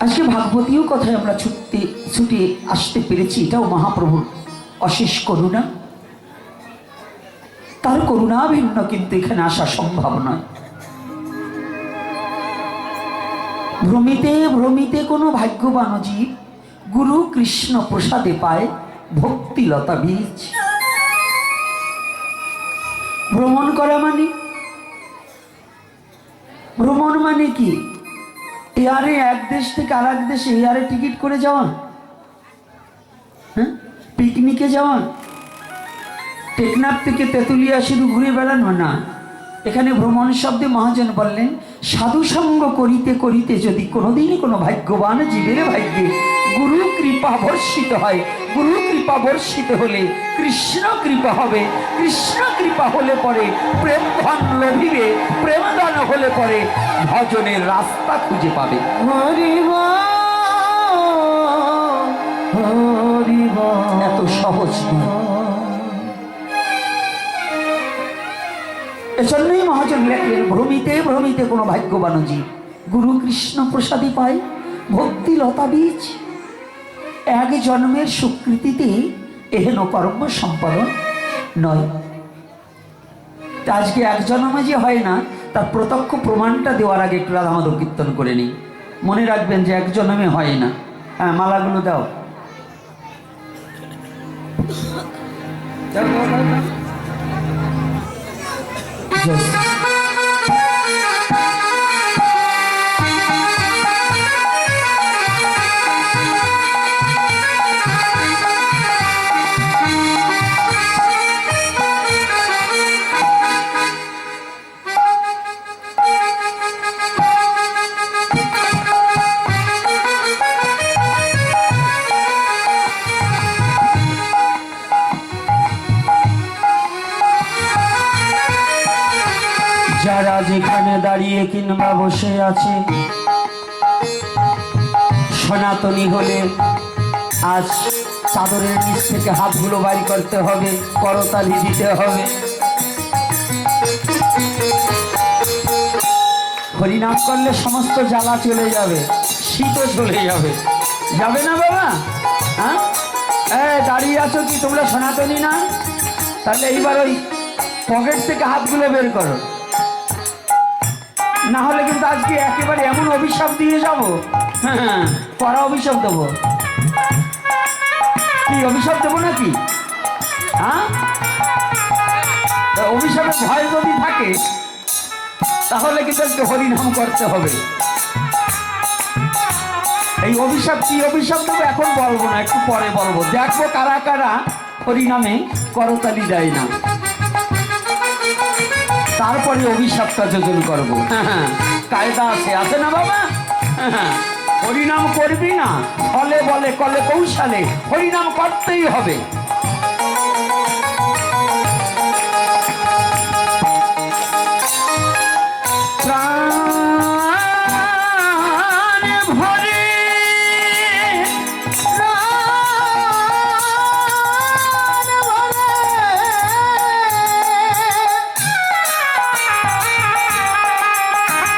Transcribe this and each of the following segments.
আজকে ভাগবতীয় কথায় আমরা ছুটে আসতে পেরেছি, এটাও মহাপ্রভুর অশেষ করুণা। তার করুণা ভিন্ন কিন্তু এখানে আসা সম্ভব নয়। ভ্রমিতে ভ্রমিতে কোনো ভাগ্যবান জীব গুরু কৃষ্ণ প্রসাদে পায় ভক্তিলতা বীজ। ভ্রমণ করা মানে, ভ্রমণ মানে কি? এয়ারে এক দেশ থেকে আর এক দেশে এয়ারে টিকিট করে যাওয়া, হ্যাঁ, পিকনিকে যাওয়া, টেকনাফ থেকে তেঁতুলিয়া শুধু ঘুরে বেড়ানো না। এখানে ভ্রমণ শব্দে মহাজন বললেন, সাধু সঙ্গ করিতে করিতে যদি কোনোদিনই কোনো ভাগ্যবান জীবের ভাগ্যে গুরু কৃপা বর্ষিত হয়, গুরু কৃপা বর্ষিত হলে কৃষ্ণ কৃপা হবে, কৃষ্ণ কৃপা হলে পরে প্রেম ধন লভিবে, প্রেম ধন হলে পরে ভজনের রাস্তা খুঁজে পাবে। হরি হরি এত সহজ নয়। এজন্যই মহাজন লেখলেন, ভ্রমিতে ভ্রমিতে কোনো ভাগ্যবান জীব গুরু কৃষ্ণ প্রসাদী পায় ভক্তি লতা বীজ। এক জন্মের স্বীকৃতিতে এহেন কর্ম সম্পাদন নয়। আজকে এক জন্মে যে হয় না, তার প্রত্যক্ষ প্রমাণটা দেওয়ার আগে একটু রাধা মাধব কীর্তন করে নিই। মনে রাখবেন যে এক জন্মে হয় না। হ্যাঁ, মালাগুলো দাও। যারা যেখানে দাঁড়িয়ে কিংবা বসে আছে, সনাতনী হলে আজ চাদরের নিচ থেকে হাতগুলো বাইর করতে হবে, করতালি দিতে হবে। হরিনাম করলে সমস্ত জ্বালা চলে যাবে, শীতও চলে যাবে। যাবে না বাবা? হ্যাঁ, দাঁড়িয়ে আছো কি তোমরা সনাতনী না? তাহলে এইবার ওই পকেট থেকে হাতগুলো বের করো, না হলে কিন্তু আজকে একেবারে এমন অভিশাপ দিয়ে যাবো। হ্যাঁ, কড়া অভিশাপ দেবো। কি অভিশাপ দেবো নাকি? হ্যাঁ, অভিশাপের ভয় যদি থাকে তাহলে কিন্তু একটু হরিনাম করতে হবে। এই অভিশাপ কি অভিশাপ দেবো এখন বলবো না, একটু পরে বলবো। দেখবো কারা কারা হরিনামে করতালি দেয় না, তারপরে অভিশাপটা যোজন করবো। হ্যাঁ, কায়দা আছে না বাবা? হ্যাঁ, হরিনাম করবি না, ফলে বলে কলে কৌশলে হরিনাম করতেই হবে।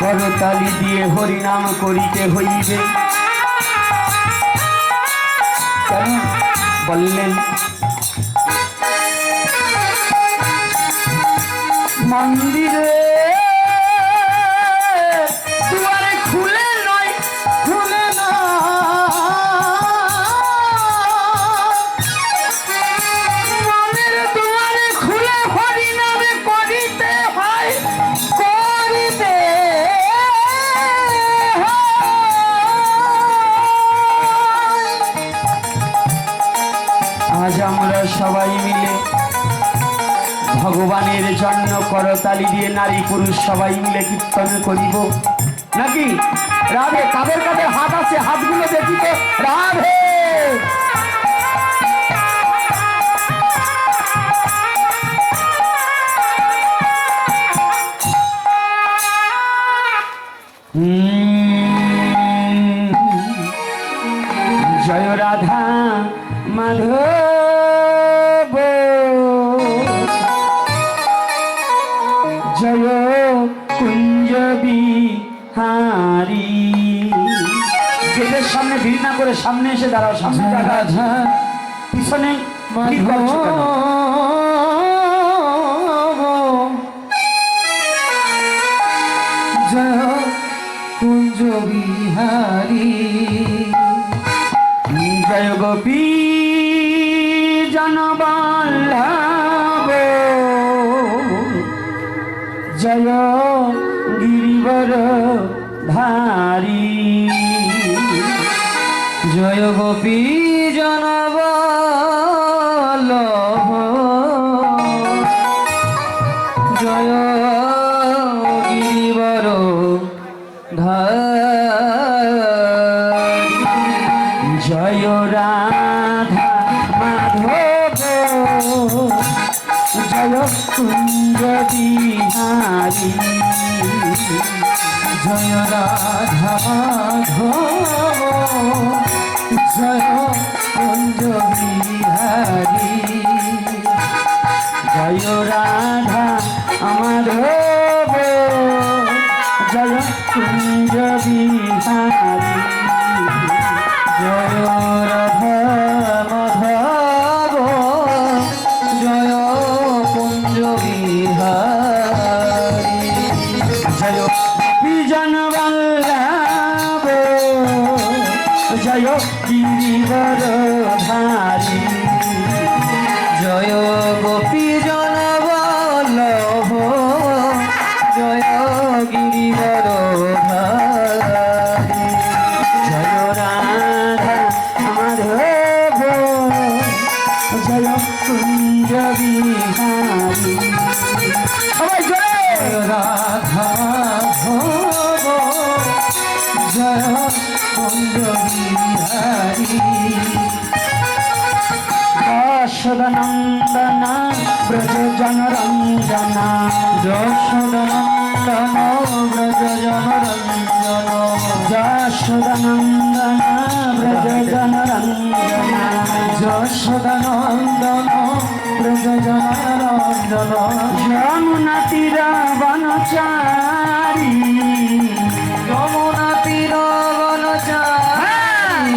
করতালি দিয়ে হরিনাম করিতে হইবে। কেন বললেন? মন্দিরে দুয়ারে খুলে নয়, খুলে না, মনের দুয়ারে খুলে হরিনামে করিতে হয়, করিতে। আজ আমরা সবাই মিলে ভগবানের জন্য করতালি দিয়ে নারী পুরুষ সবাই মিলে কীর্তন করিব নাকি? রাধে, কাদের কাদের হাত আছে হাতগুলো দেখি তো। রাধে। জয় রাধা মাধব, জয় কুঞ্জ বিহারী। সামনে ভিড় না করে সামনে এসে দাঁড়াও, সামনে জায়গা আছে, পিছনে ভিড় করছো কেন? জয় কুঞ্জ বিহারী, জয় গোপী জনবল্লভ, জয় গিরিবর ধারী, জয় গোপী জনবল্লভ, জয় গিরিবর ধারী, জয় রাধা মাধব, জয় কুঞ্জ বিহারী, জয় রাধা মাধব, জয় কুঞ্জ বিহারী, জয় রাধা মাধব, জয় কুঞ্জ বিহারী, জয় রাধা মাধব, জয় কুঞ্জ বিহারী, জয় বিজন বল্লভ, জয় গিরিবর ধারী, জয় গোপী জনবল্লভ, জয় গিরিবর ধারী, জয় রাধা মাধব, জয় কুঞ্জ বিহারী, সবাই জয় জয় রাধা মাধব, জয় কুঞ্জ বিহারী, যশোদনন্দন ব্রজ জনরঞ্জন, যশোদনন্দন ব্রজ জনরঞ্জন, যশোদনন্দন ব্রজ জনরঞ্জন, যশোদনন্দন ব্রজ জনরঞ্জন, যমুনা তীর বনচারী, যমুনা তীর বনচারী,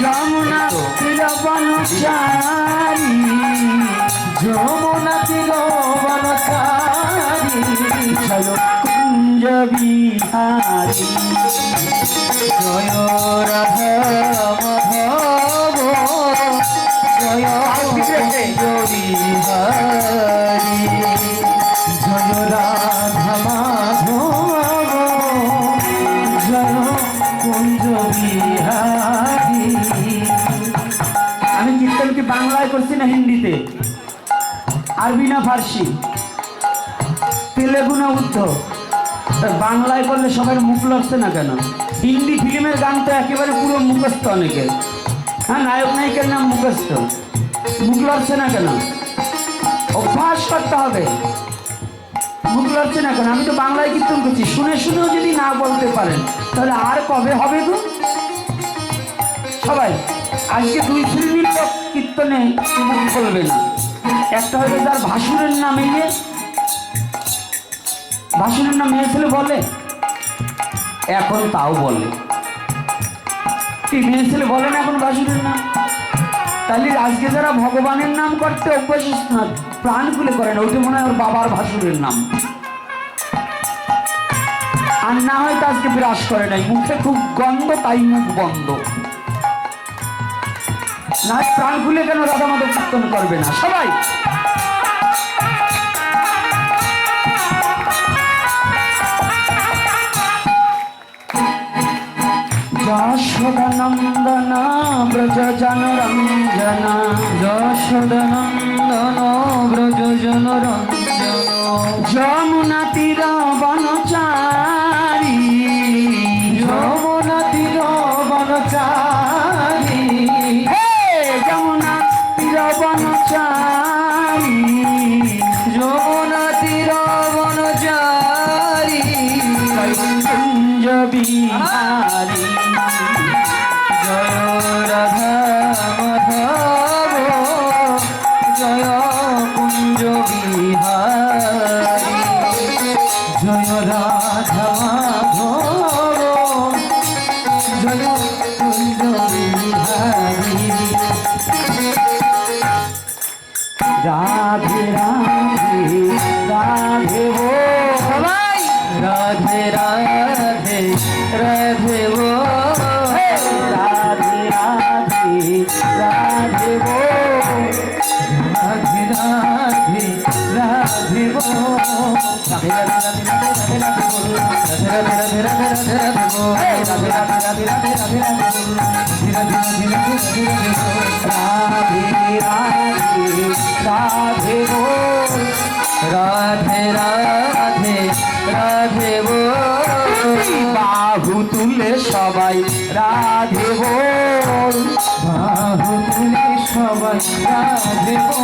যমুনা তীর বনচারী, যমুনা তীর বনচারী, জয় কুঞ্জ বিহারী, জয় রাধা মাধব, জয় কুঞ্জ বিহারী, জয় রাধা মাধব, জয় কুঞ্জ বিহারী। আমি কীর্তন কি বাংলায় করছি না হিন্দিতে, আরবি না ফার্সি, তেলেগু না উর্দু? তা বাংলায় করলে সবার মুখ লাগছে না কেন? হিন্দি ফিল্মের গান তো একেবারে পুরো মুখস্থ অনেকের, হ্যাঁ, নায়ক নায়িকার নাম মুখস্থ, মুখ লাগছে না কেন? অভ্যাস করতে হবে। মুখ লাগছে না কেন? আমি তো বাংলায় কীর্তন করছি, শুনে শুনেও যদি না বলতে পারেন তাহলে আর কবে হবে গো? সবাই আজকে দুই শ্রেণীর লোক কীর্তনে মুখ বলবে না। একটা হলো যার ভাসুরের নাম, এই যে ভাসুরের নাম মেয়ে ছেলে বলে, এখন তাও বলে, কি মেয়ে ছেলে বলে না এখন ভাসুরের নাম? তাহলে আজকে যারা ভগবানের নাম করতে অভ্যাস না, প্রাণ খুলে করে না, ওইটা মনে হয় ওর বাবার ভাসুরের নাম। আর না হয়তো আজকে বিরাজ করে নাই, মুখে খুব গন্ধ, তাই মুখ বন্ধ। না প্রাণ খুলে কেন রাধা মাধব কীর্তন করবে না? সবাই যশোদানন্দন ব্রজ জনরঞ্জন, যশোদানন্দন ব্রজ জনরঞ্জন, যমুনা তীর বনচারী, যমুনা তীর বনচারী, যমুনা তীর বনচারী, যমুনা তীর বনচারী, কুঞ্জ বিহারী, জয় রাধা মাধব, জয় কুঞ্জ বিহারী, জয় রাধা মাধব, জয় কুঞ্জ বিহারী রাধে রাধে রাধে বো সবাই রাধে রাধে রাধে বো রাধে রাধে রাধে বো রাধে রাধে রাধে বো রাধে রাধে রাধে রাধে রাধে বো রাধে রাধে রাধে রাধে রাধে বো রাধে রাধে রাধে রাধে রাধে রাধে বো রাধে রাধে রাধে রাধে রাধে বো রাধে রাধে রাধে বো রাধে রাধে রাধে বো বাহু তুলে সবাই রাধে বল বাহু তুলে সবাই রাধে বো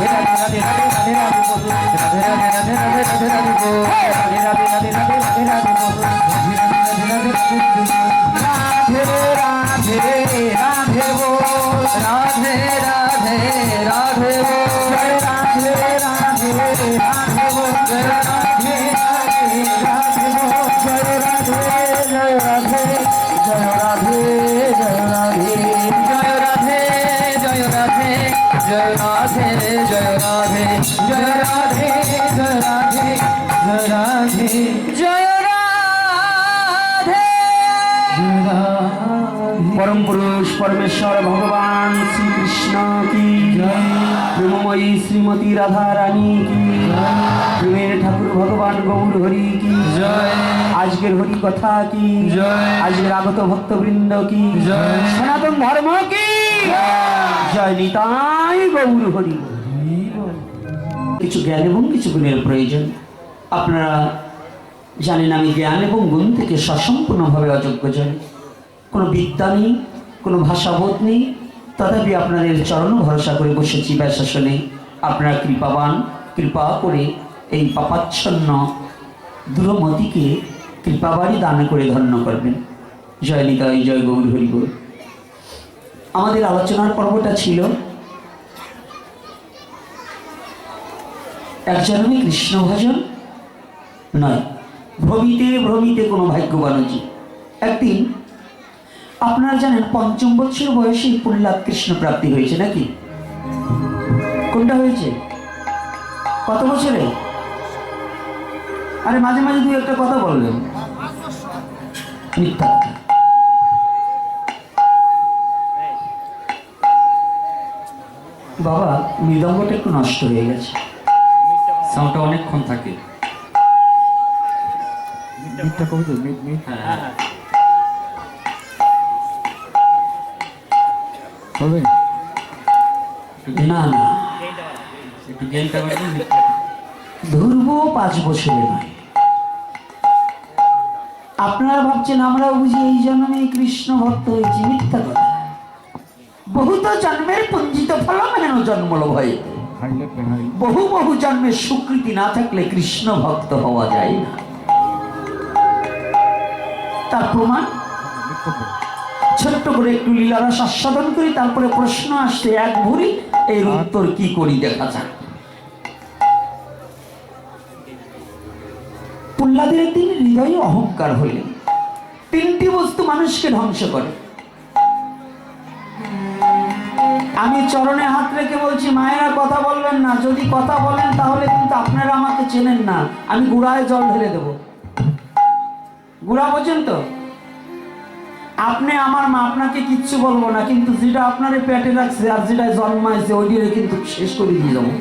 রাধে রাধে রাধে রাধে বো রাধে রাধে রাধে রাধে রাধে রাধে বো রাধে রাধে রাধে রাধে রাধে রাধে বো রাধে রাধে রাধে রাধে রাধে রাধে রাধে রাধে বল রাধে রাধে রাধে বো রাধে রাধে রাধে বল জয় রাধে রাধে রাধে বো জয় রাধে জয় রাধে জয় রাধে জয় রাধে জয় রাধে জয় রাধে জয় রাধে জয় রাধে জয় রাধে জয় রাধে জয় রাধে জয় রাধে পরম পুরুষ পরমেশ্বর ভগবান শ্রীকৃষ্ণ কি জয় প্রেমময়ী শ্রীমতী রাধা রানী কি প্রেমের ঠাকুর ভগবান গৌর হরি কি জয় আজকের হরি কথা কি জয় আজকের আগত ভক্তবৃন্দ কি জয় সনাতন ধর্ম কি জয় নিতাই গৌর হরি কিছু জ্ঞান এবং কিছু গুণের প্রয়োজন। আপনারা জানেন আমি জ্ঞান এবং গুণ থেকে সসম্পূর্ণভাবে অযোগ্য জানি, কোনো বিদ্যা নেই, কোনো ভাষাবোধ নেই, তথাপি আপনাদের চরণ ভরসা করে বসেছি ব্যাসাসনে। আপনারা কৃপাবান, কৃপা করে এই পাপাচ্ছন্ন দুরমতিকে কৃপাবাড়ি দান করে ধন্য করবেন। জয় নিতাই, জয় গৌর হরি বল। আমাদের আলোচনার পর্বটা ছিল এক জন্মে কৃষ্ণ ভজন নয়, ভ্রমিতে ভ্রমিতে কোনো ভাগ্যবানজি। একদিন আপনারা জানেন ৫ম বৎসর বয়সে প্রহ্লাদ কৃষ্ণ প্রাপ্তি হয়েছে নাকি? কোনটা হয়েছে? কত বছরে? আরে মাঝে মাঝে দুই একটা কথা বললেন, মিথ্যা কথা। বাবা মৃদঙ্গটা একটু নষ্ট হয়ে গেছে, সাউন্ডটা অনেকক্ষণ থাকে। মিথ্যা কবি তো হবে না না, একটু গেমটা ধরব ৫ বছরে নয়। আপনারা ভাবছেন আমরা বুঝি এই জন্মে কৃষ্ণ ভক্ত হয়েছি, মিথ্যা কথা। বহুত জন্মের পঞ্জিত ফল মেন জন্মল ভয়ে। বহু বহু জন্মের স্বীকৃতি না থাকলে কৃষ্ণ ভক্ত হওয়া যায় না। তার প্রমাণ ছোট্ট করে একটু লীলারস আস্বাদন করি, তারপরে প্রশ্ন আসছে এক ভরি, এর উত্তর কি করি দেখা যাক। প্রহ্লাদের একদিন হৃদয়ে অহংকার হলেন। 3টি বস্তু মানুষকে ধ্বংস করে। আমি চরণে হাত রেখে বলছি, মায়েরা কথা বলবেন না, যদি কথা বলেন তাহলে কিন্তু আপনারা আমাকে চেনেন না, আমি গুড়ায় জল ঢেলে দেব। গুড়া পর্যন্ত আপনি আমার মা, আপনাকে কিচ্ছু বলবো না, কিন্তু যেটা আপনার পেটে রাখছে আর যেটা জন্মাইছে ওইটিরে কিন্তু শেষ করে দিয়ে যাবো।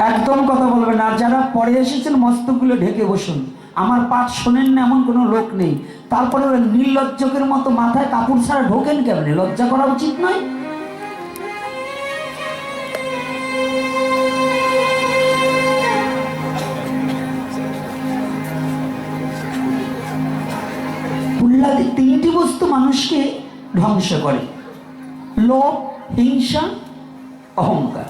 একদম কথা বলবেন না। আর যারা পরে এসেছেন মস্তকগুলো ঢেকে বসুন, আমার পাঠ শোনেন না এমন কোনো লোক নেই। তারপরে নির্লজ্জকের মতো মাথায় কাপড় ছাড়া ঢোকেন কেমনে? লজ্জা করা উচিত নয়? প্রহ্লাদের 3টি বস্তু মানুষকে ধ্বংস করে: লোভ, হিংসা, অহংকার।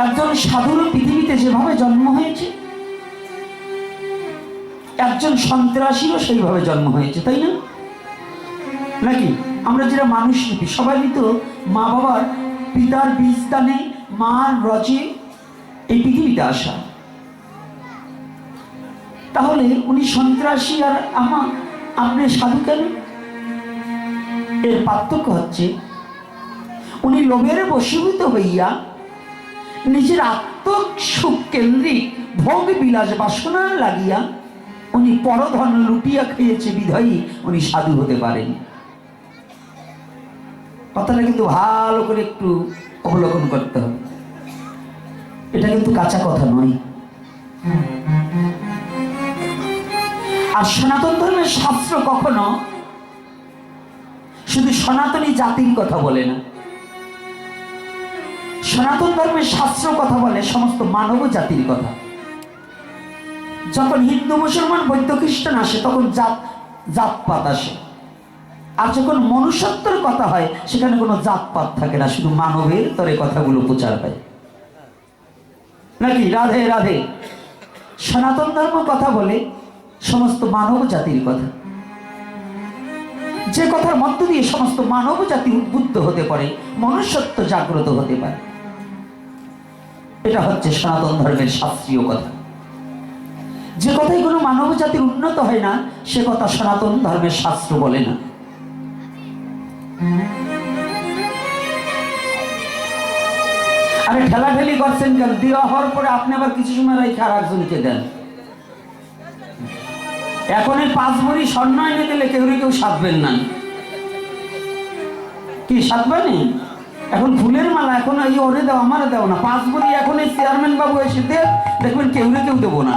একজন সাধুর পৃথিবীতে যেভাবে জন্ম হয়েছে, একজন সন্ত্রাসীরও সেইভাবে জন্ম হয়েছে, তাই না? নাকি? আমরা যারা মানুষ লিপি সবাই তো মা বাবার পিতার বীজ দানে, মার রচে এই পৃথিবীতে আসা। তাহলে উনি সন্ত্রাসী আর আপনি সাধু কেন? এর পার্থক্য হচ্ছে উনি লোভের বশীভূত হইয়া নিজের আত্মসুখ কেন্দ্রিক ভোগ বিলাস বাসনা লাগিয়া উনি পরধন লুটিয়া খেয়েছে বিধায়ী উনি সাধু হতে পারেন। কথাটা কিন্তু ভালো করে একটু অবলোকন করতে হবে, এটা কিন্তু কাঁচা কথা নয়। আর সনাতন ধর্মের শাস্ত্র কখনো শুধু সনাতনী জাতির কথা বলে না, সনাতন ধর্মের শাস্ত্র কথা বলে সমস্ত মানব জাতির কথা। যখন হিন্দু মুসলমান বৌদ্ধ খ্রিস্টান আসে তখন জাতপাত আসে, আর যখন মনুষ্যত্বের কথা হয় সেখানে কোনো জাতপাত থাকে না, শুধু মানবের তরে কথাগুলো প্রচার হয় নাকি? রাধে রাধে। সনাতন ধর্ম কথা বলে সমস্ত মানব জাতির কথা, যে কথার মধ্য দিয়ে সমস্ত মানব জাতি উদ্বুদ্ধ হতে পারে, মনুষ্যত্ব জাগ্রত হতে পারে, এটা হচ্ছে সনাতন ধর্মের শাস্ত্রীয় কথা। যে কথাই কোনো মানব জাতির উন্নত হয় না সে কথা সনাতন ধর্মের শাস্ত্র বলে না। আরে ঠেলাঠেলি করছেন কেন? দেওয়া হওয়ার পরে আপনি আবার কিছু সময় রেখে আর একজনকে দেন। এখন এই 5 ভরি স্বর্ণ এনে দিলে কেউ সাধবেন না, কি সাধবেন? এখন ফুলের মালা এখন এই ওরে দাও আমারে দাও না, 5 ভরি এখন এই চেয়ারম্যান বাবু এসে দেন, দেখবেন কেউ দেবো না।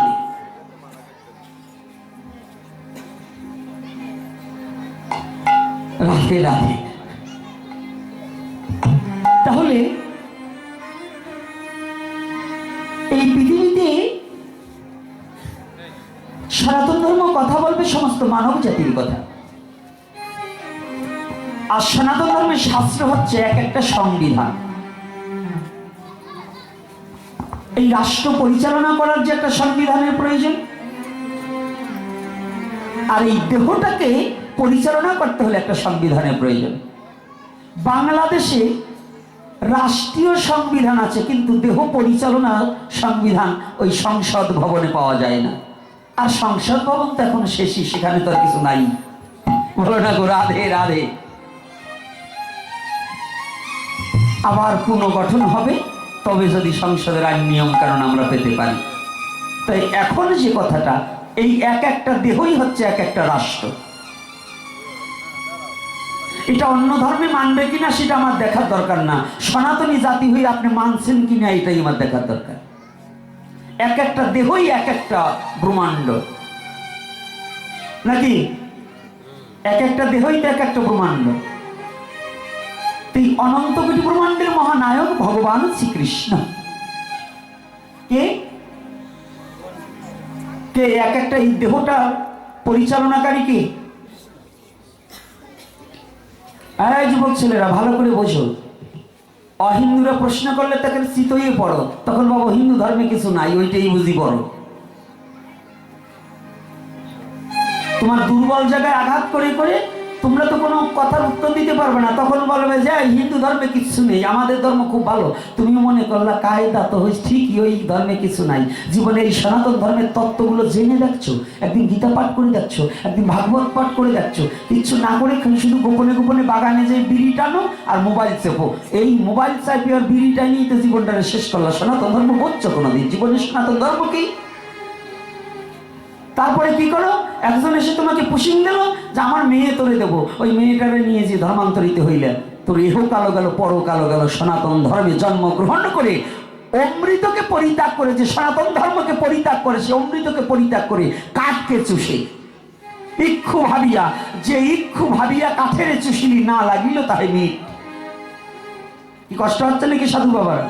রাধে রাধে। তাহলে এই পৃথিবীতে সনাতন ধর্ম কথা বলবে সমস্ত মানব জাতির কথা। আর সনাতন ধর্মের শাস্ত্র হচ্ছে এক একটা সংবিধান। এই রাষ্ট্র পরিচালনা করার যে একটা সংবিধানের প্রয়োজন, আর এই দেহটাকে পরিচালনা করতে হলে একটা সংবিধানের প্রয়োজন। বাংলাদেশে রাষ্ট্রীয় সংবিধান আছে কিন্তু দেহ পরিচালনা সংবিধান ওই সংসদ ভবনে পাওয়া যায় না। আর সংসদ ভবন তো এখন শেষই, সেখানে তো আর কিছু নাই। বলো না গো রাধে রাধে। আবার পুনর্গঠন হবে তবে যদি সংসদের আইন নিয়ম কারণ আমরা পেতে পারি। তাই এখন যে কথাটা, এই এক একটা দেহই হচ্ছে এক একটা রাষ্ট্র। এটা অন্য ধর্মে মানবে কিনা সেটা আমার দেখার দরকার না, সনাতনী জাতি হয়ে আপনি মানছেন কিনা এটাই আমার দেখার দরকার। এক একটা দেহই এক একটা ব্রহ্মাণ্ড নাকি? এক একটা দেহই তো এক একটা ব্রহ্মাণ্ড। এই অনন্ত কোটি ব্রহ্মাণ্ডের মহানায়ক ভগবান শ্রীকৃষ্ণ কে কে এক একটা এই দেহটা পরিচালনাকারী কে? এই যুবক ছেলেরা ভালো করে বোঝো, অহিন্দুরা প্রশ্ন করলে তাকে চিত হয়ে পড়ো, তখন বাবা হিন্দু ধর্মে কিছু নাই, ওইটাই বুঝি বড়। তোমার দুর্বল জায়গায় আঘাত করে করে তোমরা তো কোনো কথার উত্তর দিতে পারবে না, তখন বলবে যে হিন্দু ধর্মে কিছু নেই, আমাদের ধর্ম খুব ভালো। তুমি মনে করলা কায়দা তো হয়েছে ঠিকই, ওই ধর্মে কিছু নাই। জীবনে এই সনাতন ধর্মের তত্ত্বগুলো জেনে দেখছো, একদিন গীতা পাঠ করে দেখছো, একদিন ভাগবত পাঠ করে দেখছো, কিচ্ছু না করে শুধু গোপনে গোপনে বাগানে যে বিড়ি টানো আর মোবাইল চেপো। এই মোবাইল চাইপে আর বিড়ি টানিয়ে তো জীবনটাকে শেষ করলা। সনাতন ধর্ম বলছো কোনোদিন জীবনে সনাতন ধর্ম কি? তারপরে কি করো, একজন এসে তোমাকে পুশিং দিল যে আমার মেয়ে তোরে দেবো, ওই মেয়েটারে নিয়ে যে ধর্মান্তরিত হইলে তোর এহ কালো গেল পর কালো গেল। সনাতন ধর্মে জন্মগ্রহণ করে অমৃতকে পরিত্যাগ করে, যে সনাতন ধর্মকে পরিত্যাগ করে সে অমৃতকে পরিত্যাগ করে কাঠকে চুষে ইক্ষু ভাবিয়া, যে ইক্ষু ভাবিয়া কাঠের চুষিলি না লাগিল তাই মিট। কি কষ্ট হচ্ছে নাকি সাধু বাবার?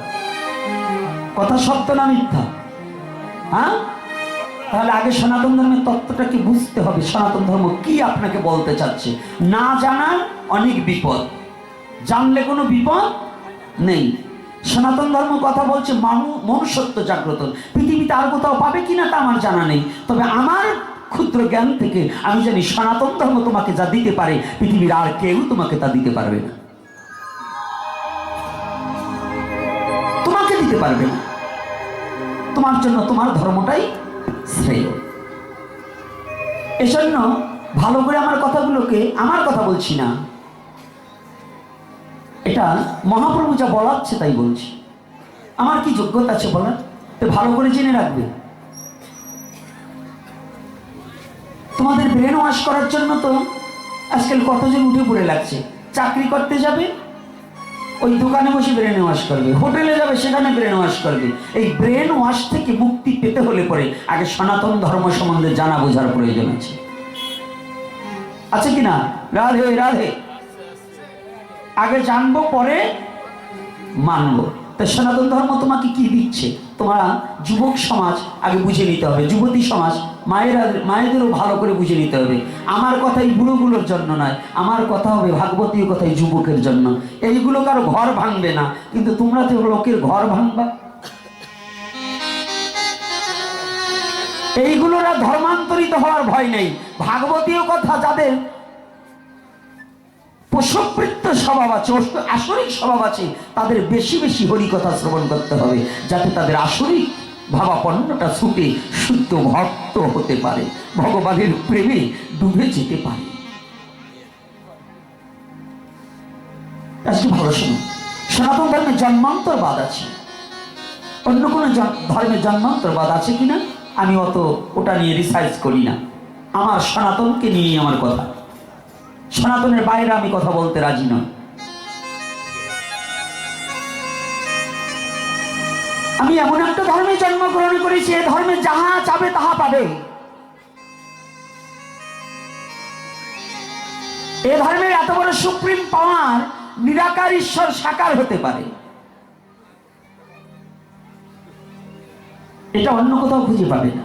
কথা সত্য না মিথ্যা? হ্যাঁ, তাহলে আগে সনাতন ধর্মের তত্ত্বটাকে বুঝতে হবে। সনাতন ধর্ম কি আপনাকে বলতে চাচ্ছে? না জানার অনেক বিপদ, জানলে কোনো বিপদ নেই। সনাতন ধর্ম কথা বলছে মনুষ্যত্ব জাগ্রত। পৃথিবীতে আর কোথাও পাবে কিনা তা আমার জানা নেই, তবে আমার ক্ষুদ্র জ্ঞান থেকে আমি জানি সনাতন ধর্ম তোমাকে যা দিতে পারে পৃথিবীর আর কেউ তোমাকে তা দিতে পারবে না, তোমাকে দিতে পারবে না। তোমার জন্য তোমার ধর্মটাই শ্রেয়। এজন্য ভালো করে আমার কথাগুলোকে, আমার কথা বলছি না, এটা মহাপ্রভু যা বলাচ্ছে তাই বলছি। আমার কি যোগ্যতা আছে বলার? তো ভালো করে জেনে রাখবে। তোমাদের ব্রেন ওয়াশ করার জন্য তো আজকাল কতজন উঠে পড়ে লাগছে। চাকরি করতে যাবে, ওই দোকানে বসে ব্রেন ওয়াশ করবে, হোটেলে যাবে সেখানে ব্রেন ওয়াশ করবে। এই ব্রেন ওয়াশ থেকে মুক্তি পেতে হলে পরে আগে সনাতন ধর্ম সম্বন্ধে জানা বোঝার প্রয়োজন আছে কি না? রাধে রাধে। আগে জানবো পরে মানবো। তা সনাতন ধর্ম তোমাকে কি দিচ্ছে? তোমার যুবক সমাজ আগে বুঝে নিতে হবে, যুবতী সমাজ মায়েদেরও ভালো করে বুঝে নিতে হবে। আমার কথাই বুড়োগুলোর জন্য নয়, আমার কথা হবে ভাগবতীয় কথাই যুবকের জন্য। এইগুলো কারো ঘর ভাঙবে না, কিন্তু তোমরা তো লোকের ঘর ভাঙবা। এইগুলোরা ধর্মান্তরিত হওয়ার ভয় নেই। ভাগবতীয় কথা যাদের পশুবৃত্ত স্বভাব আছে, আসরিক স্বভাব আছে, তাদের বেশি বেশি হরিকথা শ্রবণ করতে হবে, যাতে তাদের আসরিক ভাবাপন্নটা ছুটে শুদ্ধ ভক্ত হতে পারে, ভগবানের প্রেমে ডুবে যেতে পারে। আজকে ভালো শুনুন, সনাতন ধর্মে জন্মান্তরবাদ আছে। অন্য কোনো ধর্মে জন্মান্তরবাদ আছে কিনা আমি অত ওটা নিয়ে রিসার্চ করি না। আমার সনাতনকে নিয়ে আমার কথা, সনাতনের বাইরে আমি কথা বলতে রাজি নই। আমি এমন একটা ধর্মে জন্মগ্রহণ করেছি, এ ধর্মে যাহা চাবে তাহা পাবে। এ ধর্মের এত বড় সুপ্রিম পাওয়ার নিরাকার ঈশ্বর সাকার হতে পারে, এটা অন্য কোথাও খুঁজে পাবে না।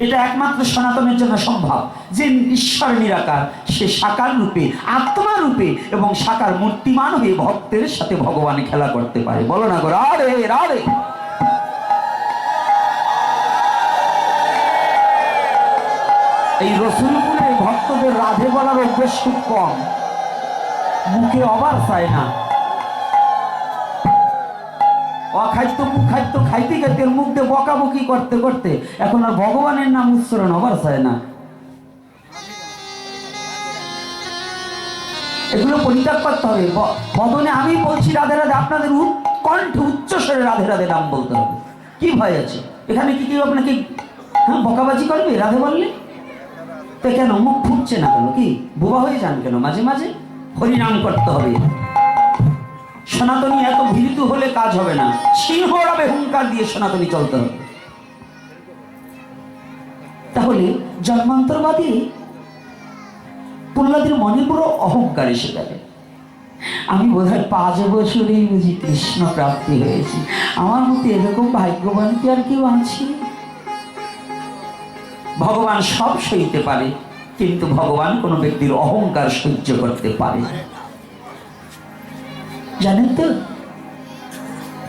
এটা একমাত্র সনাতনের জন্য সম্ভব, যে ঈশ্বর নিরাকার, সে সাকার রূপে, আত্মা রূপে এবং সাকার মূর্তিমান হয়ে ভক্তের সাথে ভগবান খেলা করতে পারে। বলো না গো রাধে রাধে। এই রসুলপুরে ভক্তদের রাধে বলার অভ্যেস খুব কম, মুখে অবার চায় না। অখাদ্য কুখাদ্য খাইতে খাইতে মুখ দিয়ে বকাবকি করতে করতে এখন আর ভগবানের নাম উচ্চারণ হবার চায় না। এগুলো পরিত্যাগ করতে হবে। বদনে আমি বলছি রাধে রাধে, আপনাদের কণ্ঠে উচ্চস্বরে রাধে রাধে নাম বলতে হবে। কি ভয় আছে? এখানে কি কেউ আপনাকে বকাবাজি করবে রাধে বললে? তো কেন মুখ ফুটছে না কেন? কি বোবা হয়ে যান কেন? মাঝে মাঝে হরিনাম করতে হবে। সনাতনী এত ভীতু হলে কাজ হবে না, সিংহ রবে হুঙ্কার দিয়ে সনাতনী চলতে হবে। তাহলে জন্মান্তরবাদী প্রহ্লাদের মনে পুরো অহংকার এসে যাবে। আমি বোধহয় 5 বছরেই বুঝি কৃষ্ণ প্রাপ্তি হয়েছি, আমার মতো এরকম ভাগ্যবান কি আর কেউ আছে? ভগবান সব সইতে পারে, কিন্তু ভগবান কোনো ব্যক্তির অহংকার সহ্য করতে পারে। জানেন তো,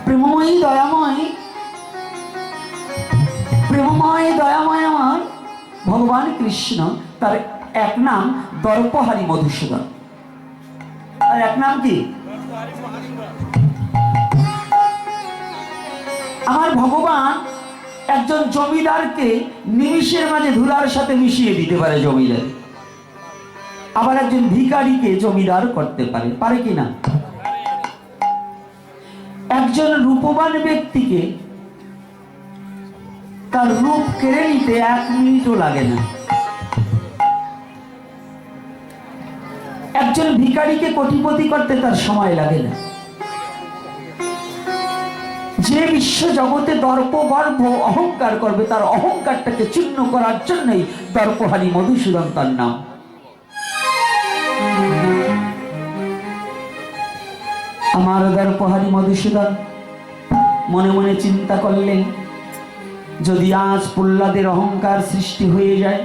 প্রেমময়ী দয়াময়, প্রেমময় দয়াময় আমার ভগবান কৃষ্ণ, তার এক নাম দর্পহারি মধুসূদন, আর এক নাম কি? আমার ভগবান একজন জমিদারকে নিমিষের মাঝে ধুলার সাথে মিশিয়ে দিতে পারে জমিদার, আবার একজন ভিখারিকে জমিদার করতে পারে, পারে কিনা? একজন রূপবান ব্যক্তিকে তার রূপ কেড়ে নিতে 1 মিনিটও লাগে না। একজন ভিখারিকে কোটিপতি করতে তার সময় লাগে না। যে বিশ্ব জগতে দর্প গর্ব অহংকার করবে, তার অহংকারটাকে চূর্ণ করার জন্যই দর্পহারি মধুসূদন তার নাম। আমার দর্পহারি মধুসূদন মনে মনে চিন্তা করলেন, যদি আজ প্রহ্লাদের অহংকার সৃষ্টি হয়ে যায়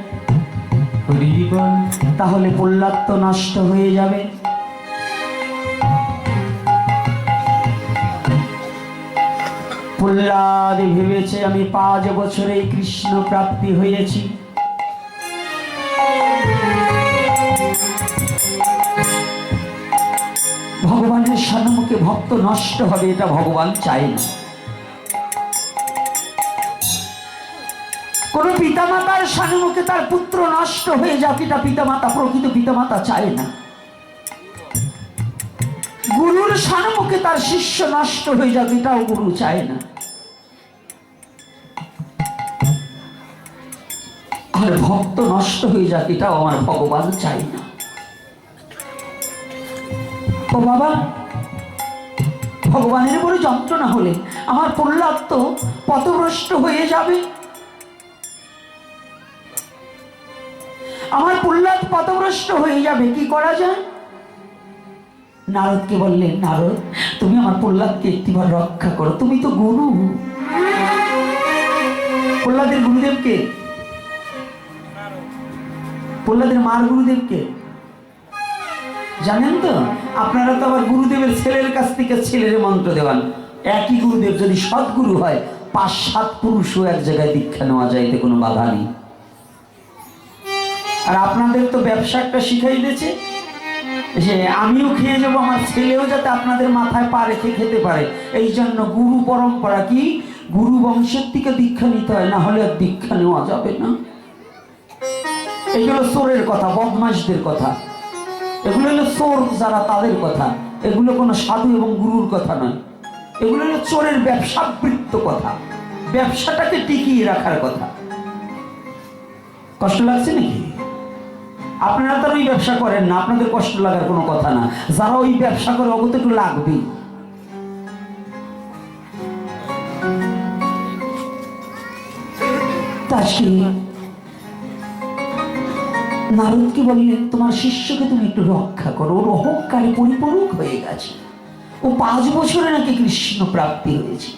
তাহলে প্রহ্লাদ তো নষ্ট হয়ে যাবে। প্রহ্লাদ ভেবেছে আমি 5 বছরে কৃষ্ণ প্রাপ্তি হয়েছি, ভগবানের সম্মুখে ভক্ত নষ্ট হবে, এটা ভগবান চায় না। কোন কোন পিতামাতার সম্মুখে তার পুত্র নষ্ট হয়ে যাক, এটা পিতামাতা, প্রকৃত পিতামাতা চায় না। গুরুর সম্মুখে তার শিষ্য নষ্ট হয়ে যাক, এটাও গুরু চায় না। আর ভক্ত নষ্ট হয়ে যাক, এটাও আমার ভগবান চাই না। ও বাবা, ভগবানের উপরে যন্ত্রণা হলে আমার প্রহ্লাদ তো পথভ্রষ্ট হয়ে যাবে। আমার প্রহ্লাদ পথভ্রষ্ট হয়ে যাবে, কি করা যায়? নারদকে বললেন, নারদ, তুমি আমার প্রহ্লাদকে একটিবার রক্ষা করো, তুমি তো গুরু। প্রহ্লাদের গুরুদেবকে, প্রহ্লাদের মার গুরুদেবকে জানেন তো? আপনারা তো আবার গুরুদেবের ছেলের কাছ থেকে ছেলের মন্ত্র দেওয়ান। একই গুরুদেব যদি সৎগুরু হয়, 5-7 পুরুষও এক জায়গায় দীক্ষা নেওয়া যায়, এতে কোনো বাধা নেই। আর আপনাদের তো ব্যবসা একটা শিখাই দিয়েছে যে আমিও খেয়ে যাবো, আমার ছেলেও যাতে আপনাদের মাথায় পা রেখে খেতে পারে। এই জন্য গুরু পরম্পরা কি, গুরু বংশের থেকে দীক্ষা নিতে হয়, না হলে আর দীক্ষা নেওয়া যাবে না। এগুলো চোরের কথা, বদমাশদের কথা, এগুলো হলো চোর যারা, তাদের কথা। এগুলো কোনো সাধু এবং গুরুর কথা নয়, এগুলো হলো চোরের ব্যবসাবৃত্ত কথা, ব্যবসাটাকে টিকিয়ে রাখার কথা। কষ্ট লাগছে নাকি? আপনারা তো ওই ব্যবসা করেন না, আপনাদের কষ্ট লাগার কোনো কথা না। যারা ওই ব্যবসা করে ওকে তো একটু লাগবেই। নারদকে বললেন, তোমার শিষ্যকে তুমি একটু রক্ষা করো, ওর অহংকারে পরিপূরক হয়ে গেছে, ও 5 বছরে নাকি কৃষ্ণ প্রাপ্তি হয়েছে।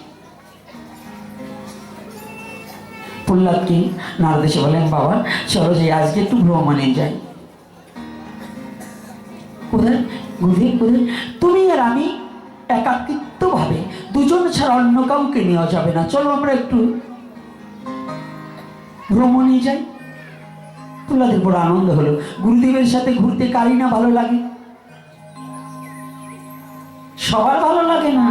প্রহ্লাদকে নারদ এসে বলেন, বাবা চলো যে আজকে একটু ভ্রমণে যাই। কোথায়? গুরুদেব কোথায়? তুমি আর আমি একাকিত্ব ভাবে, দুজন ছাড়া অন্য কাউকে নেওয়া যাবে না, চলো আমরা একটু ভ্রমণে যাই। প্রহ্লাদের বড় আনন্দ হলো। গুরুদেবের সাথে ঘুরতে কারই না ভালো লাগে? সবার ভালো লাগে না।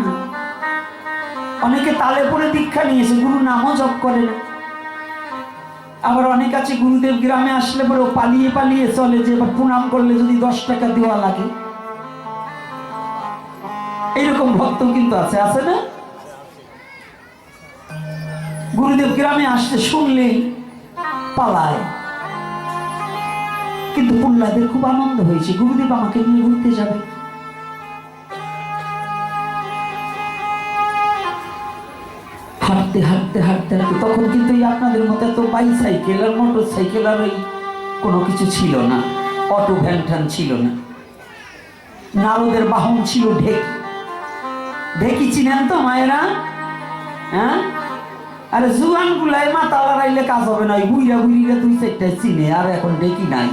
অনেকে তালে পড়ে দীক্ষা নিয়েছে, গুরু নামও জপ করে না। আবার অনেক আছে গুরুদেব গ্রামে আসলে পরে পালিয়ে পালিয়ে চলে, যে এবার প্রণাম করলে যদি 10 টাকা দেওয়া লাগে। এইরকম ভক্ত কিন্তু আছে, আছে না? গুরুদেব গ্রামে আসতে শুনলেই পালায়। কিন্তু প্রহ্লাদের খুব আনন্দ হয়েছে, গুরুদেব আমাকে নিয়ে ঘুরতে যাবে। হাঁটতে হাঁটতে হাঁটতে হাঁটতে, তখন কিন্তু আপনাদের মতো এত বাইসাইকেল আর মোটর সাইকেল আর ওই কোনো কিছু ছিল না, অটো ভ্যান ট্যান ছিল না। নারদের বাহন ছিল ঢেকি। ঢেকি চিনেন তো মায়েরা? হ্যাঁ, আরে জুয়ান গুলাই মাথা লড়াইলে কাজ হবে না, ওই বুইরা বুইরা 2-4টা চিনে। আর এখন ঢেকি নাই,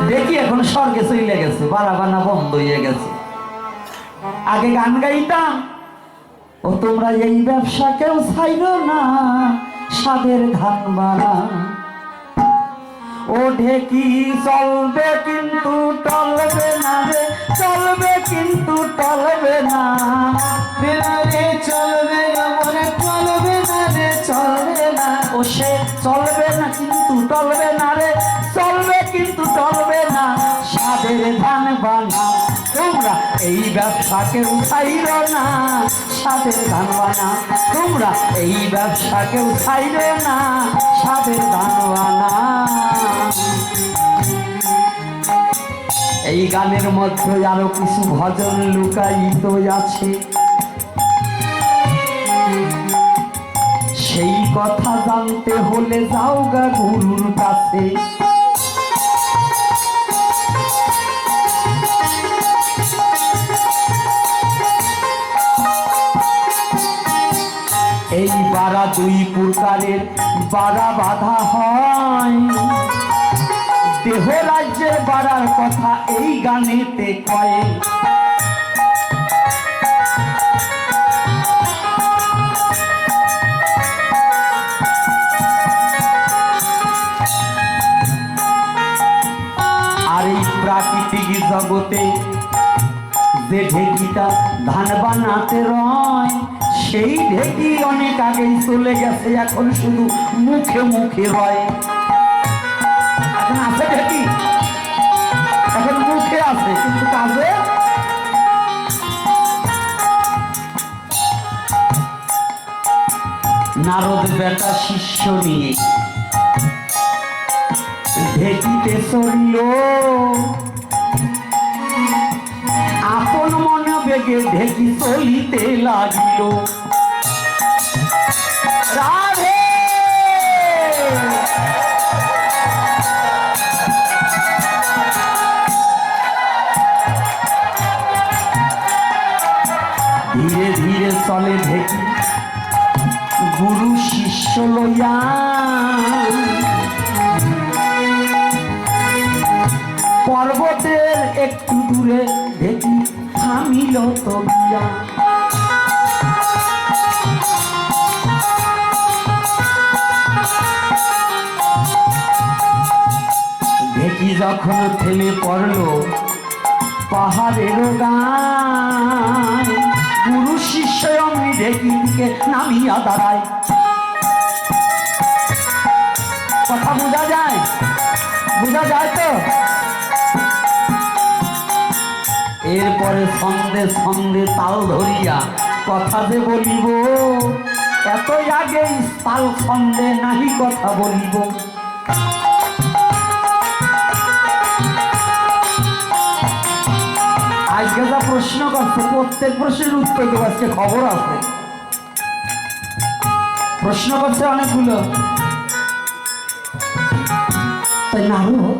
ঢেকি এখন স্বর্গে চলে গেছে, বাড়া বানা বন্ধ হয়ে গেছে। আগে গান গাইতাম, ও তোমরা এই ব্যবসা কেউ ছাইরো না, সাদের ধান বানা। ও ঢেকি চলবে কিন্তু টলবে না রে, চলবে কিন্তু টলবে না রে, চলবে না মনে, চলবে না রে, চলবে না। ও সে চলবে না কিন্তু টলবে না রে, চলবে কিন্তু টলবে না, সাদের ধান বানা। তোমরা এই ব্যবসা কেউ ছাইরো না, সাদের ধান বানা। তোমরা এই ব্যবসা কেউ ছাইরো না, সাদের ধান বানা। এই গানের মধ্যে আরো কিছু ভজন লুকায়িত আছে, সেই কথা জানতে হলে যাও গা গুরুর কাছে। এই বাড়া 2 প্রকারের বাড়া বাধা হয়, দেহ রাজ্যের বাড়ার কথা এই গানেতে কয়। আর এই প্রাকৃতিক জগতে যে ঢেকিটা ধান বানাতে রয়, সেই ঢেকি অনেক আগেই চলে গেছে, এখন শুধু মুখে মুখে হয়। এখন আছে ঢেকি, এখন মুখে আছে কিন্তু কাজে। নারদ বেটা শিষ্য নিয়ে ঢেকিতে চলল, আপন মনে বেগে ঢেকি চলিতে লাগিল। রাধে ধীরে ধীরে চলে ঢেকি গুরু শিষ্য লইয়া, পর্বতের একটু দূরে ঢেকি থামিল তবিয়া। ঢেকি যখন থেমে পড়ল পাহাড়ের গায়, গুরু শিষ্য অমনি ঢেকিকে নামিয়া দাঁড়ায়। কথা বোঝা যায়? বোঝা যায় তো? এরপরে ছন্দে ছন্দে তাল ধরিয়া কথা যে বলিব, এতই আগে তাল ছন্দে নাহি কথা বলিব। আজকে যা প্রশ্ন করছে প্রত্যেক প্রশ্নের উত্তর দেবো, আজকে খবর আছে। প্রশ্ন করছে অনেকগুলো। তাই নারদ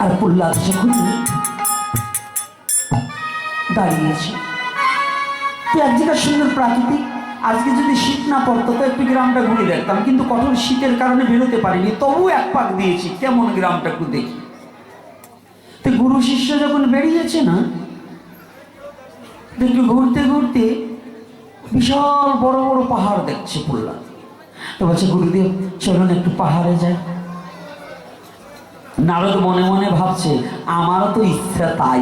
আর প্রহ্লাদ যখন দাঁড়িয়েছে, এক জায়গা সুন্দর প্রাকৃতিক। আজকে যদি শীত না পড়তো তো একটু গ্রামটা ঘুরে দেখতাম, কিন্তু কঠোর শীতের কারণে বেরোতে পারিনি, তবু এক পাক দিয়েছি কেমন গ্রামটা একটু দেখি। তো গুরু শিষ্য যখন বেরিয়েছে না, দেখি ঘুরতে ঘুরতে বিশাল বড় বড় পাহাড় দেখছে প্রহ্লাদ। তো বলছে গুরুদেব চলুন একটু পাহাড়ে যাই। নারদ মনে মনে ভাবছে আমারও তো ইচ্ছা তাই,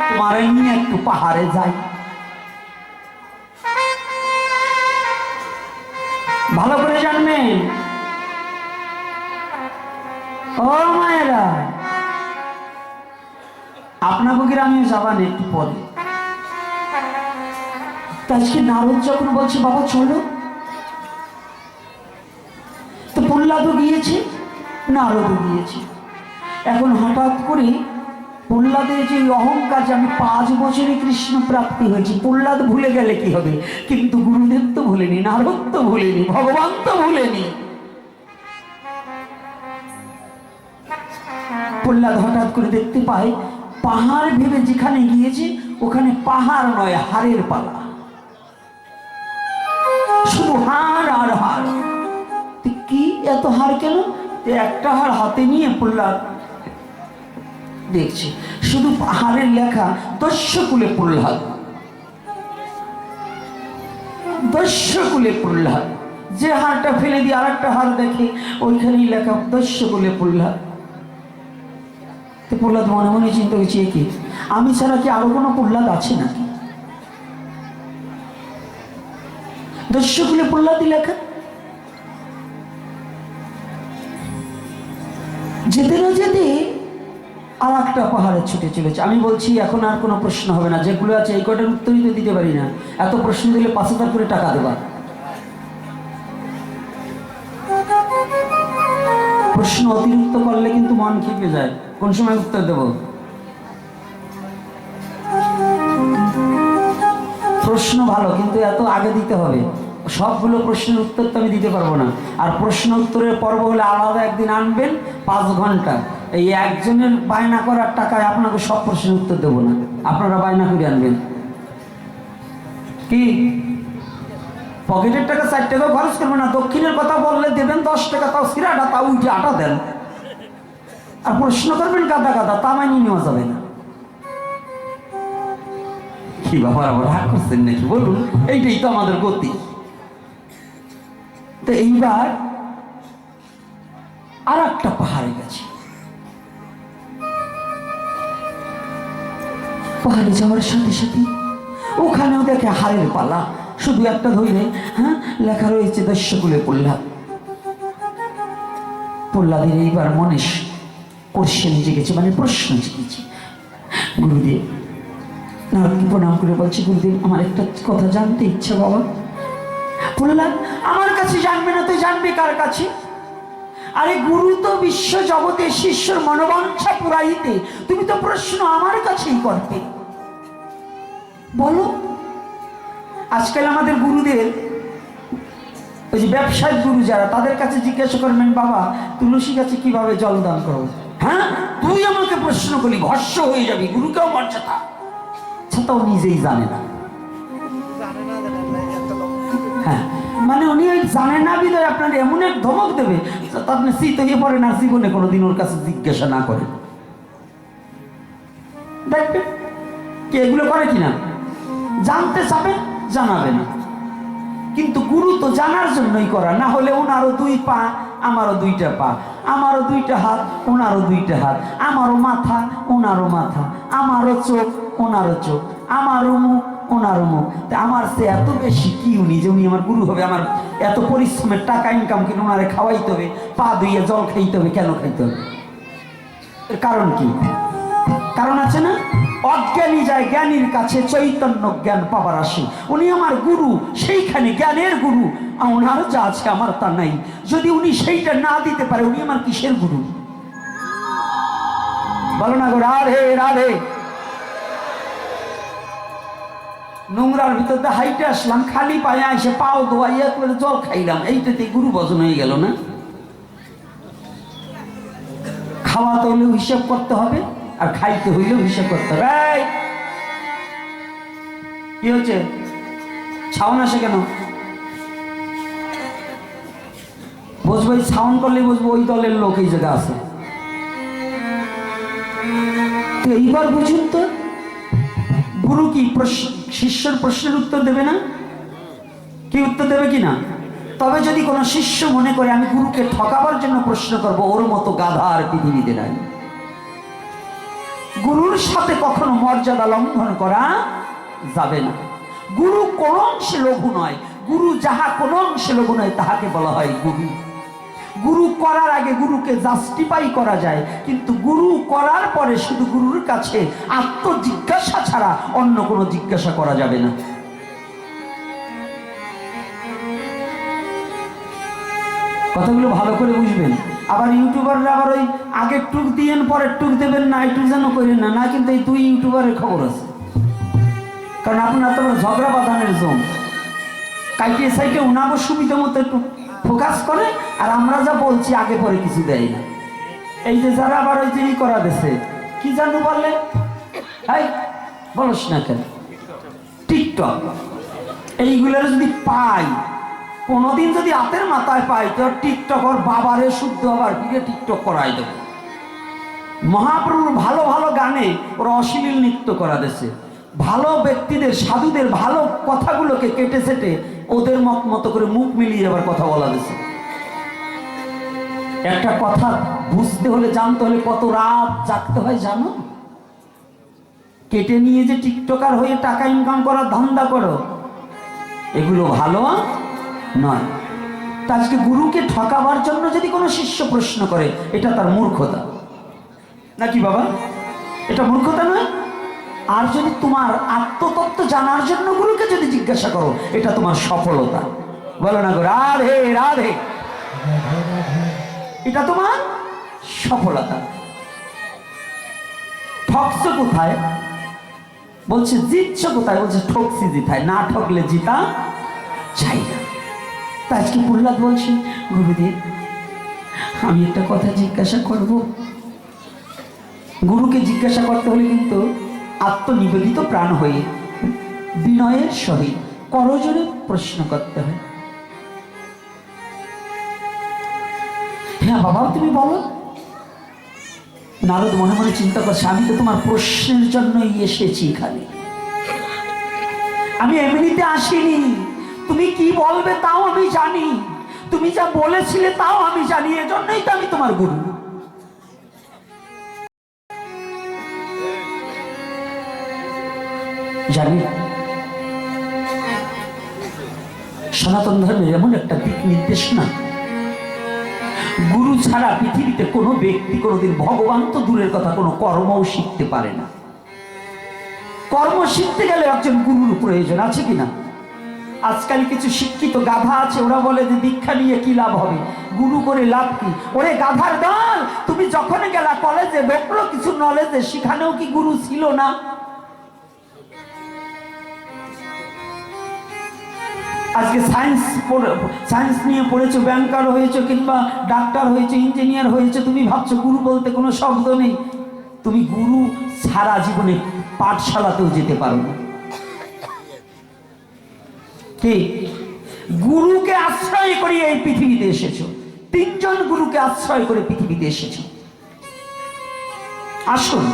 তোমারে নিয়ে একটু পাহাড়ে যাই। ভালো করে জানবেন ও মায়েরা, আপনাকে গ্রামে যাবান একটু পরে। আজকে নারদ যখন বলছে বাবা চলো, তো প্রহ্লাদও গিয়েছে, নারদও গিয়েছে। এখন হঠাৎ করে প্রহ্লাদের যে অহংকার যে আমি 5 বছরে কৃষ্ণ প্রাপ্তি হয়েছি, প্রহ্লাদ ভুলে গেলে কি হবে? কিন্তু গুরুদেব তো ভুলেনি, নারদ তো ভুলেনি, ভগবান তো ভুলেনি। প্রহ্লাদ হঠাৎ করে দেখতে পায় পাহাড় ভেবে যেখানে গিয়েছে ওখানে পাহাড় নয়, হাড়ের পালা, শুধু হাড় আর হাড়। কি এত হাড় কেন? একটা হাড় হাতে নিয়ে প্রহ্লাদ দেখছে, শুধু হাড়ের লেখা দস্যকুলে প্রহ্লাদ, দস্যকুলে প্রহ্লাদ। যে হাড়টা ফেলে দিয়ে আর একটা হাড় দেখে ওইখানেই লেখা দস্যকুলে প্রহ্লাদ। তো প্রহ্লাদ মনে মনে চিন্তা করছে কি আমি ছাড়া কি আরো কোনো প্রহ্লাদ আছে নাকি? দস্যকুলে প্রহ্লাদই লেখা। যেতে না যেতে আর একটা পাহাড়ে ছুটে চলেছে। আমি বলছি এখন আর কোনো প্রশ্ন হবে না, যেগুলো আছে এই কটার উত্তরই তো দিতে পারি না। এত প্রশ্ন দিলে 5,000 করে টাকা দেবা। প্রশ্ন অতিরিক্ত করলে কিন্তু মন খেপে যায়, কোন সময় উত্তর দেব? প্রশ্ন ভালো, কিন্তু এত আগে দিতে হবে। সবগুলো প্রশ্নের উত্তর তো আমি দিতে পারবো না। আর প্রশ্ন উত্তরের পর্ব হলে আলাদা একদিন আনবেন 5 ঘন্টা। এই একজনের বায়না করার টাকায় আপনাকে সব প্রশ্নের উত্তর দেবো না, আপনারা বায়না করে আনবেন। কি পকেটের টাকা 4 টাকা খরচ করবেন না, দক্ষিণের কথা বললে দেবেন 10 টাকা, তাও সিরাটা তাও উঠে আটা দেন। আর প্রশ্ন করবেন গাদা গাদা, তা মানিয়ে নেওয়া যাবে না। কি ব্যাপার, আবার রাগ করছেন নাকি বলুন? এইটাই তো আমাদের গতি। তো এইবার আর একটা পাহাড়ে গেছে। পাহাড়ে যাওয়ার সাথে সাথে ওখানেও দেখে হারের পালা, শুধু একটা ধরে, হ্যাঁ, লেখা রয়েছে দস্যকুলে প্রহ্লাদ। প্রহ্লাদের এইবার মনে কোশ্চেন জেগেছে, মানে প্রশ্ন জেগেছে। গুরুদেব নারদকে প্রণাম করে বলছে, গুরুদেব আমার একটা কথা জানতে ইচ্ছা বাবা। প্রহ্লাদ, আমার কাছে জানবে না তো জানবে কার কাছে? আরে গুরু তো বিশ্ব জগতে শিষ্যর মনোবাঞ্ছা পুরাইতে, তুমি তো প্রশ্ন আমার কাছেই করতে। বলো। আজকাল আমাদের গুরুদের, ওই যে ব্যবসায়িক গুরু যারা, তাদের কাছে জিজ্ঞাসা করবেন, বাবা তুলসী গাছে কিভাবে জল দান করো? হ্যাঁ, তুই আমাকে প্রশ্ন করলি, ভস্য হয়ে যাবি, গুরুকেও মর্যাদা। তাও নিজেই জানে না। হ্যাঁ, মানে উনি ওই জানে না বিদায় আপনার এমন এক ধমক দেবে, আপনি শীত হয়ে পড়ে না, জীবনে কোনোদিন ওর কাছে জিজ্ঞাসা না করে। দেখবেন কে এগুলো করে কিনা, জানতে চাবেন জানাবে না, কিন্তু গুরু তো জানার জন্যই করা। না হলে ওনারও দুই পা, আমারও দুইটা পা, আমারও দুইটা হাত, ওনারও দুইটা হাত, আমারও মাথা, ওনারও মাথা, আমারও চোখ, ওনারও চোখ, আমারও মুখ, ওনারও মুখ। তা আমার সে এত বেশি কি উনি যে উনি আমার গুরু হবে? আমার এত পরিশ্রমের টাকা ইনকাম কিনে ওনারে খাওয়াইতে হবে, পা ধুইয়ে জল খাইতে হবে, কেন খাইতে হবে? এর কারণ কি? কারণ আছে না? অজ্ঞানী যায় জ্ঞানীর কাছে, চৈতন্য জ্ঞান পাবার আসে। উনি আমার গুরু, সেইখানে জ্ঞানের গুরু। ওনার যা আছে আমার তা নাই। যদি উনি সেইটা না দিতে পারে, উনি আমার কিসের গুরু? বলো না গো, রাধে রাধে। নোংরার ভিতর দিয়ে হাইটে আসলাম, খালি পায়ে এসে পাও ধোয়াইয়া করে জল খাইলাম, এইটাতে গুরু ভজন হয়ে গেল না? খাওয়াতে হইলেও হিসাব করতে হবে, আর খাইতে হইলেও হিসাব করতে হবে। কি হচ্ছে? ছাউন আসে কেন? বুঝবো, ছাউন করলে বুঝবো ওই দলের লোক এই জায়গা আছে। এইবার বুঝুন তো, গুরু কি শিষ্যের প্রশ্নের উত্তর দেবে না? কি উত্তর দেবে কিনা? তবে যদি কোনো শিষ্য মনে করে আমি গুরুকে ঠকাবার জন্য প্রশ্ন করব, ওর মতো গাধা আর পৃথিবীতে নাই। গুরুর সাথে কখনো মর্যাদা লঙ্ঘন করা যাবে না। গুরু কোন অংশে লঘু নয়, গুরু যাহা কোন অংশে লঘু নয় তাহাকে বলা হয় গুরু। গুরু করার আগে গুরুকে জাস্টিফাই করা যায়, কিন্তু গুরু করার পরে শুধু গুরুর কাছে আত্মজিজ্ঞাসা ছাড়া অন্য কোনো জিজ্ঞাসা করা যাবে না। কথাগুলো ভালো করে বুঝবেন। আবার ইউটিউবাররা আবার ওই আগের টুক দিয়েন পরের টুক দেবেন না, একটু যেন করেন না, না কিন্তু এই দুই ইউটিউবারের খবর আছে। কারণ আপনার তো ঝগড়া বাঁধানের জন্য কাইটিয়ে সাইটে উনাগো সুবিধা মতো একটু ফোকাস করে, আর আমরা যা বলছি আগে পরে কিছু দেয় না। এই যে যারা আবার ওই যে করা দিছে, কি জানো বললে, বলস না কেন, টিকটক, এইগুলোর যদি পাই, কোনোদিন যদি হাতের মাথায় পাই, তো টিকটক ওর বাবারে শুদ্ধ হবার ফিরে টিকটক করাই দেবে। মহাপ্রভুর ভালো ভালো গানে ওরা অশ্লীল নৃত্য করা দিছে। ভালো ব্যক্তিদের, সাধুদের ভালো কথাগুলোকে কেটে সেটে ওদের মত মতো করে মুখ মিলিয়ে আবার কথা বলা দিছে। একটা কথা বুঝতে হলে, জানতে হলে কত রাত জাগতে হয় জানো? কেটে নিয়ে যে টিকটকার হয়ে টাকা ইনকাম করার ধান্দা করো, এগুলো ভালো নয়। তা আজকে গুরুকে ঠকাবার জন্য যদি কোনো শিষ্য প্রশ্ন করে, এটা তার মূর্খতা নাকি বাবা? এটা মূর্খতা নয়? আর যদি তোমার আত্মতত্ত্ব জানার জন্য গুরুকে যদি জিজ্ঞাসা করো, এটা তোমার সফলতা। বলো না গো, রাধে রাধে, এটা তোমার সফলতা। ঠকছো কোথায়? বলছে জিতছ কোথায়? বলছে ঠকছি জিতায়, না ঠকলে জিতা চাই না। তা আজকে প্রহ্লাদ বলছি, গুরুদেব আমি একটা কথা জিজ্ঞাসা করব। গুরুকে জিজ্ঞাসা করতে হলে কিন্তু আত্মনিবেদিত প্রাণ হয়ে বিনয়ের সহিত করজোরে প্রশ্ন করতে হয়। হ্যাঁ বাবা তুমি বলো। নারদ মনে মনে চিন্তা করছে, আমি তো তোমার প্রশ্নের জন্যই এসেছি এখানে, আমি এমনিতে আসিনি। তুমি কি বলবে তাও আমি জানি, তুমি যা বলেছিলে তাও আমি জানি, এজন্যই তো আমি তোমার গুরু। জানি সনাতন ধর্মের এমন একটা দিক নির্দেশনা, গুরু ছাড়া পৃথিবীতে কোনো ব্যক্তি কোনোদিন, ভগবান তো দূরের কথা, কোনো কর্মও শিখতে পারে না। কর্ম শিখতে গেলে একজন গুরুর প্রয়োজন আছে কিনা? আজকাল কিছু শিক্ষিত গাধা আছে, ওরা বলে যে দীক্ষা নিয়ে কি লাভ হবে, গুরু করে লাভ কি? ওরে গাধার দল, তুমি যখন গেলা কলেজে, ঢোকলো কিছু নলেজে, সেখানেও কি গুরু ছিল না? আজকে সায়েন্স নিয়ে পড়েছো, ব্যাংকার হয়েছে, কিংবা ডাক্তার হয়েছে, ইঞ্জিনিয়ার হয়েছে, তুমি ভাবছো গুরু বলতে কোনো শব্দ নেই। তুমি গুরু সারা জীবনে পাঠশালাতেও যেতে পারো না। কি গুরুকে আশ্রয় করে এই পৃথিবীতে এসেছো? 3 জন গুরুকে আশ্রয় করে পৃথিবীতে এসেছো। আসুন,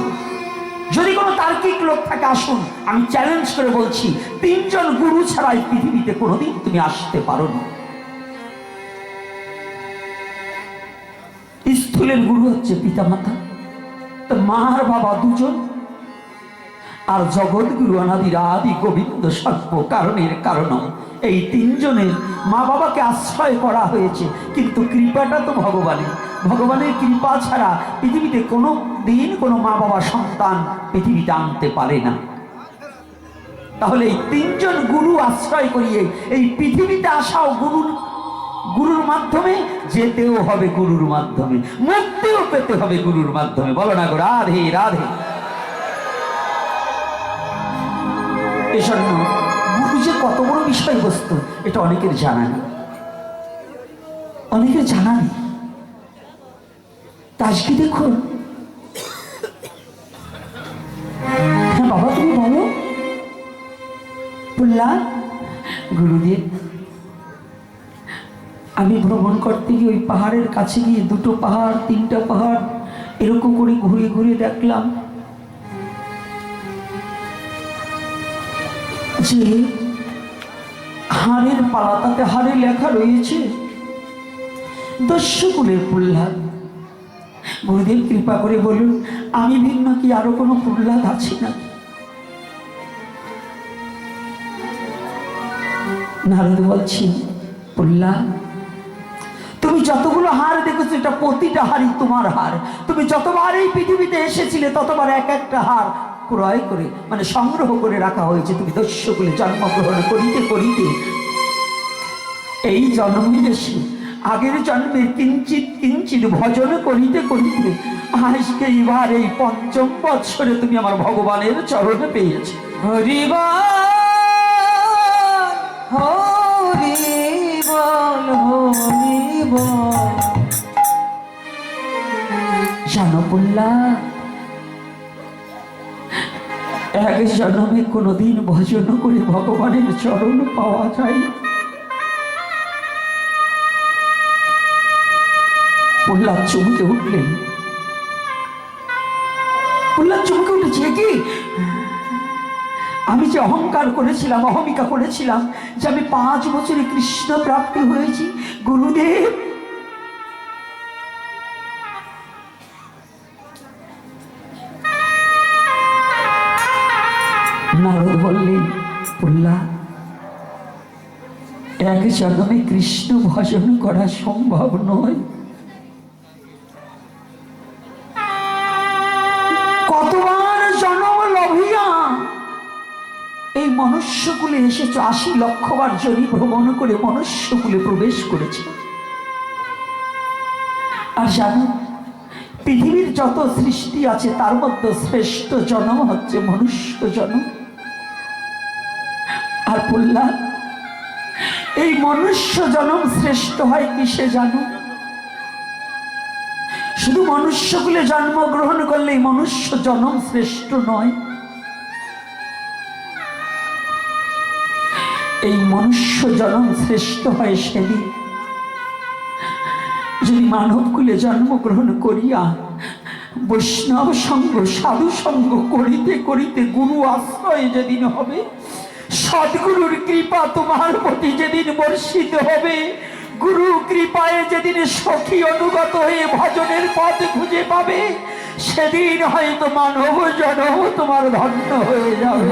যদি কোনো তার্কিক লোক থাকে আসুন, আমি চ্যালেঞ্জ করে বলছি 3 জন গুরু ছাড়া এই পৃথিবীতে কোনোদিন তুমি আসতে পারো না। স্থূলের গুরু হচ্ছে পিতামাতা, তো মা আর বাবা 2 জন, আর জগৎ গুরু অনাদির আদি গোবিন্দ সর্ব কারণের কারণ। এই 3 জনের মা বাবাকে আশ্রয় করা হয়েছে, কিন্তু কৃপাটা তো ভগবানের। ভগবানের কৃপা ছাড়া পৃথিবীতে কোনো দিন কোনো মা বাবা সন্তান পৃথিবীতে আনতে পারে না। তাহলে এই 3 জন গুরু আশ্রয় করিয়ে এই পৃথিবীতে আসাও গুরুর মাধ্যমে, যেতেও হবে গুরুর মাধ্যমে, মুক্তিও পেতে হবে গুরুর মাধ্যমে। বলো না গো রাধে রাধে। এজন্য গুরু যে কত বড় বিষয়বস্তু, এটা অনেকের জানা নেই, অনেকের জানা নেই। আজকে দেখুন, হ্যাঁ বাবা তুমি বলো। বললাম গুরুদেব, আমি ভ্রমণ করতে গিয়ে ওই পাহাড়ের কাছে গিয়ে 2টো পাহাড় 3টা পাহাড় এরকম করে ঘুরে ঘুরে দেখলাম যে হাড়ের পালাটাতে হাড়ে লেখা রয়েছে দস্যুকুলের প্রহ্লাদ। গুরুদেব কৃপা করে বলুন, আমি ভিন্ন কি আরো কোনো প্রহ্লাদ আছে না? নারদ বলছি, প্রহ্লাদ তুমি যতগুলো হার দেখেছো, এটা প্রতিটা হারই তোমার হার। তুমি যতবার এই পৃথিবীতে এসেছিলে ততবার এক একটা হার ক্রয় করে, মানে সংগ্রহ করে রাখা হয়েছে। তুমি দস্যুকুলে জন্মগ্রহণ করিতে করিতে এই জন্মে এসে আগের জন্মের কিঞ্চিত কিঞ্চিত ভজন করিতে করিতে আজকে এবার এই 5ম বৎসরে তুমি আমার ভগবানের চরণে পেয়েছ। হরি বল হরি বল হরি বল। জানো প্রহ্লাদ, এক জন্মে কোনোদিন ভজন করে ভগবানের চরণ পাওয়া যায়। প্রহ্লাদ চমকে উঠলেন। প্রহ্লাদ চমকে উঠেছে, কি আমি যে অহংকার করেছিলাম, অহমিকা করেছিলাম যে আমি 5 বছরে কৃষ্ণ প্রাপ্তি হয়েছি। গুরুদেব নারদ বললেন, প্রহ্লাদ এক জন্মে কৃষ্ণ ভজন করা সম্ভব নয়। কতবার জন্ম লভিয়া এই মনুষ্যকুলে এসেছ, 80 লক্ষবার জনি ভ্রমণ করে মনুষ্যকুলে প্রবেশ করেছে। আর জানো, পৃথিবীর যত সৃষ্টি আছে তার মধ্যে শ্রেষ্ঠ জন্ম হচ্ছে মনুষ্য জন্ম। আর প্রহ্লাদ, এই মনুষ্য জন্ম শ্রেষ্ঠ হয় কিসে জানো? শুধু মনুষ্যকুলে জন্মগ্রহণ করলে এই মনুষ্য জন্ম শ্রেষ্ঠ নয়। এই মনুষ্য জন্ম শ্রেষ্ঠ হয় সেদিন যদি মানবকুলে জন্মগ্রহণ করিয়া বৈষ্ণব সঙ্গ সাধু সঙ্গ করিতে করিতে গুরু আশ্রয় যেদিন হবে, সদ্গুরুর কৃপা তোমার প্রতি যেদিন বর্ষিত হবে, গুরু কৃপায় যেদিন সখী অনুগত হয়ে ভজনের পথ খুঁজে পাবে, সেদিন হয়তো মানব জন্ম তোমার ধন্য হয়ে যাবে।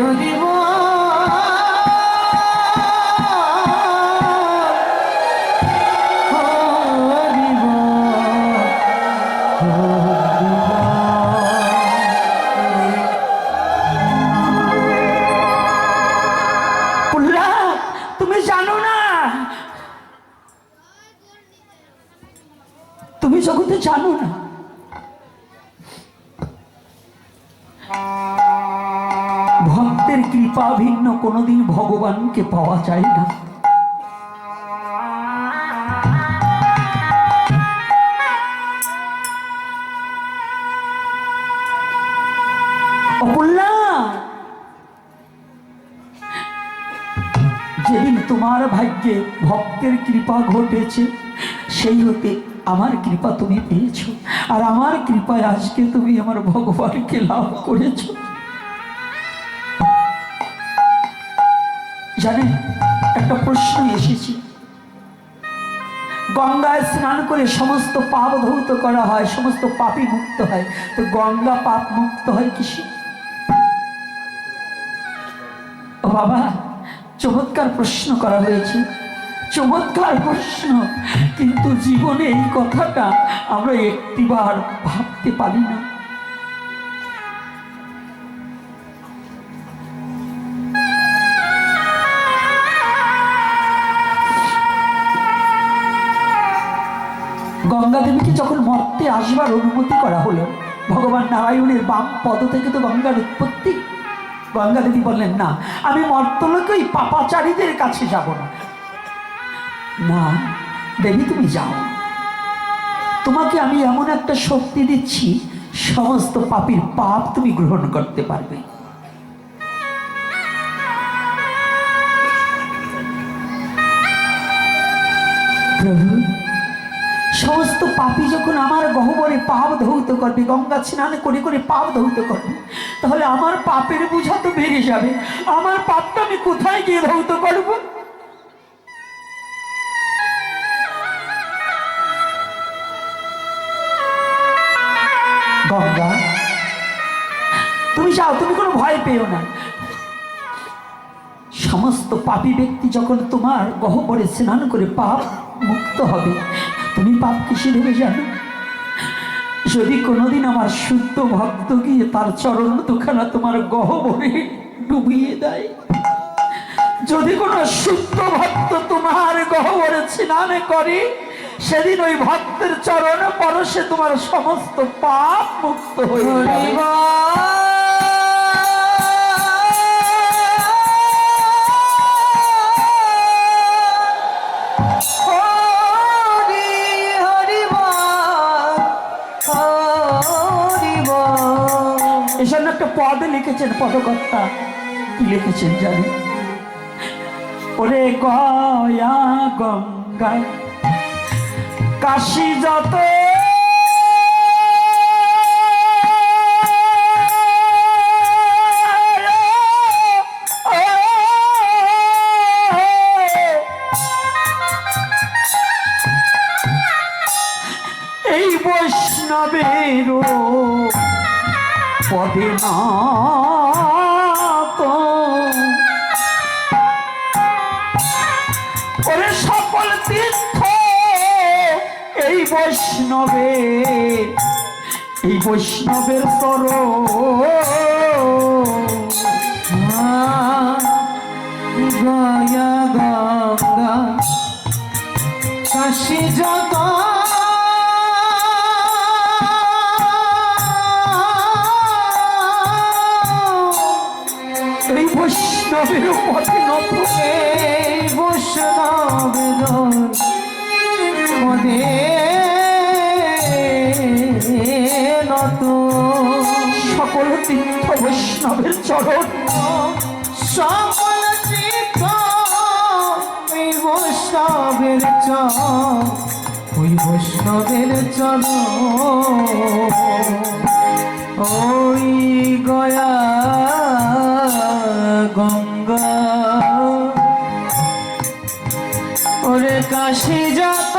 তুমি জগতে জানো না, ভক্তের কৃপা ভিন্ন কোনোদিন ভগবানকে পাওয়া যায় না। অপূর্ণা, যেদিন তোমার ভাগ্যে ভক্তের কৃপা ঘটেছে সেই হতে আমার কৃপা তুমি পেয়েছো, আর আমার কৃপায় আজকে তুমি আমার ভগবানকে লাভ করেছো। জানেন, একটা প্রশ্ন এসেছে, গঙ্গায় স্নান করে সমস্ত পাপ ধৌত করা হয়, সমস্ত পাপই মুক্ত হয়, তো গঙ্গা পাপ মুক্ত হয় কিসে? ও বাবা, চমৎকার প্রশ্ন করা হয়েছে, চমৎকার প্রশ্ন, কিন্তু জীবনে এই কথাটা আমরা একটিবার ভাবতে পারি না। গঙ্গা দেবীকে যখন মর্তে আসবার অনুমতি করা হলো, ভগবান নারায়ণের বাম পদ থেকে তো গঙ্গার উৎপত্তি, গঙ্গা দেবী বললেন না, আমি মর্তলোকে ওই পাপাচারীদের কাছে যাব না। না দেবী, তুমি যাও, তোমাকে আমি এমন একটা শক্তি দিচ্ছি, সমস্ত পাপীর পাপ তুমি গ্রহণ করতে পারবে। প্রভু, সমস্ত পাপী যখন আমার গহ্বরে পাপ ধৌত করবে, গঙ্গা স্নান করে করে পাপ ধৌত করবে, তাহলে আমার পাপের বোঝা তো বেড়ে যাবে। আমার পাপটা আমি কোথায় গিয়ে ধৌত করব? গঙ্গা, তুমি যাও, তুমি কোনো ভয় পেও না। সমস্ত পাপী ব্যক্তি যখন তোমার গহ্বরে স্নান করে পাপ মুক্ত হবে, তুমি পাপ কিসে দেবে জানো? যদি কোনোদিন আমার শুদ্ধ ভক্ত গিয়ে তার চরণ দুখানা তোমার গহ্বরে ডুবিয়ে দেয়, যদি কোনো শুদ্ধ ভক্ত তোমার গহ্বরে স্নান করে, সেদিন ওই ভক্তের চরণ পরশে তোমার সমস্ত পাপ মুক্ত হয়ে যাবে। এসব একটা পদ লিখেছেন পদকর্তা, কি লিখেছেন জানি? ওরে গয়া গঙ্গা কাশী যত এই বৈষ্ণবের পদে না তো ওরে সকল তীর্থ এই বৈষ্ণবের তর গয়া গঙ্গা কাশী যত এই বৈষ্ণবের পথে নত, এই বৈষ্ণবের পদে নত, সকল তীর্থ বৈষ্ণবের চরণ, সকল তীর্থ ওই বৈষ্ণবের চরণ, ওই বৈষ্ণবের চরণ, ওই গয়া গঙ্গা ওরে কাশী যত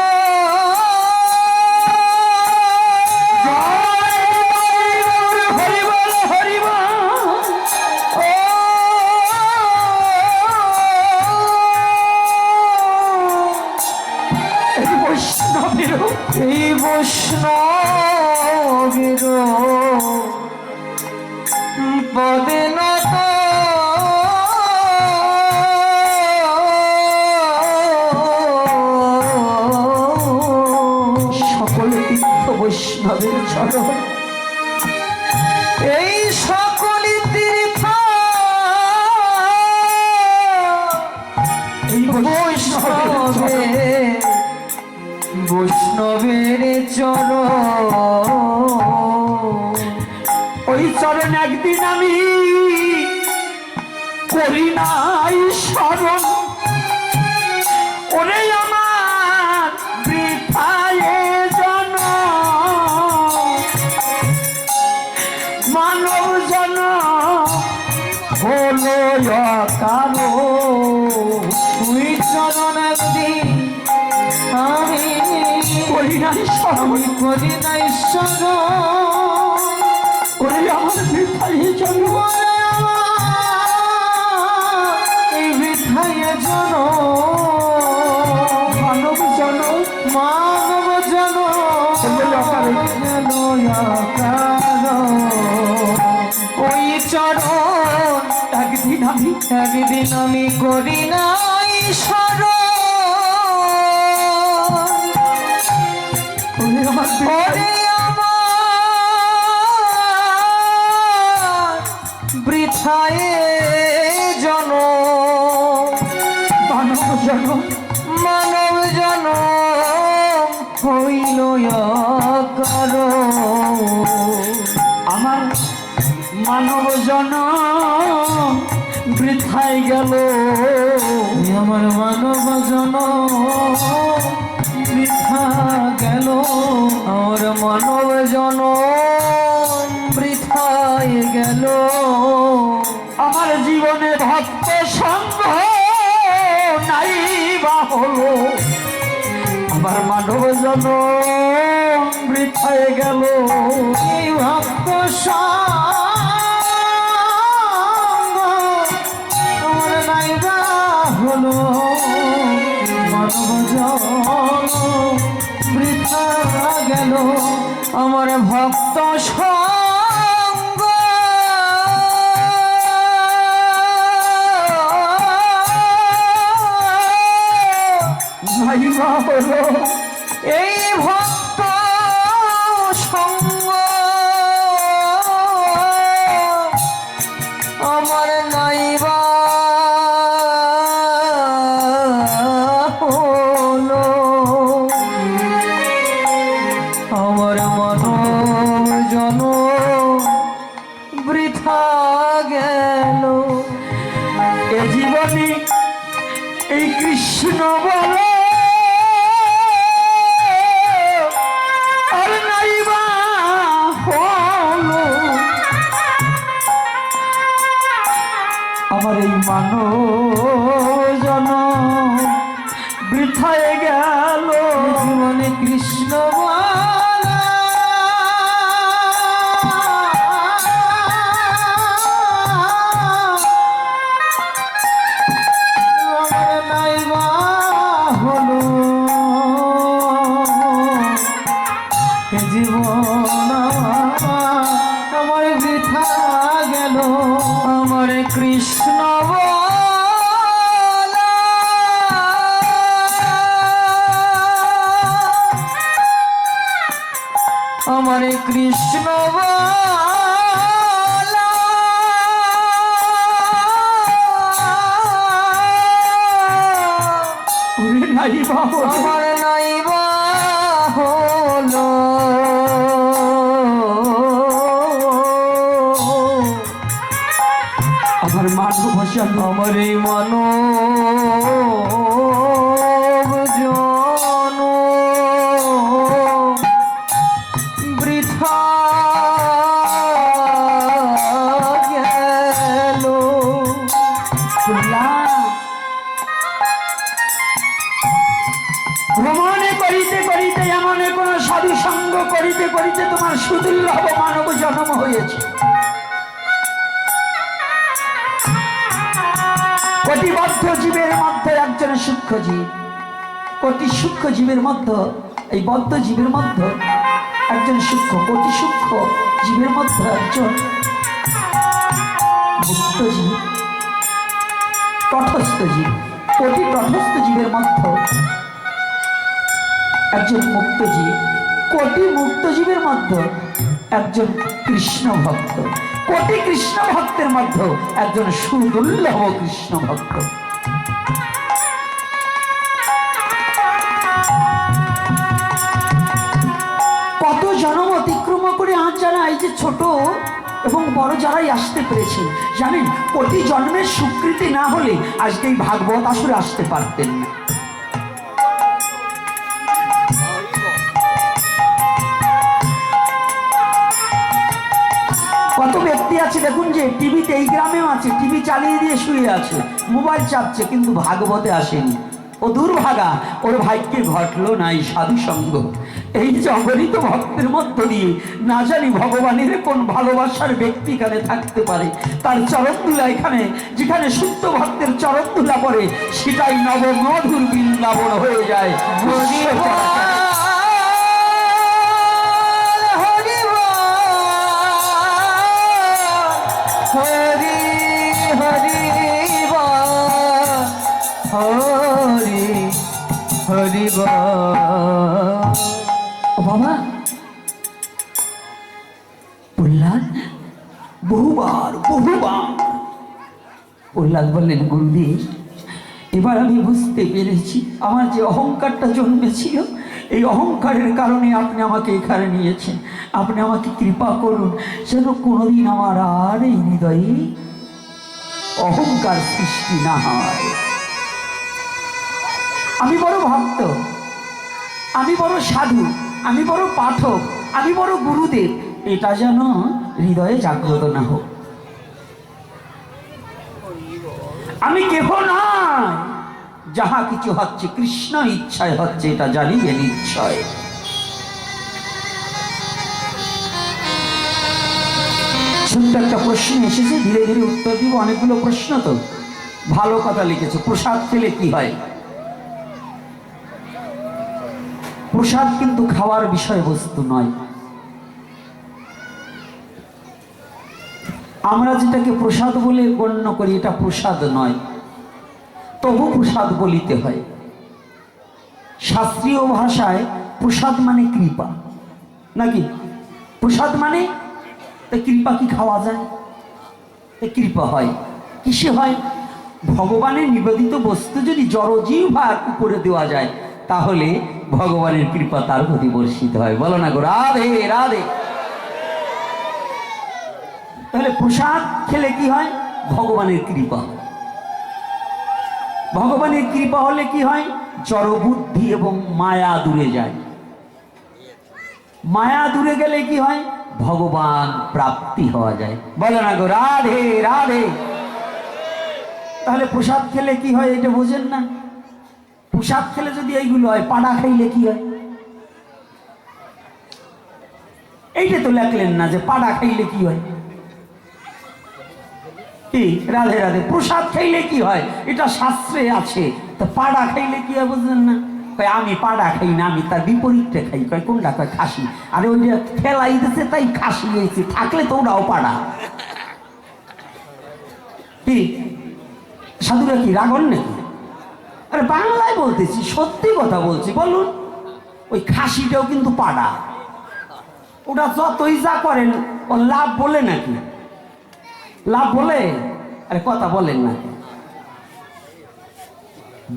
এই বৈষ্ণবের পদে নত, সকল তীর্থ বৈষ্ণবের চরণ। এই সকলি তীর্থ এই বৈষ্ণবের বৈষ্ণবের চরণ। ওই চরণ একদিন আমি করি নাই স্মরণ, ওরে আমার বৃথায় জন মানব জন হলো কারো। ওই চরণ একদিন আমি করি নাই স্মরণ, করি না ঈশ্বর। ওরে আমার বৃথায় জন এই বৃথায় জন মানব জন মানব জন ওই চরণ একদিন আমি করি নাই ওরে আমার বৃথায় জন মানব জন মানব জন হইল কারো। আমার মানব জন বৃথায় গেল, আমার মানব জন বৃথা গেল। আমার মানব জন বৃথায় গেল। আমার জীবনে ভক্ত সঙ্গ নাই বা হলো, আমার মানব জন বৃথায় গেল। এই ভক্ত সঙ্গ আমার নাইবা হলো, মানব জন বৃথা গেল। আমার ভক্ত সঙ্গ নাই বা হলো, এই ভক্ত সঙ্গ আমার নাইবা হলো। আমার মানব জন বৃথা গেল। এ জীবনে এই কৃষ্ণ বলে আর নাই বা হলো, আমার এই মানব জন বৃথায় গেল। জীবনে কৃষ্ণ আমার নাইবা হলো, এ জীবন আমার বৃথা গেল। আমার কৃষ্ণ আমার কৃষ্ণ ওরে নাই বা হলো, আমার নাইবা হলো। আমার মানব জন আমার এই মানব জন বৃথা গেল। ভ্রমণে করিতে করিতে এমন কোন সাধু সঙ্গ করিতে করিতে তোমার সুদুর্লভ মানব জন্ম হয়েছে। কোটিবদ্ধ জীবের মধ্যে একজন সূক্ষ্ম জীব, কোটি সূক্ষ্ম জীবের মধ্যে এই বদ্ধ জীবের মধ্যে একজন সূক্ষ্ম, কোটি সূক্ষ্ম জীবের মধ্যে একজন মুক্ত জীব, তটস্থ জীব। কোটি তটস্থ জীবের মধ্যে একজন মুক্ত জীব, কোটি মুক্তজীবের মধ্যে একজন কৃষ্ণ ভক্ত, কোটি কৃষ্ণ ভক্তের মধ্যে একজন সুদুর্লভ কৃষ্ণ ভক্ত। কত জন্ম অতিক্রম করে আজ যারা এই যে ছোট এবং বড় যারাই আসতে পেরেছে, জানেন কোটি জন্মের স্বীকৃতি না হলে আজকে এই ভাগবত আসরে আসতে পারতেন না। কত ব্যক্তি আছে দেখুন যে টিভিতে, এই গ্রামেও আছে, টিভি চালিয়ে দিয়ে শুয়ে আছে, মোবাইল চাপছে, কিন্তু ভাগবতে আসেনি। ও দুর্ভাগা, ওর ভাগ্যে ঘটলো না এই সাধু সঙ্গ। এই যে অগণিত ভক্তের মধ্য দিয়ে না জানি ভগবানের কোন ভালোবাসার ব্যক্তি এখানে থাকতে পারে, তার চরণধুলা এখানে, যেখানে শুদ্ধ ভক্তের চরণধুলা পড়ে সেটাই নবমধুর বৃন্দাবন হয়ে যায়। হরি হরি হরি হরি ও বাবা, প্রহ্লাদ বহুবার প্রহ্লাদ বললেন, গুরুদেব এবার আমি বুঝতে পেরেছি আমার যে অহংকারটা জন্মেছিল, এই অহংকারের কারণে আপনি আমাকে এখানে নিয়েছেন। আপনি আমাকে কৃপা করুন যেন কোনোদিন আমার আর এই হৃদয়ে অহংকার সৃষ্টি না হয়। আমি বড় ভক্ত, আমি বড় সাধু, আমি বড় পাঠক, আমি বড় গুরুদেব, এটা যেন হৃদয়ে জাগ্রত না হোক। আমি কেহ নয়, যাহা কিছু হচ্ছে কৃষ্ণ ইচ্ছায় হচ্ছে, এটা জানিবে নিশ্চয়। ছোট্ট একটা প্রশ্ন এসেছে, ধীরে ধীরে উত্তর দিব। অনেকগুলো প্রশ্ন তো, ভালো কথা লিখেছে। প্রসাদ খেলে কি হয়? প্রসাদ কিন্তু খাওয়ার বিষয়বস্তু নয়। আমরা যেটাকে প্রসাদ বলে গণ্য করি এটা প্রসাদ নয়, তবু প্রসাদ বলিতে হয়। শাস্ত্রীয় ভাষায় প্রসাদ মানে কৃপা, নাকি? প্রসাদ মানে কৃপা। কি খাওয়া যায়? কৃপা হয় কিসে হয়? ভগবানের নিবেদিত বস্তু যদি জড়জীবার উপরে দেওয়া যায় তাহলে ভগবানের কৃপা তার প্রতি বর্ষিত হয়। বলো না গো রাধে রাধে। তাহলে প্রসাদ খেলে কি হয়? ভগবানের কৃপা। ভগবানের কৃপা হলে কি হয়? জড়বুদ্ধি এবং মায়া দূরে যায়। মায়া দূরে গেলে কি হয়? ভগবান প্রাপ্তি হওয়া যায়। বলো না গো রাধে রাধে। তাহলে প্রসাদ খেলে কি হয় এটা বোঝেন না? প্রসাদ খেলে যদি এইগুলো হয়, পাড়া খাইলে কি হয়? এইটা তো লেখলেন না যে পাড়া খাইলে কি হয়। কি রাধে রাধে। প্রসাদ খাইলে কি হয় এটা শাস্ত্রে আছে, তো পাড়া খাইলে কি হয় বুঝলেন না? কয় আমি পাড়া খাই না, আমি তার বিপরীতটা খাই। কয় কোনটা? কয় খাসি। আরে ওই যে ফেলাই দিতেছে তাই খাসি হয়েছে, থাকলে তো ওরাও পাড়া। কি সাধুরা কি রাগন নাকি? আরে বাংলায় বলতেছি, সত্যি কথা বলছি। বলুন, ওই খাসিটাও কিন্তু পাড়া। ওটা যতই যা করেন ও লাভ বলে নাকি? লাভ বলে? আরে কথা বলেন না।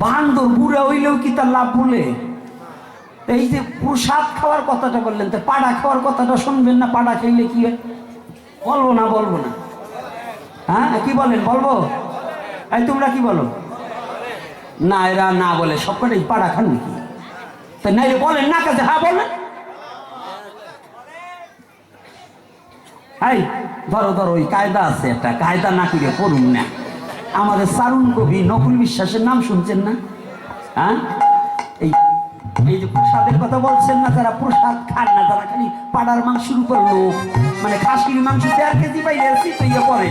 বান্দর বুড়া হইলেও কি তার লাভ বলে? এই যে প্রসাদ খাওয়ার কথাটা বললেন, তো পাড়া খাওয়ার কথাটা শুনবেন না? পাড়া খাইলে কি হয়? বলবো না বলবো না? হ্যাঁ কি বলেন? বলবো? এই তোমরা কি বলো? না, এরা না বলে। সবকটাই পাড়া খান নাকি? তো নাই বলেন না কাছে? হ্যাঁ বলেন। এই ধরো ধরো, ওই কায়দা আছে একটা, কায়দা না করে করুন না। আমাদের সারুণ কবি নকুল বিশ্বাসের নাম শুনছেন না? হ্যাঁ, এই এই যে প্রসাদের কথা বলছেন না, যারা প্রসাদ খান না, যারা খালি পাড়ার মাংসের উপর লোক, মানে খাসির মাংস 1.5 কেজি পাইলে চিতইয়া পড়ে,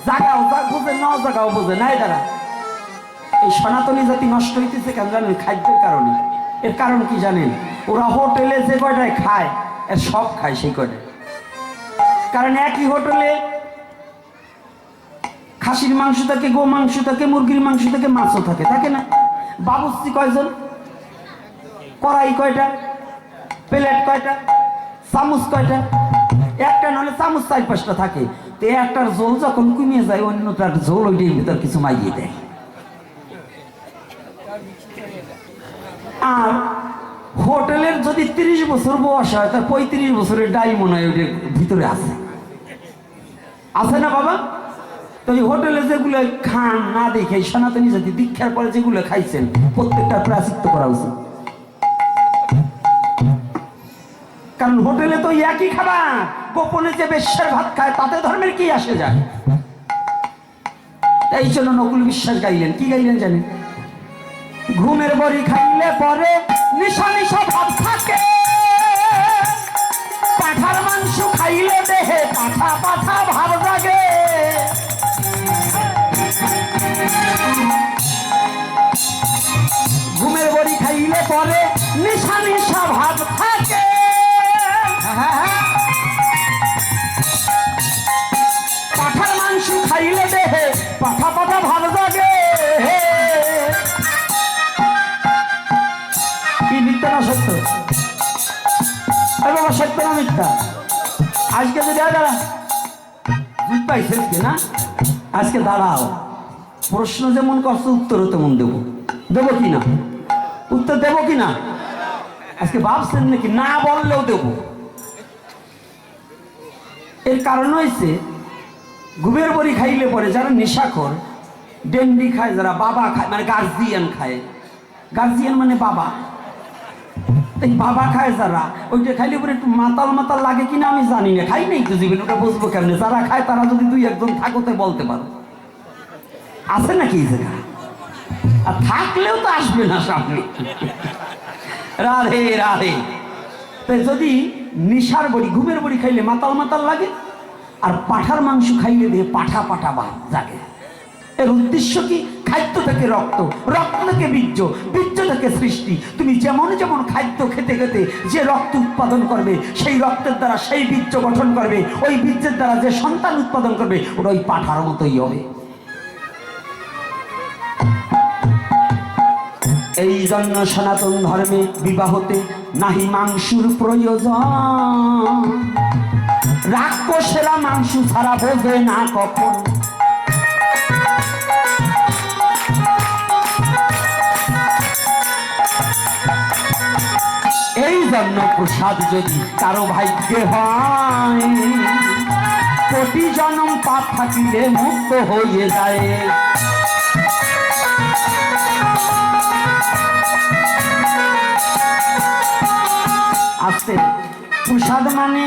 জাগাও যা বোঝে, ন জাগাও বোঝে নাই। তারা এই সনাতনী জাতি নষ্ট হইতেছে কেন জানেন? খাদ্যের কারণে। এর কারণ কি জানেন? ওরা হোটেলে যে কয়টায় খায় এর সব খায় সেই কয়টায়। কারণ একই হোটেলে খাসির মাংস থাকে, গো মাংস থাকে, মুরগির মাংস থাকে, মাছও থাকে, থাকে না? বাবুর্চি কয়জন? কড়াই কয়টা? প্লেট কয়টা, চামচ কয়টা, একটা নলে চামচ 4-5টা থাকে। তো একটার ঝোল যখন কমিয়ে যায় অন্যটার ঝোল ওইটির ভিতর কিছু মাইয়ে দেয়। আর হোটেলের যদি 30 বছর বয়স হয় তার 35 বছরের ডাই মনে হয় ওইটার ভিতরে আছে, আছে না বাবা? তো এই হোটেলে যেগুলো খান না দেখে সনাতনী জাতি দীক্ষার পরে যেগুলো খাইছেন প্রত্যেকটা প্রায়শ্চিত্ত করা উচিত। কারণ হোটেলে তো একই খাবার, গোপনে যে বেশ্যার ভাত খায় তাতে ধর্মের কি আসে যায়? এই জন্য নকুল বিশ্বাস গাইলেন, কি গাইলেন জানেন? ঘুমের বড়ি খাইলে পরে নিশা নিশা ভাব থাকে, পাঠার মাংস খাইলে দেহে পাঠা পাঠা ভাব জাগে। ঘুমের বড়ি খাইলে পরে নিশা নিশা ভাব থাকে, পাঠার মাংস খাইলে দেহে পাঠা পাঠা ভাব জাগে। কি মিথ্যা না সত্য? বাবা সত্য না মিথ্যা? আজকে যদি দাঁড়া বুঝ পাইছিস কি না? আজকে দাঁড়াও, প্রশ্ন যেমন করছো উত্তরও তেমন দেবো। দেবো কি না? উত্তর দেবো কি না? আজকে ভাবছেন নাকি? না বললেও দেবো। এর কারণ হয়েছে ঘুমের বড়ি খাইলে পরে যারা নেশাখোর, ডেন্ডি খায়, যারা বাবা খায় মানে গার্জিয়ান খায়, গার্জিয়ান মানে বাবা, এই বাবা খায় যারা, ওইটা খাইলে পরে একটু মাতাল মাতাল লাগে কিনা আমি জানি না, খাই নাই তো জীবন, ওটা বুঝবো কেমনে? যারা খায় তারা যদি 2-1 জন থাকোতে বলতে পারো আছে নাকি এই জায়গা? আর থাকলেও তো আসবে না সামনে। রাধে রাধে। তাই যদি নিশার বড়ি, ঘুমের বড়ি খাইলে মাতাল মাতাল লাগে, আর পাঠার মাংস খাইলে দিয়ে পাঠা পাঠা ভাব জাগে। এর উদ্দেশ্য কি? খাদ্য থেকে রক্ত, রক্ত থেকে বীর্য, বীর্য থেকে সৃষ্টি। তুমি যেমন যেমন খাদ্য খেতে খেতে যে রক্ত উৎপাদন করবে, সেই রক্তের দ্বারা সেই বীর্য গঠন করবে, ওই বীর্যের দ্বারা যে সন্তান উৎপাদন করবে ওটা ওই পাঠার মতোই হবে। এই জন্য সনাতন ধর্মে বিবাহতে নাহি মাংসুর প্রয়োজন। রাক্ষসেরা মাংস ছাড়া বোঝে না কখন। এই জন্য প্রসাদ যদি কারো ভাগ্যে হয়, কোটি জনম পাপ থাকিলে মুক্ত হয়ে যায়। আস্তে প্রসাদ মানে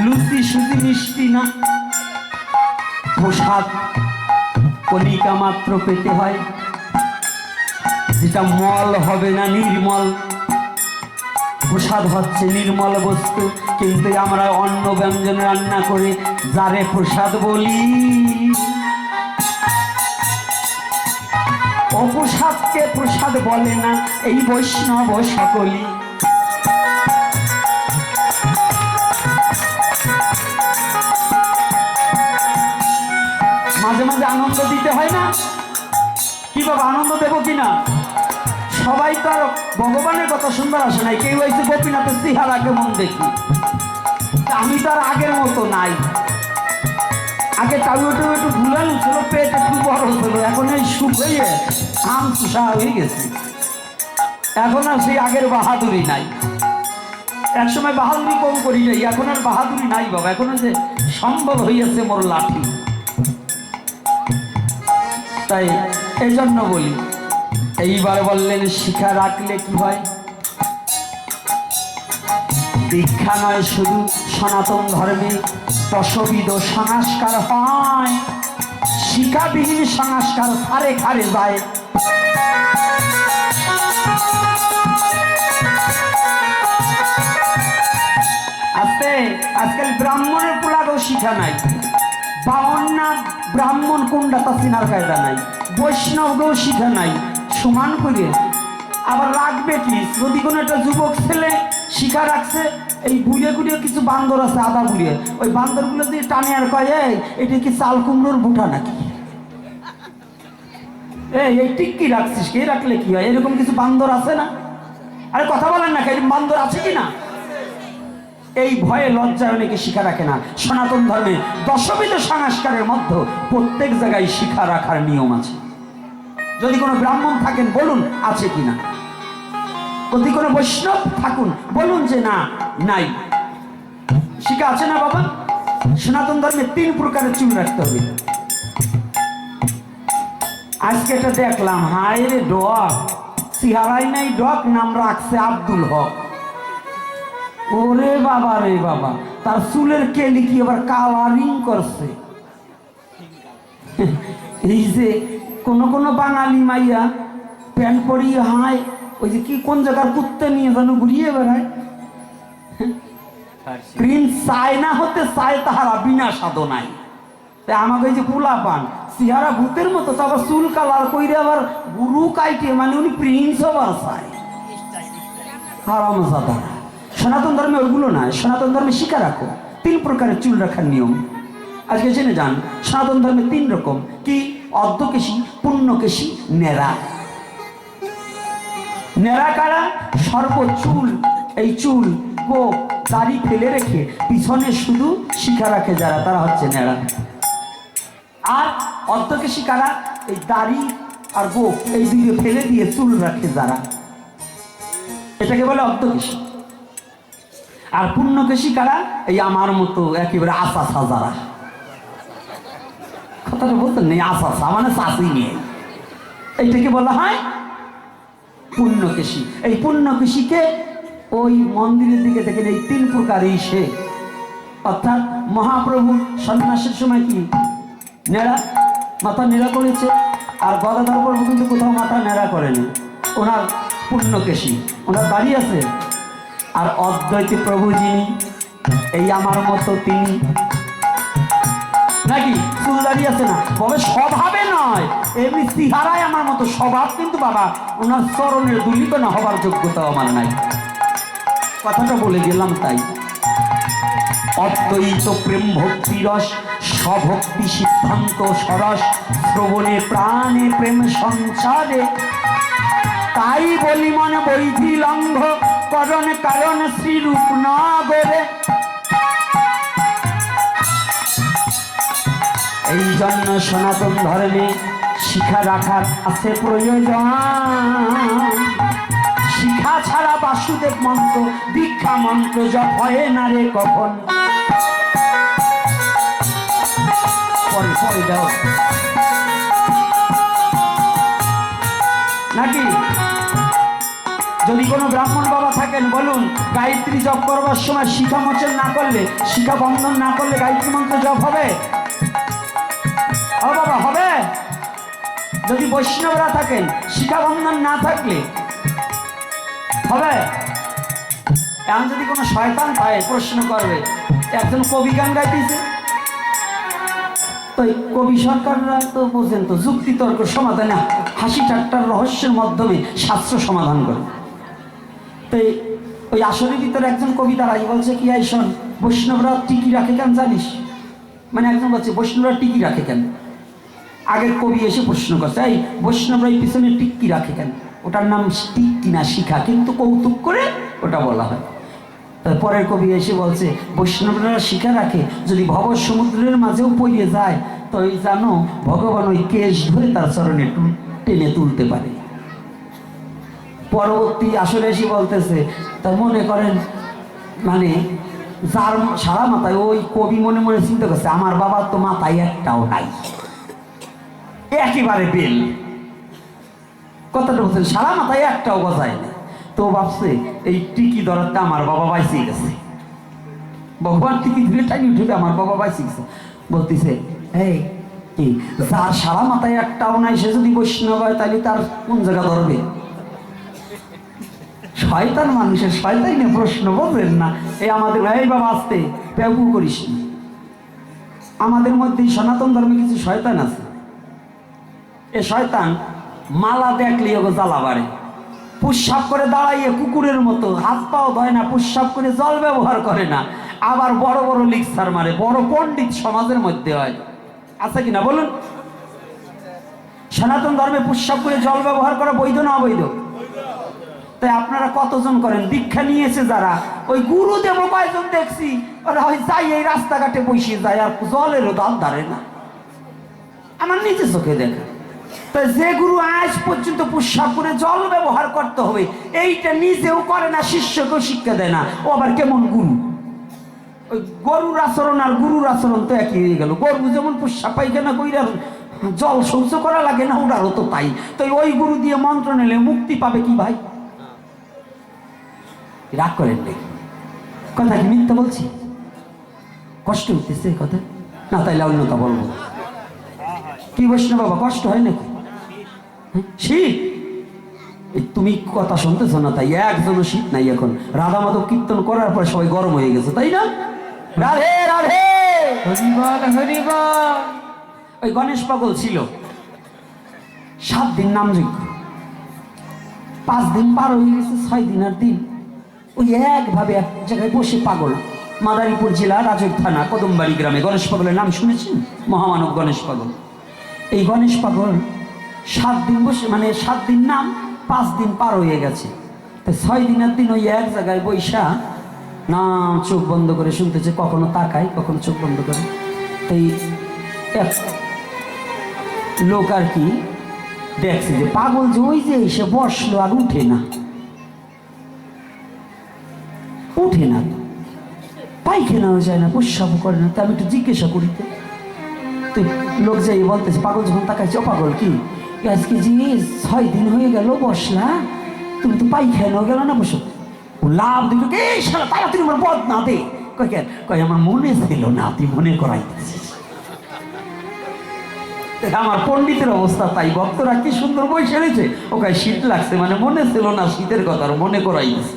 লুচি সুজি মিষ্টি না, প্রসাদ কণিকা মাত্র পেতে হয়, যেটা মল হবে না, নির্মল। প্রসাদ হচ্ছে নির্মল বস্তু, কিন্তু আমরা অন্ন ব্যঞ্জন রান্না করে যারে প্রসাদ বলি, অপ্রসাদকে প্রসাদ বলে না এই বৈষ্ণব সকলি। মাঝে মাঝে আনন্দ দিতে হয় না? কি বাবা আনন্দ দেবো কিনা? সবাই তো আর ভগবানের কথা সুন্দর আসে নাই, কেউ হয়েছে গোপীনাথের চেহারা কেমন দেখি। আমি তো আর আগের মতো নাই। আগে টাউটো একটু ভুলানো ছিল, পেট একটু বড় ছিল, এখন এই শুকিয়ে আম চুষা হয়ে গেছে। এখন আর সেই আগের বাহাদুরি নাই। একসময় বাহাদুরি কম করি যাই, এখন আর বাহাদুরি নাই বাবা, এখন যে সম্ভব হইয়াছে মোর লাঠি। তাই এই জন্য বলি, এইবার বললেন শিক্ষা রাখলে কি হয়? দীক্ষা নয় শুধু, সনাতন ধর্মে দশবিধ সংস্কার হয়। শিক্ষাবিহীন সংস্কার সারে খারে যায়। আজকাল ব্রাহ্মণের পোলাগও শিক্ষা নাই, বাউন্না ব্রাহ্মণ কোনটা তা চিনার কায়দা নাই, বৈষ্ণবকেও শিক্ষা নাই। সমান করে আবার রাখবে কি? যদি কোনো একটা যুবক ছেলে শিখা রাখছে, এই বুড়িয়ে গুড়িয়ে কিছু বান্দর আছে, আদা বুড়িয়ে, ওই বান্দরগুলো দিয়ে টানে আর কয় এটা কি চাল কুমড়োর বুটা নাকি? এই টিক্কি রাখছিস, কে রাখলে কি হয়? এরকম কিছু বান্দর আছে না? আরে কথা বলেন না, কেন বান্দর আছে কি না? এই ভয়ে লজ্জায় অনেকে শিখা রাখে না। সনাতন ধর্মে দশবিধ সংস্কারের মধ্যে প্রত্যেক জায়গায় শিখা রাখার নিয়ম আছে। যদি কোনো ব্রাহ্মণ থাকেন বলুন আছে কিনা, যদি কোনো বৈষ্ণব থাকুন বলুন যে না নাই। শিখা আছে না বাবা? সনাতন ধর্মে 3 প্রকারের চুল রাখতে হবে। আজকে এটা দেখলাম, হায় রে ডক, সিহারাই নাই ডক, নাম রাখছে আব্দুল হক। ওরে বাবা রে বাবা, তার চুলের কেলি কি আবার কালারিং করছে। এই যে কোন বাঙালি মাইয়া প্যান্ট পরিয়ে হায়, ওই যে কি কোন জায়গার কুত্তে নিয়ে যেন ঘুরিয়ে বেড়ায়। প্রিন্স চায় না হতে চায় তাহারা বিনা সাধনায়। তাই আমাকে এই যে পোলা পান সিহারা ভূতের মতো, তো আবার চুল কালার কইরে আবার গুরু কাইটে, মানে উনি প্রিন্স হবার চায়। হারামজাদা। সনাতন ধর্মে ওইগুলো না, সনাতন ধর্মে শিখা রাখো 3 প্রকারের চুল রাখার নিয়ম। আজকে জেনে যান সনাতন ধর্মে 3 রকম কি: অর্ধকেশী, পূর্ণকেশী, নেড়া। নেড়া কারা? সর্বচুল, এই চুল গোপ দাড়ি ফেলে রেখে পিছনে শুধু শিখা রাখে যারা, তারা হচ্ছে নেড়া। আর অর্ধকেশী কারা? এই দাড়ি আর গোপ এই দুইয়ে ফেলে দিয়ে চুল রাখে যারা, এটাকে বলে অর্ধকেশী। আর পূর্ণকেশী কারা? এই আমার মতো একেবারে আশাসা যারা। কথাটা বলতেন নেই, আশাসা মানে চাষি নিয়ে, এইটাকে বলা হয় পূর্ণকেশী। এই পূর্ণকেশীকে ওই মন্দিরের দিকে দেখেন এই 3 প্রকারই সে, অর্থাৎ মহাপ্রভু সন্ন্যাসের সময় কি নেড়া, মাথা নেড়া করেছে। আর গদাধর প্রভু কিন্তু কোথাও মাথা নেড়া করেনি, ওনার পূর্ণকেশী, ওনার দাড়ি আছে। আর অদ্বৈতী প্রভু যিনি, এই আমার মতো তিনি, নাকি চুল দাঁড়িয়ে আছে না, তবে স্বভাবে নয়, এমনি সিহারায় আমার মতো স্বভাব, কিন্তু বাবা ওনার চরণের দুলিত না হবার যোগ্যতাও আমার নাই। কথাটা বলে গেলাম তাই। অদ্বৈত প্রেম ভক্তি রস, স্বভক্তি সিদ্ধান্ত সরস, শ্রবণে প্রাণে প্রেম সঞ্চারে, তাই বলি মনে বৈধি লঙ্ঘ করণ কারণ শ্রীরূপ নগরে। এই জন্য সনাতন ধর্মে শিখা রাখার আছে প্রয়োজন। শিখা ছাড়া বাসুদেব মন্ত্র, দীক্ষা মন্ত্র জপ হয় না রে কখন। পরে পরে দাও নাকি? যদি কোনো ব্রাহ্মণ বাবা থাকেন বলুন, গায়ত্রী জপ করবার সময় শিখা মোচন না করলে, শিখা বন্ধন না করলে গায়ত্রী মন্ত্র জপ হবে? ও বাবা হবে? যদি বৈষ্ণবরা থাকেন শিখা বন্ধন না থাকলে হবে? এখন যদি কোনো শয়তান পায় প্রশ্ন করবে, একজন কবি গান গাইতেছে, তো কবি সরকাররা তো বোঝেন তো যুক্তি তর্ক সমাধানে হাসি ঠাট্টার রহস্যের মাধ্যমে শাস্ত্র সমাধান করে। তো ওই আসরের ভিতরে একজন কবি দাঁড়াই বলছে, কি আই শোন, বৈষ্ণবরা টিকি রাখে কেন জানিস? মানে একজন বলছে বৈষ্ণবরা টিকি রাখে কেন? আগের কবি এসে প্রশ্ন করছে, এই বৈষ্ণবরা এই পিছনে টিক্কি রাখে কেন? ওটার নাম টিক্কি না শিখা, কিন্তু কৌতুক করে ওটা বলা হয়। পরের কবি এসে বলছে, বৈষ্ণবরা শিখা রাখে, যদি ভব সমুদ্রের মাঝেও পড়িয়ে যায় তো ওই জানো ভগবান ওই কেশ ধরে তার চরণে টেনে তুলতে পারে। পরবর্তী আসলে এসে বলতেছে, তা মনে করেন মানে যার সারা মাথায়, ওই কবি মনে মনে চিন্তা করছে, আমার বাবার তো মাথায় একটাও নাই, একেবারে বেল। কথাটা বলছেন, সারা মাথায় একটাও গজায় না। তো ভাবছে এই টিকি ধরাতে আমার বাবা বাইসে গেছে, ভগবান টিকি ধরে টাইনি উঠে আমার বাবা বাইসে গেছে। বলতেছে, এই কি যার সারা মাথায় একটাও নাই সে যদি বৈষ্ণব হয় তাহলে তার কোন জায়গা ধরবে? শয়তান মানুষের শয়তানি প্রশ্ন বলবেন না। এই আমাদের এই বাবা আসতে পেপু করিস না। আমাদের মধ্যে সনাতন ধর্মে কিছু শয়তান আছে। এ শয়তান মালা দেখলে ওকে জ্বালা বাড়ে, পুষ্পাপ করে দাঁড়াইয়ে কুকুরের মতো হাত পাও ধয় না, পুষ্পাপ করে জল ব্যবহার করে না, আবার বড় বড় লিকসার মারে, বড় পণ্ডিত সমাজের মধ্যে হয়, আছে কিনা বলুন? সনাতন ধর্মে পুষ্পাপ করে জল ব্যবহার করা বৈধ না অবৈধ? তাই আপনারা কতজন করেন? দীক্ষা নিয়েছে যারা, ওই গুরুদেব কয়জন দেখছি ওরা হয় যাই এই রাস্তাঘাটে বসে যায় আর জলেরও দাম ধারে না, আমার নিজে চোখে দেখা। তাই যে গুরু আজ পর্যন্ত পুষ্পাপ করে জল ব্যবহার করতে হবে এইটা নিজেও করে না, শিষ্যকেও শিক্ষা দেয় না, ও আবার কেমন গুরু? ওই গরুর আচরণ আর গুরুর আচরণ তো একই হয়ে গেল। গরু যেমন পুষ্পা পায়খানা কইরা জল শৌচ করা লাগে না, ওটারও তো তাই। তো ওই গুরু দিয়ে মন্ত্র নিলে মুক্তি পাবে কি ভাই? রাগ করেন নাকি? কথা কি মিথ্যা বলছি? কষ্ট হইতেছে কথা না? তাইলে অন্যতা বলবো কি? বৈষ্ণব বাবা কষ্ট হয় নাকি? শীত তুমি কথা শুনতেছ না, তাই একজনও শীত নাই এখন। রাধা মাধব কীর্তন করার পর সবাই গরম হয়ে গেছে, তাই না? রাধে রাধে, হরিবল হরিবল। ওই গণেশ পাগল ছিল 7 দিন নামযজ্ঞ, 5 দিন পার হয়ে গেছে, 6 দিনের দিন ওই একভাবে এক জায়গায় বসে পাগল। মাদারীপুর জেলা রাজৈর থানা কদমবাড়ি গ্রামে গণেশ পাগলের নাম শুনেছেন? মহামানব গণেশ পাগল। এই গণেশ পাগল 7 দিন বসে, মানে 7 দিন নাম, 5 দিন পার হয়ে গেছে। তো 6 দিনের দিন ওই এক জায়গায় বৈশা নাম চোখ বন্ধ করে শুনতেছে, কখনো তাকায় কখনো চোখ বন্ধ করে। তাই এক লোক আর কি দেখছে যে পাগল যে ওই যে এসে বসলো আর উঠে না, উঠে না, পায়খানাও যায় না, প্রস্রাবও করে না। তা আমি একটু জিজ্ঞাসা করি, তো লোক যাই বলতেছে, পাগল যখন তাকাইছে, ও পাগল কি আজকে যে 6 দিন হয়ে গেল বসলা, তুমি তো পায়খানাও গেল না, বসো। ও লাভ দিল, এই শালা তাড়াতাড়ি আমার বদ না দে। কয় কেন? কয় আমার মনে ছিল না, তুই মনে করাইতেছিস। আমার পণ্ডিতের অবস্থা তাই, ভক্তরা কি সুন্দর বসে রয়েছে, ও কয় শীত লাগছে, মানে মনে ছিল না শীতের কথা, আর মনে করাইতেছে।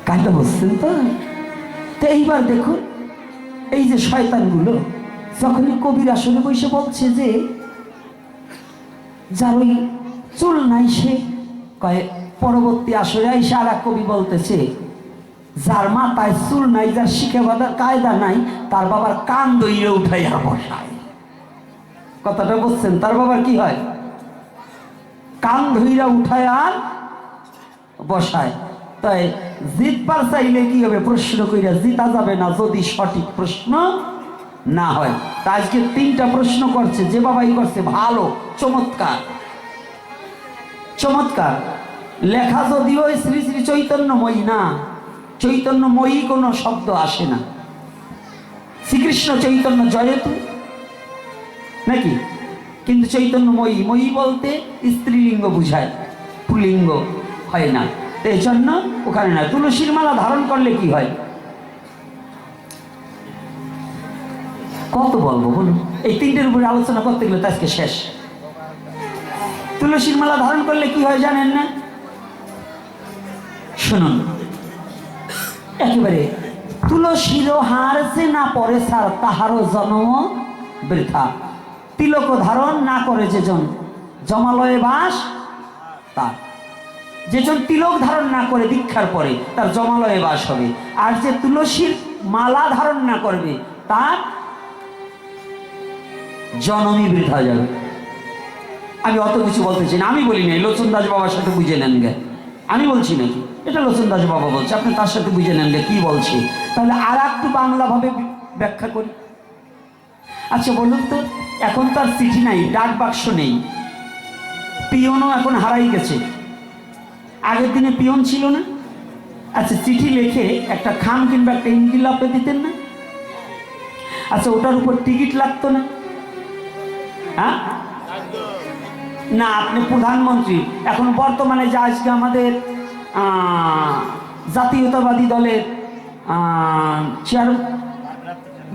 কাজটা বুঝছেন তো? তো এইবার দেখুন এই যে শয়তানগুলো যখনই কবির আসলে বসে বলছে যে যার ওই চুল নাই সে, কয় পরবর্তী আসরে এসে আর এক কবি বলতেছে যার মাথায় চুল নাই, যার শিখে বাঁধার কায়দা নাই, তার বাবার কান দইয়ে উঠাইয়া বসায়। কথাটা বুঝছেন? তার বাবার কি হয়? কান ধইরা উঠায় আর বসায়। তাই জিতবার চাইলে কি হবে? প্রশ্ন কইরা জিতা যাবে না যদি সঠিক প্রশ্ন না হয়। তা আজকে 3টা প্রশ্ন করছে, যে বাবাই করছে ভালো, চমৎকার চমৎকার লেখা। যদিও শ্রী শ্রী চৈতন্যময়ী না, চৈতন্যময়ী কোনো শব্দ আসে না। শ্রীকৃষ্ণ চৈতন্য জয়তু নাকি, কিন্তু চৈতন্যময়ী, ময়ী বলতে স্ত্রীলিঙ্গ বুঝায়, পুল্লিঙ্গ হয় না। এই জন্য ওখানে না। তুলসীর মালা ধারণ করলে কি হয়? কত বলবো বলুন? এই 3টের উপরে আলোচনা করতে গেলে তো আজকে শেষ। তুলসীর মালা ধারণ করলে কি হয় জানেন না? শুনুন একেবারে, তুলসীর হার যে না পরে সার তাহারও জন্ম বৃথা। তিলক ধারণ না করে যেজন জমালয়ে বাস তার। যেজন তিলক ধারণ না করে দীক্ষার পরে তার জমালয়ে বাস হবে। আর যে তুলসীর মালা ধারণ না করবে তার জনমই বৃথা যাবে। আমি অত কিছু বলতেছি না, আমি বলি নাই, লোচন দাস বাবার সাথে বুঝে নেন গে। আমি বলছি নাকি? এটা লোচন দাস বাবা বলছে, আপনি তার সাথে বুঝে নেন গে কি বলছি। তাহলে আর একটু বাংলাভাবে ব্যাখ্যা করি। আচ্ছা বলুন তো, এখন তার চিঠি নাই, ডাক বাক্স নেই, পিয়নও এখন হারাই গেছে। আগের দিনে পিয়ন ছিল না? আচ্ছা চিঠি লিখে একটা খাম কিংবা একটা ইনকিলাপে দিতেন না? আচ্ছা ওটার উপর টিকিট লাগতো না? হ্যাঁ না, আপনি প্রধানমন্ত্রী। এখন বর্তমানে যে আজকে আমাদের জাতীয়তাবাদী দলের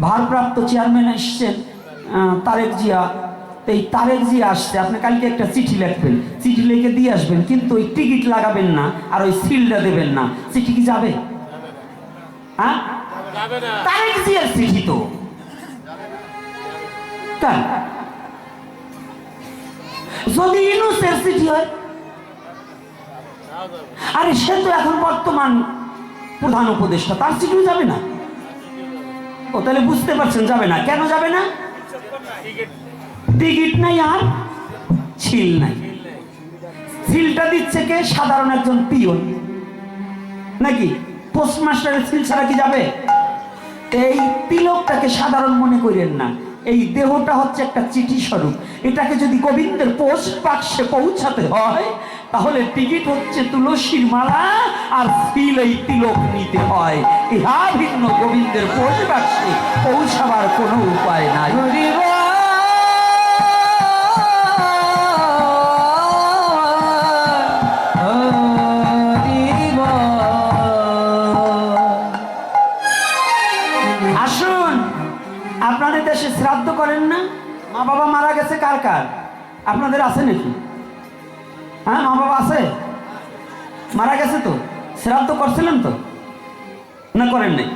ভারপ্রাপ্ত চেয়ারম্যান এসছেন তারেক জিয়া। এই তারেক জিয়া আসছে, আপনি কালকে একটা চিঠি লিখবেন, চিঠি লিখে দিয়ে আসবেন, কিন্তু ওই টিকিট লাগাবেন না আর ওই সিলটা দেবেন না। চিঠি কি যাবে? হ্যাঁ তারেক জিয়ার চিঠি তো কেন? যদি ইউনূসের চিঠি হয়, আরে সে তো এখন বর্তমান প্রধান উপদেষ্টা, তার চিঠিও যাবে না। ও তাহলে বুঝতে পারছেন যাবে না। কেন যাবে না? টিকিট নাই আর ছিল নাই। সিলটা দিচ্ছে কে? সাধারণ একজন পিয়ন নাকি? পোস্টমাস্টারের সিল ছাড়া কি যাবে? এই তিলকটাকে সাধারণ মনে করেন না, এই দেহটা হচ্ছে একটা চিঠি স্বরূপ। এটাকে যদি গোবিন্দের পোস্ট বাক্সে পৌঁছাতে হয় তাহলে টিকিট হচ্ছে তুলসীর মালা, আর সিল এই তিলক নিতে হয়। ইহা ভিন্ন গোবিন্দের পোস্ট বাক্সে পৌঁছাবার কোনো উপায় নাই। আসুন, আপনাদের দেশে শ্রাদ্ধ করেন না? মা বাবা মারা গেছে কার কার? আপনাদের আছে নাকি? হ্যাঁ, মা বাবা আছে? মারা গেছে তো? শ্রাদ্ধ করছিলেন তো না করেন নাই?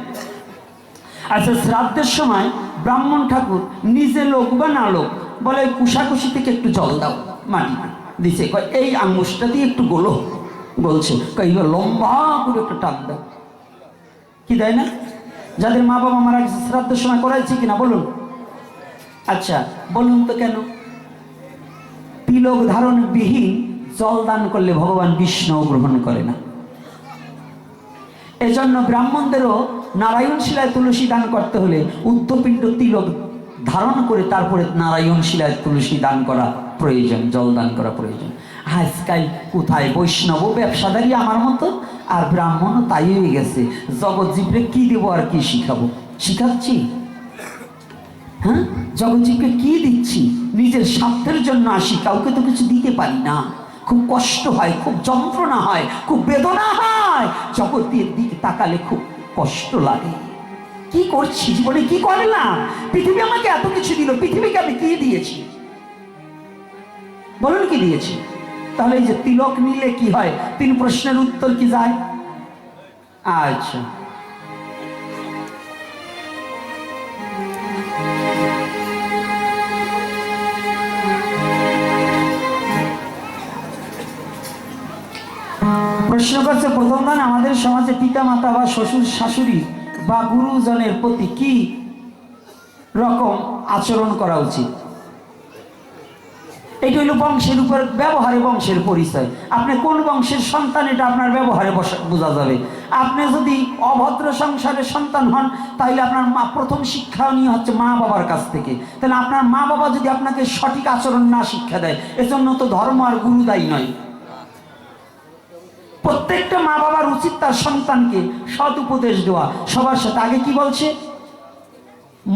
আচ্ছা, শ্রাদ্ধের সময় ব্রাহ্মণ ঠাকুর নিজে লোক বা না লোক বলে কুশাকুশি থেকে একটু জল দাও, মাটি দিছে, এই আঙ্গুসটা দিয়ে একটু গোলো, বলছে লম্বা করে একটা টান দাও, কি দেয় না? যাদের মা বাবা মারা গেছে শ্রাদ্ধের সময় করাইছে কিনা বলুন? আচ্ছা বলুন তো কেন? তিলক ধারণ বিহীন জল দান করলে ভগবান বিষ্ণু গ্রহণ করে না। এজন্য ব্রাহ্মণদেরও নারায়ণ শিলায় তুলসী দান করতে হলে উদ্ধপিণ্ড তিলক ধারণ করে তারপরে নারায়ণ শিলায় তুলসী দান করা প্রয়োজন, জল দান করা প্রয়োজন। আজকাল কোথায় বৈষ্ণব ব্যবসাদারি আমার মতো, আর ব্রাহ্মণও তাই হয়ে গেছে। জগৎ জীবরে কি দেবো আর কি শিখাবো? শিখাচ্ছি? হ্যাঁ, জগৎ জীবকে কি দিচ্ছি? নিজের স্বার্থের জন্য আসি, কাউকে তো কিছু দিতে পারি না। খুব কষ্ট হয়, খুব যন্ত্রণা হয়, খুব বেদনা হয়, জগতের দিকে তাকালে খুব কষ্ট লাগে। কি করছি জীবনে, কি করলাম? পৃথিবী আমাকে এত কিছু দিল, পৃথিবীকে আমি কি দিয়েছি বলুন? কি দিয়েছি? তাহলে এই যে তিলক নিলে কি হয়? 3 প্রশ্নের উত্তর কি যায়? আচ্ছা, প্রশ্ন করছে প্রথম দান আমাদের সমাজে পিতা মাতা বা শ্বশুর শাশুড়ি বা গুরুজনের প্রতি কি রকম আচরণ করা উচিত? এটা হইল বংশের উপর ব্যবহারে বংশের পরিচয়। আপনি কোন বংশের সন্তান এটা আপনার ব্যবহারে বোঝা যাবে। আপনি যদি অভদ্র সংসারের সন্তান হন তাহলে আপনার প্রথম শিক্ষা নিয়ে হচ্ছে মা বাবার কাছ থেকে। তাহলে আপনার মা বাবা যদি আপনাকে সঠিক আচরণ না শিক্ষা দেয়, এজন্য তো ধর্ম আর গুরু দায়ী নয়। প্রত্যেকটা মা বাবার উচিত তার সন্তানকে সৎ উপদেশ দেওয়া। সবার সাথে আগে কি বলছে?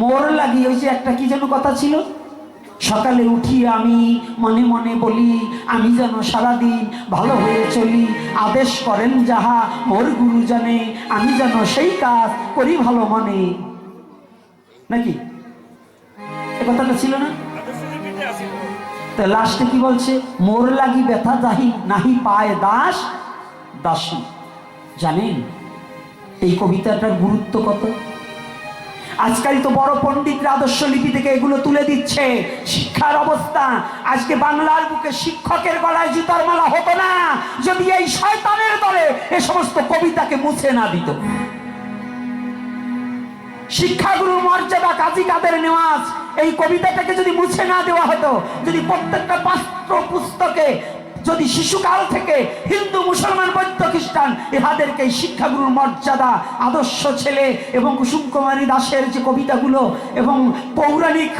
মোর লাগি, ওই যে একটা কি যেন কথা ছিল, সকালে উঠি আমি মনে মনে বলি আমি যেন সারাদিন ভালো হয়ে চলি, আদেশ করেন যাহা মোর গুরু জানে, আমি যেন সেই কাজ করি ভালো মনে, নাকি? এ কথাটা ছিল না? তো লাস্টে কি বলছে? মোর লাগি ব্যথা যাহি নাহি পায় দাস দাসী। জানেন এই কবিতাটার গুরুত্ব কত? আজকাল তো বড় পণ্ডিতরা আদর্শ লিপি থেকে এগুলো তুলে দিচ্ছে। শিক্ষার অবস্থা আজকে বাংলার বুকে শিক্ষকের গলায় জুতার মালা হতো না যদি এই শয়তানের দলে এ সমস্ত কবিতাকে মুছে না দিত। শিক্ষাগুরুর মর্যাদা কাজী কাদের নেওয়াজ এই কবিতাটাকে যদি মুছে না দেওয়া হতো, যদি প্রত্যেকটা পাঠ্য পুস্তকে যদি শিশুকাল থেকে হিন্দু মুসলমান বৌদ্ধ খ্রিস্টান ইহাদেরকে শিক্ষাগুরুর মর্যাদা, আদর্শ ছেলে এবং কুসুম কুমারী দাসের যে কবিতাগুলো এবং পৌরাণিক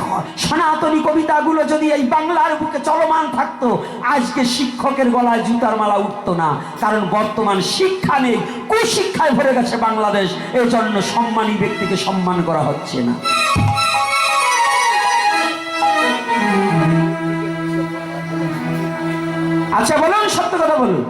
সনাতনী কবিতাগুলো যদি এই বাংলার বুকে চলমান থাকতো, আজকে শিক্ষকের গলায় জুতার মালা উঠতো না। কারণ বর্তমান শিক্ষা নেই, কুশিক্ষায় ভরে গেছে বাংলাদেশ। এই জন্য সম্মানী ব্যক্তিকে সম্মান করা হচ্ছে না। আচ্ছা বলুন, সত্য কথা বলুন,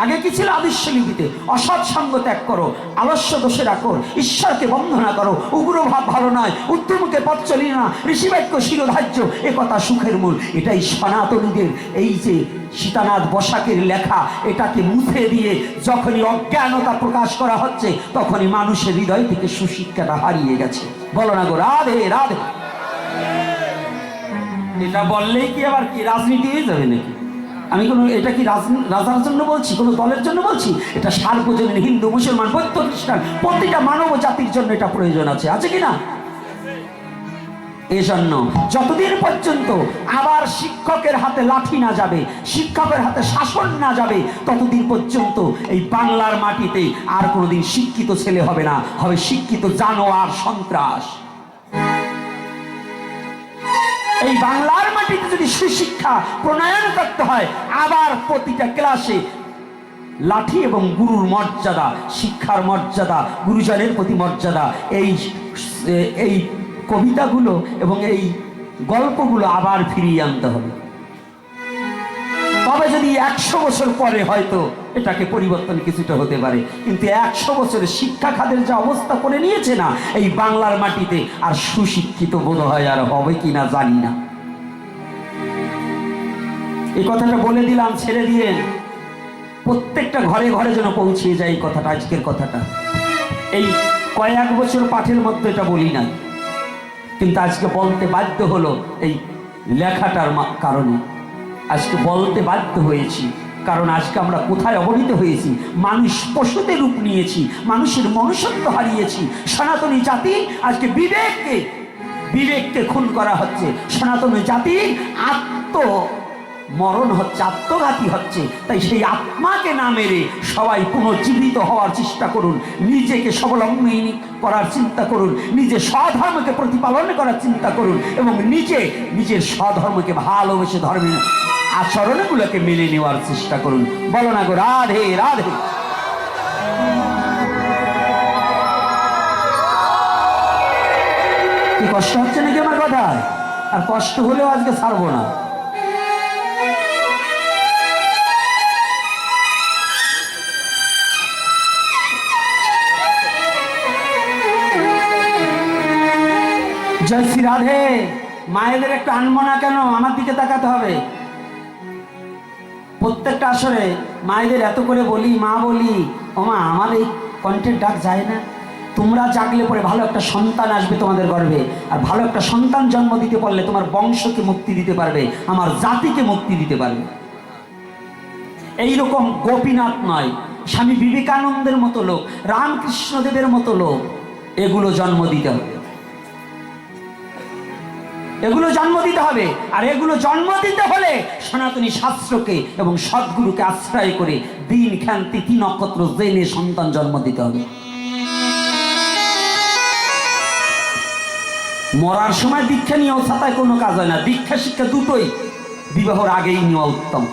আগে কি ছিল? আদর্শ লিপিতে অসৎ সঙ্গ ত্যাগ করো, আলস্য দোষে রাখো, ঈশ্বরকে বন্দনা করো, উগ্র ভাব ভালো নয়, উদ্যমকে পথ চলি না, ঋষিবাক্য শিরোধার্য, এ কথা সুখের মূল। এটাই সনাতনীদের এই যে সীতানাথ বসাকের লেখা, এটাকে মুছে দিয়ে যখনই অজ্ঞানতা প্রকাশ করা হচ্ছে তখনই মানুষের হৃদয় থেকে সুশিক্ষাটা হারিয়ে গেছে। বলো না গো রাধে রাধে। এটা বললেই কি আবার কি রাজনীতি হয়ে যাবে নাকি? আমি কোনো এটা কি রাজার জন্য বলছি, কোনো দলের জন্য বলছি? এটা সার্বজনীন হিন্দু মুসলমান বৌদ্ধ খ্রিস্টান প্রতিটা মানব জাতির জন্য এটা প্রয়োজন আছে, আছে কি না? এজন্য যতদিন পর্যন্ত আবার শিক্ষকের হাতে লাঠি না যাবে, শিক্ষকের হাতে শাসন না যাবে, ততদিন পর্যন্ত এই বাংলার মাটিতে আর কোনোদিন শিক্ষিত ছেলে হবে না, হবে শিক্ষিত জানোয়ার, সন্ত্রাস। এই বাংলার মাটিতে যদি সুশিক্ষা প্রণয়ন করতে হয়, আবার প্রতিটা ক্লাসে লাঠি এবং গুরুর মর্যাদা, শিক্ষার মর্যাদা, গুরুজনের প্রতি মর্যাদা, এই কবিতাগুলো এবং এই গল্পগুলো আবার ফিরিয়ে আনতে হবে। তবে যদি 100 বছর পরে হয়তো এটাকে পরিবর্তন কিছুটা হতে পারে, কিন্তু 100 বছরের শিক্ষা খাতের যে অবস্থা করে নিয়েছে না এই বাংলার মাটিতে, আর সুশিক্ষিত বোধ হয় আর হবে কিনা জানি না। এই কথাটা বলে দিলাম, ছেড়ে দিয়ে প্রত্যেকটা ঘরে ঘরে যেন পৌঁছিয়ে যায় এই কথাটা, আজকের কথাটা। এই কয়েক বছর পাঠের মধ্যে এটা বলি না, কিন্তু আজকে বলতে বাধ্য হলো এই লেখাটার কারণে। আজকে বলতে বাধ্য হয়েছি, কারণ আজকে আমরা কোথায় অবনীত হয়েছি? মানুষ পশুতে রূপ নিয়েছি, মানুষের মনুষ্যত্ব হারিয়েছি। সনাতনী জাতি আজকে বিবেককে খুন করা হচ্ছে, সনাতনী জাতির মরণ হচ্ছে, আত্মঘাতী হচ্ছে। তাই সেই আত্মাকে না মেরে সবাই পুনর্জীবিত হওয়ার চেষ্টা করুন, নিজেকে স্বাবলম্বী করার চিন্তা করুন, নিজের স্বধর্মকে প্রতিপালন করার চিন্তা করুন, এবং নিজের স্বধর্মকে ভালোবেসে ধর্মের আচরণগুলোকে মেনে নেওয়ার চেষ্টা করুন। বলো না গো রাধে রাধে। কি কষ্ট হচ্ছে নাকি আমার কথা? আর কষ্ট হলেও আজকে ছাড়বো না। জয় শ্রী রাধে। মায়েদের একটু আনবো না কেন? আমার দিকে তাকাতে হবে। প্রত্যেকটা আসরে মায়েদের এত করে বলি, মা বলি, ও মা আমার এই কণ্ঠের ডাক যায় না? তোমরা জাগলে পরে ভালো একটা সন্তান আসবে তোমাদের গর্ভে, আর ভালো একটা সন্তান জন্ম দিতে পারলে তোমার বংশকে মুক্তি দিতে পারবে, আমার জাতিকে মুক্তি দিতে পারবে। এইরকম গোপীনাথ নয়, স্বামী বিবেকানন্দের মতো লোক, রামকৃষ্ণদেবের মতো লোক, এগুলো জন্ম দিতে হবে, এগুলো জন্ম দিতে হবে। আর এগুলো জন্ম দিতে হলে সনাতনী শাস্ত্রকে এবং সদ্গুরুকে আশ্রয় করে দিন খান তিথি নক্ষত্র জেনে সন্তান জন্ম দিতে হবে। মরার সময় দীক্ষা নিয়েও ছাতায় কোনো কাজ হয় না। দীক্ষা শিক্ষা দুটোই বিবাহর আগেই নেওয়া উত্তম।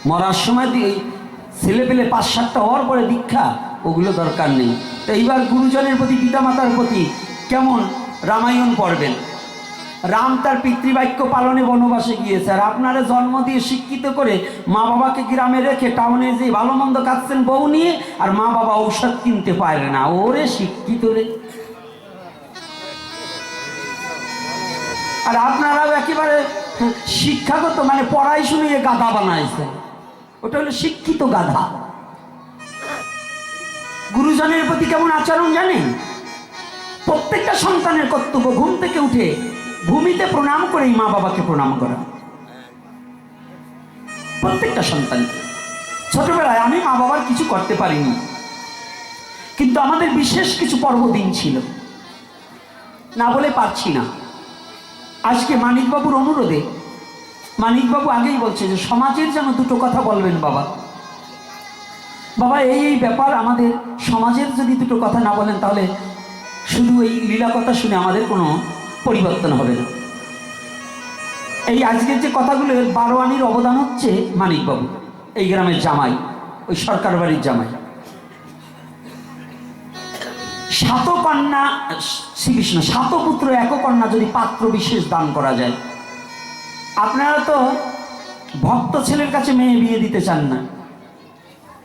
মরার সময় ছেলে পেলে 5-7টা হওয়ার পরে দীক্ষা, ওগুলো দরকার নেই। তো এইবার গুরুজনের প্রতি, পিতামাতার প্রতি কেমন রামায়ণ পড়বেন। রাম তার পিতৃবাক্য পালনে বনবাসে গিয়েছে, আর আপনারা জন্ম দিয়ে শিক্ষিত করে মা বাবাকে গ্রামে রেখে টাউনে যে ভালো মন্দ খাচ্ছেন বউ নিয়ে, আর মা বাবা ঔষধ কিনতে পারে না। ওরে শিক্ষিত রে। আর আপনারাও একেবারে শিক্ষাগত মানে পড়াই শুনিয়ে গাধা বানাইছেন, ওটা হলো শিক্ষিত গাধা। গুরুজনের প্রতি কেমন আচরণ জানেন? প্রত্যেকটা সন্তানের কর্তব্য ঘুম থেকে উঠে ভূমিতে প্রণাম করেই মা বাবাকে প্রণাম করা। প্রত্যেকটা সন্তানকে। ছোটবেলায় আমি মা বাবার কিছু করতে পারিনি, কিন্তু আমাদের বিশেষ কিছু পর্বদিন ছিল, না বলে পারছি না। আজকে মানিকবাবুর অনুরোধে, মানিকবাবু আগেই বলছে যে সমাজের যেন দুটো কথা বলবেন বাবা। বাবা এই ব্যাপার, আমাদের সমাজের যদি দুটো কথা না বলেন তাহলে শুধু এই লীলা কথা শুনে আমাদের কোনো পরিবর্তন হবে না। এই আজকের যে কথাগুলো 12 আনির অবদান হচ্ছে মানিকবাবু, এই গ্রামের জামাই, ওই সরকার বাড়ির জামাই। 7 কন্যা, শ্রীকৃষ্ণ 7 পুত্র 1 কন্যা যদি পাত্র বিশেষ দান করা যায়। আপনারা তো ভক্ত ছেলের কাছে মেয়ে বিয়ে দিতে চান না।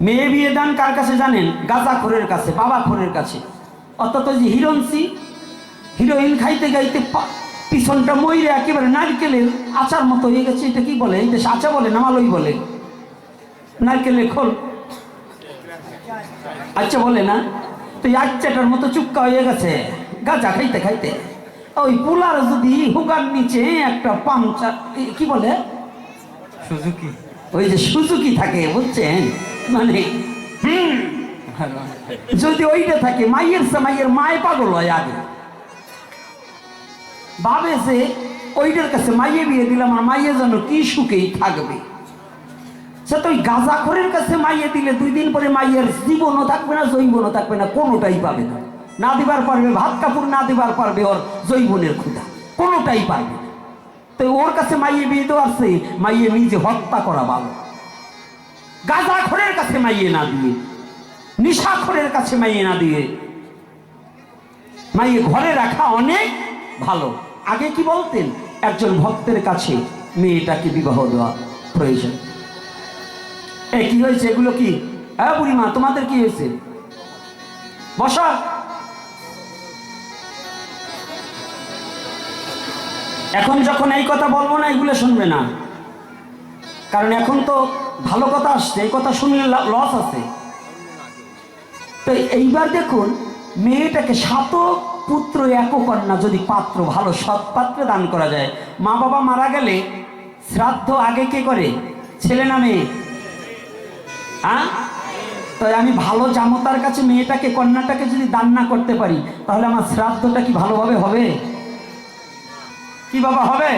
মেয়ে বিয়ে দান কার কাছে জানেন? গাঁজাখোরের কাছে, বাবাখোরের কাছে। অর্থাৎ যে হিরোইন খাইতে গাইতে পিছনটা মইরে একেবারে নারকেলের আচার মতো হয়ে গেছে। এটা কি বলে? এই দেশে আচা বলে না মালই বলে? নারকেলের খোল আচ্ছা বলে না? তো এই আচ্চাটার মতো চুক্কা হয়ে গেছে গাঁজা খাইতে খাইতে। ওই পুলার যদি হুগার নিচে একটা পাংচার, কি বলে, সুজুকি, ওই যে সুজুকি থাকে বুঝছেন, মানে যদি ওইটা থাকে, মায়ের মায়ের মায় পাগল হয় আগে। ভাবে যে ওইটার কাছে মাইয়ে বিয়ে দিলাম আর মাইয়ে যেন কি সুখেই থাকবে। সে তো ওই গাঁজাখোরের কাছে মাইয়ে দিলে 2 দিন পরে মাইয়ের জীবনও থাকবে না, জৈবনও থাকবে না, কোনোটাই পাবে না। না দিবার পারবে ভাত কাপড়, না দিবার পারবে ওর জৈবনের ক্ষুধা, কোনোটাই পারবে না। তো ওর কাছে মাইয়ে বিয়ে দেওয়া আছে, মাইয়ে নিজে হত্যা করা ভালো। গাঁজাখোরের কাছে মাইয়ে না দিয়ে, নিশাখোরের কাছে মাইয়ে না দিয়ে মাইয়ে ঘরে রাখা অনেক ভালো। আগে কি বলতেন, একজন ভক্তের কাছে মেয়েটাকে বিবাহ দেওয়া প্রয়োজন। কি হয়েছে এগুলো কি? হ্যাঁ বুড়িমা, তোমাদের কি হয়েছে? বসা। এখন যখন এই কথা বলবো না, এগুলো শুনবে না, কারণ এখন তো ভালো কথা আসছে, এই কথা শুনলে লস আছে। তো এইবার দেখুন, মেয়েটাকে 7 পুত্র 1 কন্যা যদি পাত্র, ভালো সৎ পাত্রে দান করা যায়। মা বাবা মারা গেলে শ্রাদ্ধ আগে কে করে, ছেলে না মেয়ে? হ্যাঁ, তো আমি ভালো জামতার কাছে মেয়েটাকে, কন্যাটাকে যদি দান না করতে পারি, তাহলে আমার শ্রাদ্ধটা কি ভালোভাবে হবে? কি বাবা হবে?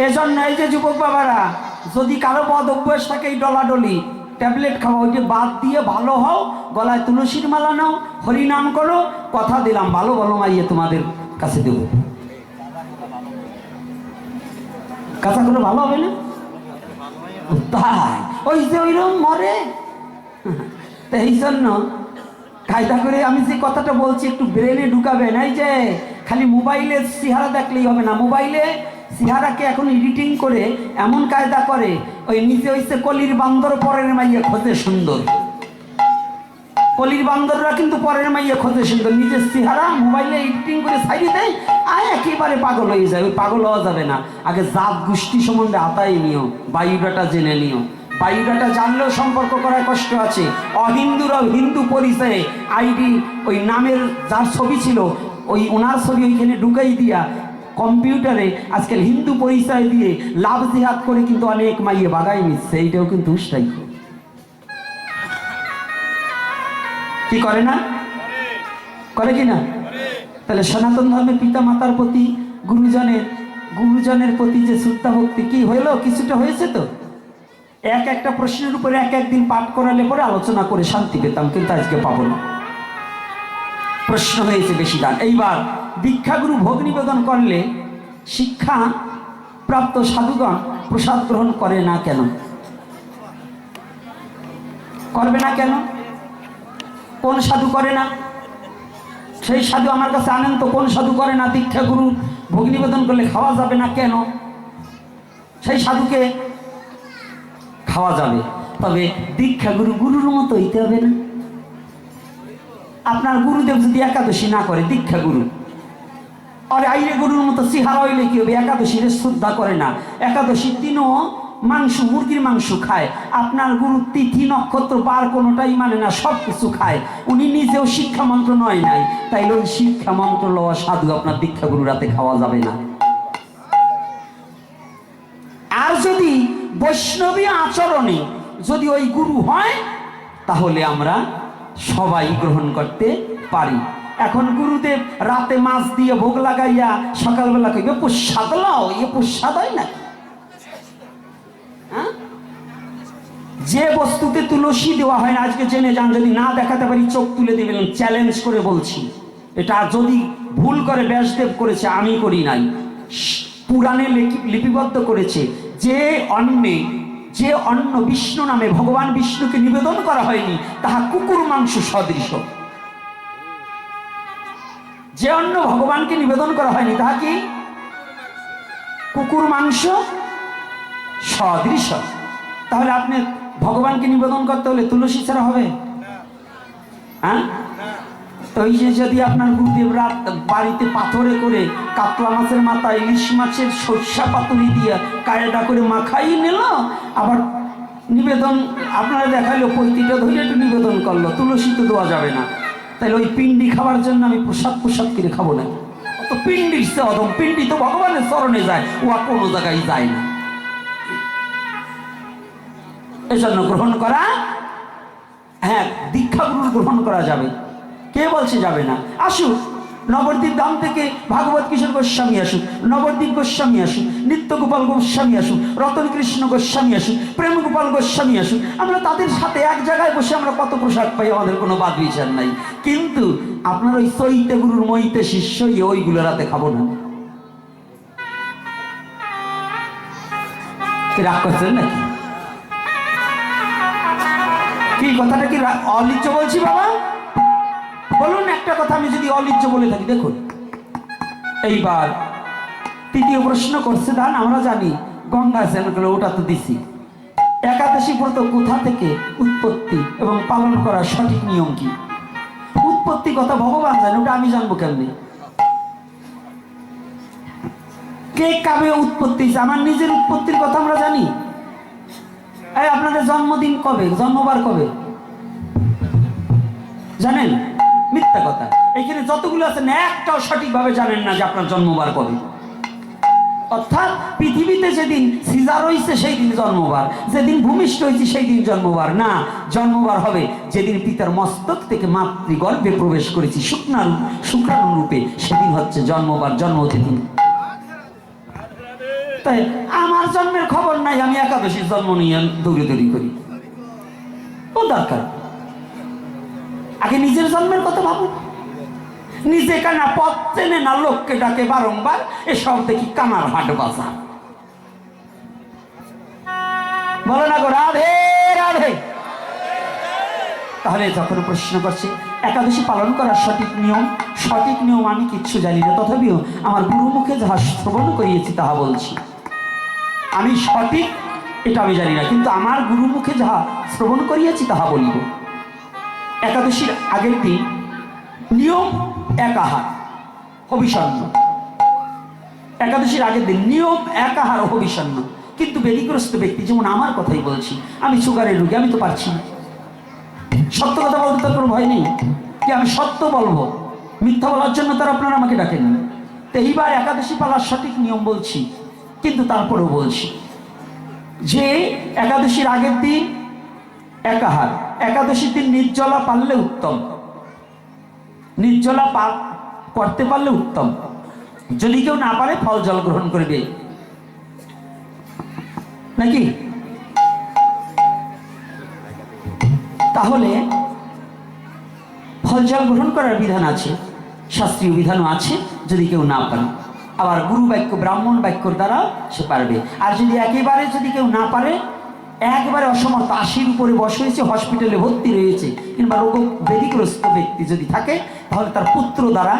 এজন্য এই যে যুবক বাবারা, যদি কারো বদ অভ্যাস থাকে এই ডলাডলি ট্যাবলেট খাওয়া, ওইটা বাদ দিয়ে ভালো হও, গলায় তুলসীর মালা নাও, হরিনাম করো, কথা দিলাম ভালো ভালো মাইয়ে তোমাদের কাছে দেবো। কাঁচা করে ভালো হবে না? তাই ওই যে ওইরকম মরে। তো এই জন্য কায়দা করে আমি যে কথাটা বলছি একটু ব্রেনে ঢুকাবেন। এই যে খালি মোবাইলের চেহারা দেখলেই হবে না, মোবাইলে চেহারাকে এখন এডিটিং করে এমন কায়দা করে, ওই নিজে হইছে কলির বান্দর, পরের মাইয়ে খোঁজে সুন্দর। কলির বান্দররা কিন্তু পরের মাইয়ে খোঁজে সুন্দর, নিজের চেহারা মোবাইলে এডিটিং করে ছাড়িয়ে দেয়, আর একেবারে পাগল হয়ে যায়। ওই পাগল হওয়া যাবে না, আগে জাত গোষ্ঠী সম্বন্ধে আতাই নিও, বায়োডাটা জেনে নিও। বায়োডাটা জানলেও সম্পর্ক করার কষ্ট আছে। অহিন্দুরাও হিন্দু পরিচয়ে আইডি, ওই নামের যার ছবি ছিল ওই ওনার ছবি ওইখানে ঢুকাই দিয়া কম্পিউটারে আজকাল হিন্দু পরিচয় দিয়ে লাভ জিহাদ করে কিন্তু অনেক মাইয়ে বাগাই নিচ্ছে। এইটাও কিন্তু উস্তাই কি করে না, করে কি না? তাহলে সনাতন ধর্মের পিতা মাতার প্রতি, গুরুজনের প্রতি যে শ্রদ্ধা ভক্তি কি হইলো, কিছুটা হয়েছে তো। একটা প্রশ্নের উপরে একদিন পাঠ করালে পরে আলোচনা করে শান্তি পেতাম, কিন্তু আজকে পাবো না। প্রশ্ন হয়েছে বেশি দান। এইবার দীক্ষাগুরু ভোগ নিবেদন করলে শিক্ষা প্রাপ্ত সাধুগণ প্রসাদ গ্রহণ করে না কেন? করবে না কেন? কোন সাধু করে না? সেই সাধু আমার কাছে আনেন তো, কোন সাধু করে না? দীক্ষাগুরু ভোগ নিবেদন করলে খাওয়া যাবে না কেন? সেই সাধুকে খাওয়া যাবে, তবে দীক্ষাগুরু গুরুর মতো হইতে হবে না। আপনার গুরুদেব যদি একাদশী না করে, দীক্ষাগুরু আর আইরে গুরুর মতো চেহারা হইলে কি হবে? একাদশীর শ্রদ্ধা করে না, একাদশীর দিনও মাংস, মুরগির মাংস খায়। আপনার গুরু তিথি নক্ষত্র বার কোনোটাই মানে না, সব কিছু খায়। উনি নিজেও শিক্ষা মন্ত্র নয় নাই, তাইলে ওই শিক্ষা মন্ত্র লওয়া সাধু আপনার দীক্ষাগুরু রাতে খাওয়া যাবে না। আর যদি বৈষ্ণবী আচরণে যদি ওই গুরু হয়, তাহলে আমরা সবাই গ্রহণ করতে পারি। এখন গুরুদেব রাতে মাছ দিয়ে ভোগ লাগাইয়া সকালবেলা কইবে প্রসাদ লাও, এ প্রসাদ হয় না। যে বস্তুতে তুলসী দেওয়া হয় না, আজকে জেনে যান, যদি না দেখাতে পারি চোখ তুলে দিবেন, চ্যালেঞ্জ করে বলছি। এটা যদি ভুল করে ব্যাসদেব করেছে, আমি করি নাই, পুরাণে লিপিবদ্ধ করেছে। যে অন্ন বিষ্ণু নামে ভগবান বিষ্ণুকে নিবেদন করা হয়নি, তাহা কুকুর মাংস সদৃশ। যে অন্ন ভগবানকে নিবেদন করা হয়নি, তাহা কি? কুকুর মাংস সদৃশ। তাহলে আপনি ভগবানকে নিবেদন করতে হলে তুলসী ছাড়া হবে? হ্যাঁ, তো এই যে যদি আপনার গুরুদেব রাত বাড়িতে পাথরে করে কাতলা মাছের মাথা, ইলিশ মাছের সর্ষা পাতুরি দিয়া কায়দা করে মাখাই নিল, আবার নিবেদন আপনারা দেখাইলো, পৈতিটা ধরে একটু নিবেদন করলো, তুলসী তো দেওয়া যাবে না, তাহলে ওই পিণ্ডি খাওয়ার জন্য আমি প্রসাদ করে খাবো না। তো পিণ্ডির সে অদম, পিণ্ডি তো ভগবানের চরণে যায়, ও আর কোনো জায়গায় যায় না। এজন্য গ্রহণ করা, হ্যাঁ, দীক্ষাগুরু গ্রহণ করা যাবে। কে বলছে যাবে না? আসুক, নবদ্বীপ ধাম থেকে ভাগবত কিশোর গোস্বামী আসুক, নবদ্বীপ গোস্বামী আসুক, নিত্যগোপাল গোস্বামী আসুক, রতন কৃষ্ণ গোস্বামী আসুক, প্রেম গোপাল গোস্বামী আসুক, আমরা তাদের সাথে এক জায়গায় বসে আমরা কত প্রসাদ পাই, আমাদের কোনো বাদ বিচার নাই। কিন্তু আপনার ওই সইতে গুরুর মইতে শিষ্য ওইগুলো রাতে খাবো না। রাগ করছেন নাকি? কি কথাটা কি অলিজ্জ বলছি বাবা? বলুন একটা কথা, আমি যদি অলিজ্জ বলে থাকি। দেখুন এইবার তৃতীয় প্রশ্ন করছে, দান আমরা জানি গঙ্গা স্নান করলে, ওটা তো দিছি। একাদশী ব্রত কোথা থেকে উৎপত্তি এবং পালন করার সঠিক নিয়ম কি? উৎপত্তি কথা ভগবান জানে, ওটা আমি জানবো কেমনি? কে কবে উৎপত্তি? আমার নিজের উৎপত্তির কথা আমরা জানি। এই আপনাদের জন্মদিন কবে, জন্মবার কবে জানেন? মিথ্যা কথা। এখানে যতগুলো আছেন একটাও সঠিকভাবে জানেন না যে আপনার জন্মবার কবে। অর্থাৎ পৃথিবীতে যেদিন সিজার হয়েছে সেই দিন জন্মবার, যেদিন ভূমিষ্ঠ হয়েছে সেই দিন জন্মবার না। জন্মবার হবে যেদিন পিতার মস্তক থেকে মাতৃগর্ভে প্রবেশ করেছি শুক্রাণু রূপে, সেদিন হচ্ছে জন্মবার, জন্মতিথি। তাই আমার জন্মের খবর নাই, আমি একাদশীর জন্ম নিয়ে দৌড়ি করি, ও দরকার। আগে নিজের জন্মের কথা ভাবুন। নিজে কানা পথ চেনে না, লোককে ডাকে বারংবার, এসব দেখি কানার হাট বাজার। বলো না গো রাধে রাধে। তাহলে যখন প্রশ্ন করছে একাদশী পালন করার সঠিক নিয়ম আমি কিচ্ছু জানি না, তথাপিও আমার গুরুমুখে যাহা শ্রবণ করিয়েছি তাহা বলছি। আমি সঠিক এটা আমি জানি না, কিন্তু আমার গুরুমুখে যাহা শ্রবণ করিয়েছি তাহা বলিব। একাদশীর আগের দিন নিয়ম এক আহার হবিষণ্য। একাদশীর আগের দিন নিয়ম এক আহার হবিষণ্য। কিন্তু বেদিগ্রস্ত ব্যক্তি, যেমন আমার কথাই বলছি, আমি সুগারের রোগী, আমি তো পারছি না। সত্য কথা বলতে তার কোনো ভয় নেই কি আমি সত্য বলবো? মিথ্যা বলার জন্য তার আপনারা আমাকে ডাকেন। তো এইবার একাদশী পালার সঠিক নিয়ম বলছি, কিন্তু তারপরেও বলছি যে একাদশীর আগের দিন একাহার, একাদশীর দিন নির্জলা পারলে উত্তম, নির্জলা পাক করতে পারলে উত্তম। যদি কেউ না পারে ফল জল গ্রহণ করবে নাকি? তাহলে ফল জল গ্রহণ করার বিধান আছে, শাস্ত্রীয় বিধানও আছে যদি কেউ না পারে। আবার গুরু বাক্য ব্রাহ্মণ বাক্যর দ্বারা সে পারবে। আর যদি একেবারে যদি কেউ না পারে, একবারে অসমর্থ, 80-র উপরে বয়স হয়েছে, হসপিটালে ভর্তি রয়েছে, কিংবা রোগ ব্যাধিগ্রস্ত ব্যক্তি যদি থাকে, তাহলে তার পুত্র দ্বারা,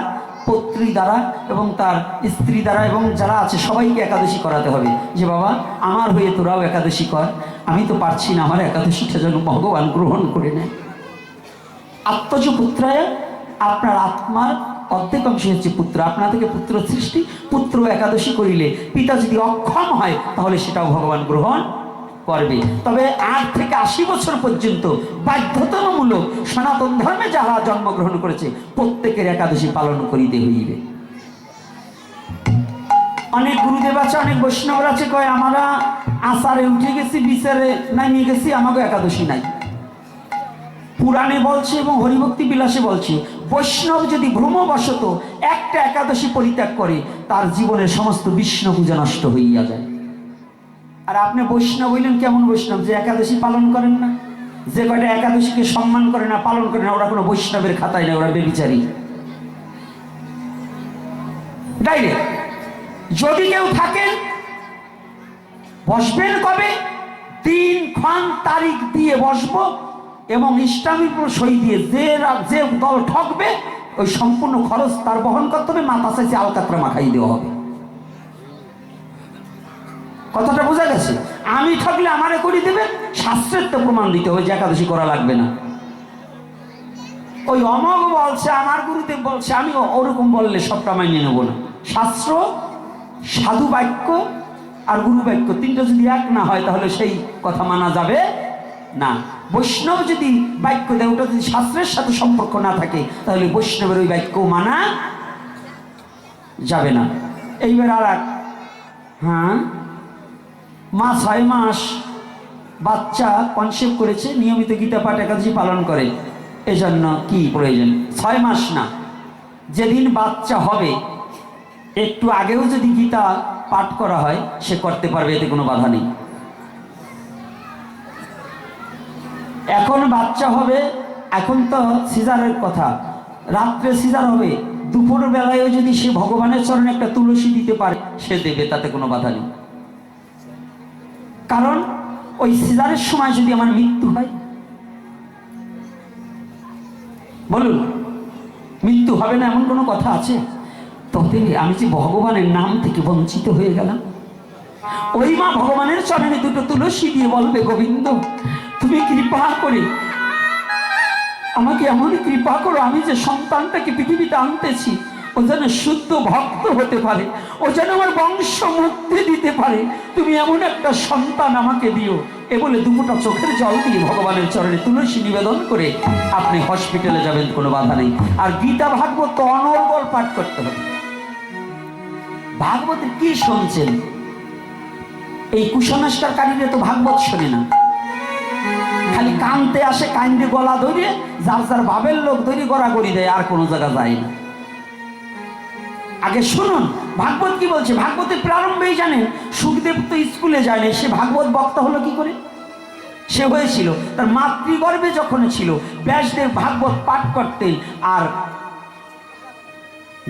পত্রী দ্বারা এবং তার স্ত্রী দ্বারা এবং যারা আছে সবাইকে একাদশী করাতে হবে। যে বাবা আমার হয়ে তোরাও একাদশী কর, আমি তো পারছি না, আমার একাদশীটা যেন ভগবান গ্রহণ করে নেয়। আত্মজ পুত্রায়, আপনার আত্মার অর্ধেক অংশ হচ্ছে পুত্র, আপনা থেকে পুত্র সৃষ্টি। পুত্র একাদশী করিলে পিতা যদি অক্ষম হয় তাহলে সেটাও ভগবান গ্রহণ করবে। তবে 8 থেকে 80 বছর পর্যন্ত বাধ্যতামূলক সনাতন ধর্মে যারা জন্মগ্রহণ করেছে প্রত্যেকের একাদশী পালন করিতে হইবে। অনেক গুরুদেব আছে, অনেক বৈষ্ণব আছে, কয় আমরা আচারে উঠে গেছি, বিচারে নামিয়ে গেছি, আমাকে একাদশী নাই। পুরাণে বলছে এবং হরিভক্তি বিলাসে বলছে, বৈষ্ণব যদি ভ্রমবশত একটা একাদশী পরিত্যাগ করে তার জীবনের সমস্ত বিষ্ণু পূজা নষ্ট হইয়া যায়। আর আপনি বৈষ্ণব হইলেন কেমন বৈষ্ণব? যে একাদশী পালন করেন না, যে কয়টা একাদশীকে সম্মান করে না, পালন করে না, ওরা কোনো বৈষ্ণবের খাতায় নেই, ওরা বেবিচারী ডাইরেক্ট। যদি কেউ থাকেন, বসবেন কবে? দিন ক্ষণ তারিখ দিয়ে বসবো এবং ইসলামীর উপর সই দিয়ে যে দল ঠকবে ওই সম্পূর্ণ খরচ তার বহন করতে হবে, মাথা চাইছে আলকাতরা মাখাই দেওয়া হবে। কথাটা বোঝা গেছে? আমি ঠকলে আমারে করে দেবে, শাস্ত্রের তো প্রমাণ দিতে হবে যে একাদশী করা লাগবে না। ওই অমগ বলছে, আমার গুরুদেব বলছে, আমি ওরকম বললে সবটা মানিয়ে নেবো না। শাস্ত্র, সাধু বাক্য আর গুরু বাক্য তিনটা যদি এক না হয় তাহলে সেই কথা মানা যাবে না। বৈষ্ণব যদি বাক্য দেয়, ওটা যদি শাস্ত্রের সাথে সম্পর্ক না থাকে তাহলে বৈষ্ণবের ওই বাক্য মানা যাবে না। এইবার আর এক, হ্যাঁ, মা 6 মাস বাচ্চা কনসেপ্ট করেছে, নিয়মিত গীতা পাঠ একাদশী পালন করে, এজন্য কি প্রয়োজন? 6 মাস না, যেদিন বাচ্চা হবে একটু আগেও যদি গীতা পাঠ করা হয় সে করতে পারবে, এতে কোনো বাধা নেই। এখন বাচ্চা হবে, এখন তো সিজারের কথা, রাত্রে সিজার হবে, দুপুর বেলায়ও যদি সে ভগবানের চরণে একটা তুলসী দিতে পারে সে দেবে, তাতে কোনো বাধা নেই। কারণ ওই সিজারের সময় যদি আমার মৃত্যু হয়, বলুন মৃত্যু হবে না এমন কোনো কথা আছে? তবে আমি যে ভগবানের নাম থেকে বঞ্চিত হয়ে গেলাম। ওই মা ভগবানের চরণে দুটো তুলসী দিয়ে বলবে, গোবিন্দ তুমি কৃপা করে আমাকে এমন কৃপা করো, আমি যে সন্তানটাকে পৃথিবীতে আনতেছি ও যেন শুদ্ধ ভক্ত হতে পারে, ও যেন আমার বংশ মুক্তি দিতে পারে, তুমি এমন একটা সন্তান আমাকে দিও। এ বলে দুপুরটা চোখের জল দিয়ে ভগবানের চরণে তুলসী নিবেদন করে আপনি হসপিটালে যাবেন, কোনো বাধা নেই। আর গীতা ভাগবত তো অনর্গল পাঠ করতে হবে। ভাগবতের কি শুনছেন? এই কুসংস্কারকারীরা তো ভাগবত শোনে না, খালি কানতে আসে, কান্দে গলা ধরে যার যার বাবের লোক ধরে গড়াগড়ি দেয়, আর কোনো জায়গা যায় না। আগে শুনুন ভাগবত কি বলছে। ভাগবতের প্রারম্ভেই জানেন সুখদেব তো স্কুলে যায় না, সে ভাগবত বক্তা হলো কি করে? সে হয়েছিল তার মাতৃগর্ভে যখন ছিল, ব্যাসদেব ভাগবত পাঠ করতেন আর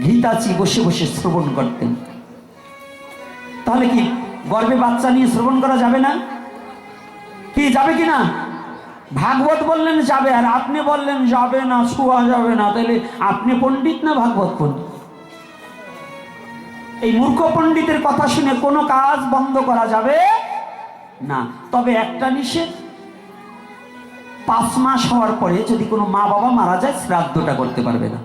গীতাজি বসে বসে শ্রবণ করতেন। তাহলে কি গর্ভে বাচ্চা নিয়ে শ্রবণ করা যাবে না? কি যাবে কি না? ভাগবত বললেন যাবে, আর আপনি বললেন যাবে না, শোয়া যাবে না। তাহলে আপনি পণ্ডিত না ভাগবত পণ্ডিত? এই মূর্খ পণ্ডিতের কথা শুনে কোনো কাজ বন্ধ করা যাবে না। তবে একটা নিষেধ, 5 মাস হওয়ার পরে যদি কোনো মা বাবা মারা যায় শ্রাদ্ধটা করতে পারবে না।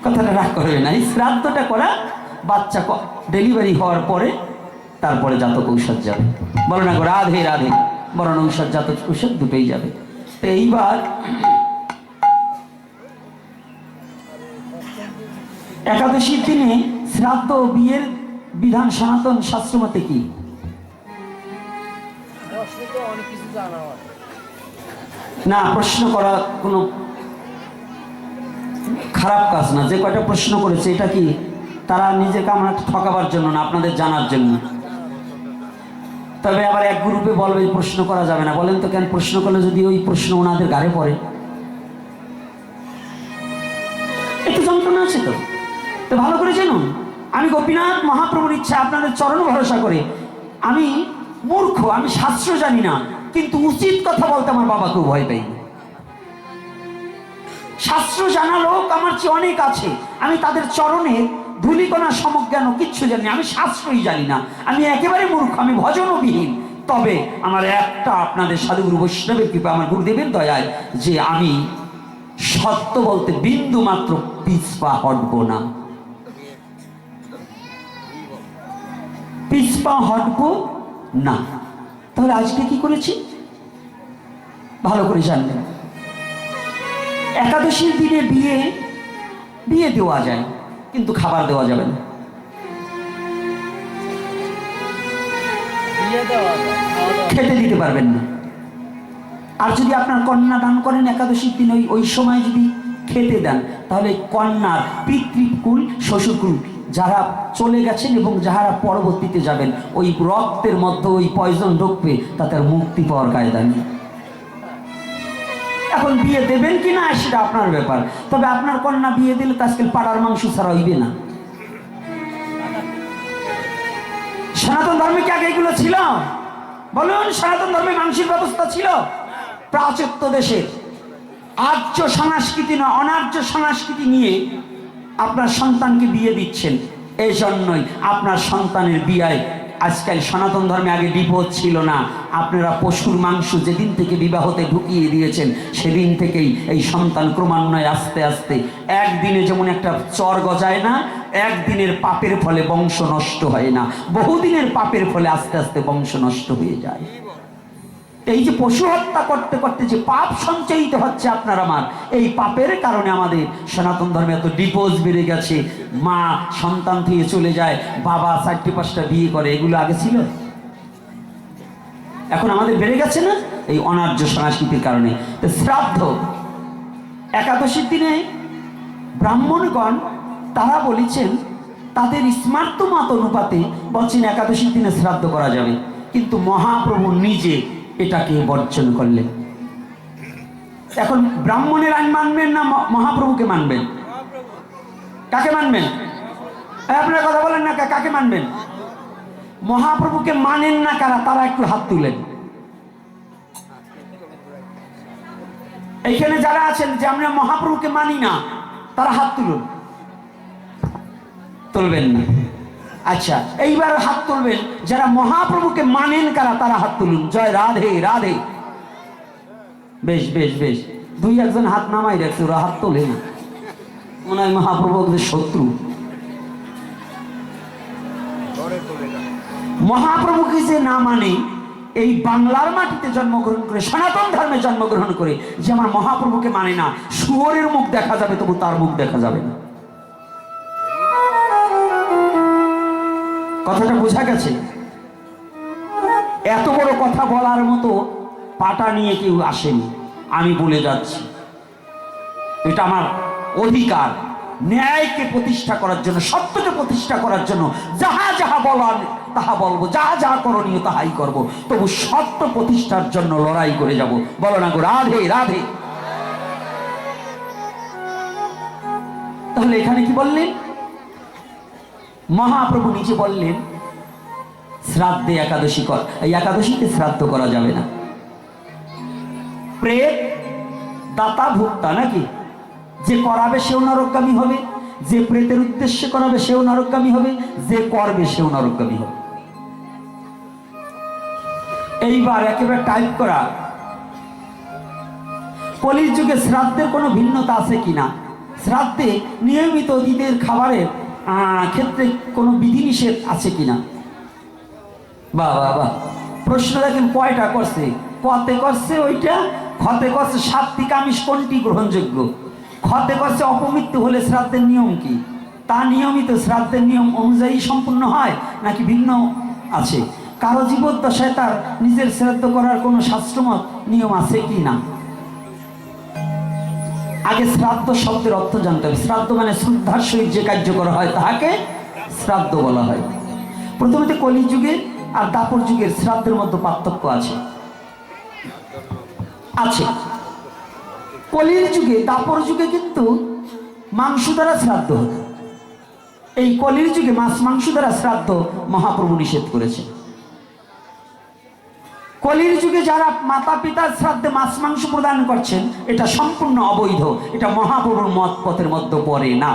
কথাটা রাগ করবে না, এই শ্রাদ্ধটা করা বাচ্চা ডেলিভারি হওয়ার পরে, তারপরে জাতক ঔষধ যাবে। বলো না গো রাধে রাধে, বরণ ঔষধ জাতক ঔষধ দুটোই যাবে। তো এইবার একাদশীর দিনে শ্রাদ্ধ বিয়ের বিধান সনাতন শাস্ত্র মতে কি? না, প্রশ্ন করা কোনো খারাপ কাজ না। যে কয়টা প্রশ্ন করেছে এটা কি তারা নিজেকে আমরা ঠকাবার জন্য না, আপনাদের জানার জন্য। তবে আবার এক গ্রুপে বলবে প্রশ্ন করা যাবে না। বলেন তো কেন? প্রশ্ন করলে যদি ওই প্রশ্ন ওনাদের গাড়ে পড়ে, একটু যন্ত্রণা আছে তো। তো ভালো করে জানুন, আমি গোপীনাথ মহাপ্রভুর ইচ্ছা আপনাদের চরণ ভরসা করে, আমি মূর্খ, আমি শাস্ত্র জানি না, কিন্তু উচিত কথা বলতে আমার বাবাকেও ভয় পাই। শাস্ত্র জানা লোক আমার চেয়ে অনেক আছে, আমি তাদের চরণে ধূলিকণা সমজ্ঞান কিচ্ছু জানি না, আমি শাস্ত্রই জানি না, আমি একেবারে মূর্খ, আমি ভজনবিহীন। তবে আমার একটা আপনাদের সাধুগুরু বৈষ্ণবের কৃপা, আমার গুরুদেবের দয়ায়, যে আমি সত্য বলতে বিন্দু মাত্র পিছপা হটবো না, পিছপা হটবো না। তাহলে আজকে কি করেছি ভালো করে জানবেন। একাদশীর দিনে বিয়ে দেওয়া যায়, কিন্তু খাবার দেওয়া যাবে না। খেতে দিতে পারবেন না। আর যদি আপনার কন্যা দান করেন একাদশীর দিন, ওই সময় যদি খেতে দেন, তাহলে কন্যার পিতৃকুল শ্বশুরকুল যারা চলে গেছেন এবং যারা পরবর্তীতে যাবেন, ওই রক্তের মধ্যে ওই পয়জন ঢুকবে, তাতে মুক্তি পাওয়ার কায়দা নেই। এখন বিয়ে দেবেন কি না সেটা আপনার ব্যাপার। তবে আপনার কন্যা বিয়ে দিলে তো আজকাল পাড়ার মাংস ছাড়া হইবে না। সনাতন ধর্মে কি আগে এগুলো ছিল? বলুন, সনাতন ধর্মে মাংসের ব্যবস্থা ছিল? প্রাচ্য দেশে আর্য সংস্কৃতি না, অনার্য সংস্কৃতি নিয়ে আপনার সন্তানকে বিয়ে দিচ্ছেন। এই জন্যই আপনার সন্তানের বিয়ায় আজকাল সনাতন ধর্মে আগে ডিভোর্স ছিল না। আপনারা পশুর মাংস যেদিন থেকে বিবাহতে ঢুকিয়ে দিয়েছেন, সেদিন থেকেই এই সন্তান ক্রমান্বয়ে আস্তে আস্তে, একদিনে যেমন একটা চর গজায় না, একদিনের পাপের ফলে বংশ নষ্ট হয় না, বহুদিনের পাপের ফলে আস্তে আস্তে বংশ নষ্ট হয়ে যায়। এই যে পশু হত্যা করতে করতে যে পাপ সঞ্চয়িত হচ্ছে আপনার আমার, এই পাপের কারণে আমাদের সনাতন ধর্মে এত ডিভোর্স বেড়ে গেছে। মা সন্তান থেকে চলে যায়, বাবা 4-5টা বিয়ে করে, এগুলো আগে ছিল? এখন আমাদের বেড়ে গেছে না, এই অনার্য সংস্কৃতির কারণে। তো শ্রাদ্ধ একাদশীর দিনে ব্রাহ্মণগণ তারা বলেছেন তাদের স্মার্ত মত অনুপাতে বলছেন একাদশীর দিনে শ্রাদ্ধ করা যাবে, কিন্তু মহাপ্রভু নিজে এটাকে বর্জন করলেন। এখন ব্রাহ্মণের আইন মানবেন না মহাপ্রভুকে মানবেন? কাকে মানবেন? আপনারা কথা বলেন না, কাকে মানবেন? মহাপ্রভুকে মানেন না কারা, তারা একটু হাত তুলেন। এইখানে যারা আছেন যে আমরা মহাপ্রভুকে মানি না, তারা হাত তুলুন। তুলবেন না? আচ্ছা, এইবার হাত তুলবেন যারা মহাপ্রভুকে মানেন কারা, তারা হাত তুলুন। জয় রাধে রাধে। বেশ বেশ বেশ, দুই একজন হাত নামাই রাখছে, ওরা হাত তোলে না, মনে হয় মহাপ্রভু ওদের শত্রু। মহাপ্রভুকে যে না মানে, এই বাংলার মাটিতে জন্মগ্রহণ করে, সনাতন ধর্মে জন্মগ্রহণ করে, যে আমার মহাপ্রভুকে মানে না, শুয়োরের মুখ দেখা যাবে তবু তার মুখ দেখা যাবে না। কথাটা বোঝা গেছে? এত বড় কথা বলার মতো পাটা নিয়ে কেউ আসেনি, আমি বলে যাচ্ছি। এটা আমার অধিকার, ন্যায়কে প্রতিষ্ঠা করার জন্য, সত্যকে প্রতিষ্ঠা করার জন্য যাহা যাহা বলার তাহা বলবো, যাহা যাহা করণীয় তাহাই করব, তবু সত্য প্রতিষ্ঠার জন্য লড়াই করে যাব। বলো না গো রাধে রাধে। তাহলে এখানে কি বললেন? মহাপ্রভু নিজে বললেন শ্রাদ্ধে একাদশী কর, এই একাদশীতে শ্রাদ্ধ করা যাবে না। প্রেত দাতা ভুক্তা নাকি, যে করাবে সেও নরকগামী হবে, যে প্রেতের উদ্দেশ্যে করাবে সেও নরকগামী হবে, যে করবে সেও নরকগামী হবে। এইবার একেবারে টাইপ করা, কলির যুগে শ্রাদ্ধের কোনো ভিন্নতা আছে কিনা, শ্রাদ্ধে নিয়মিত অতিথিদের খাবারের ক্ষেত্রে কোনো বিধিনিষেধ আছে কিনা। বাহ বাহ বাহ, প্রশ্ন দেখেন কয়টা করছে, কতে করছে ওইটা, খতে করছে সাত্বিক আমিষ কোনটি গ্রহণযোগ্য, খতে করছে অপমৃত্যু হলে শ্রাদ্ধের নিয়ম কি, তা নিয়মিত শ্রাদ্ধের নিয়ম অনুযায়ী সম্পূর্ণ হয় নাকি ভিন্ন আছে, কারো জীবদ্দশায় তার নিজের শ্রাদ্ধ করার কোনো শাস্ত্রমত নিয়ম আছে কি না। আগে শ্রাদ্ধ শব্দের অর্থ জানতে হবে। শ্রাদ্ধ মানে শ্রদ্ধার সহিত যে কার্য করা হয় তাহাকে শ্রাদ্ধ বলা হয়। প্রথমত কলি যুগে আর দাপর যুগের শ্রাদ্ধের মধ্যে পার্থক্য আছে। কলির যুগে, দাপর যুগে কিন্তু মাংস দ্বারা শ্রাদ্ধ হতো। এই কলির যুগে মাছ মাংস দ্বারা শ্রাদ্ধ মহাপ্রভু নিষেধ করেছে। কলির যুগে যারা মাতা পিতার শ্রাদ্ধে মাছ মাংস প্রদান করছেন, এটা সম্পূর্ণ অবৈধ, এটা মহাপ্রভুর মত পথের মধ্যে পড়ে না।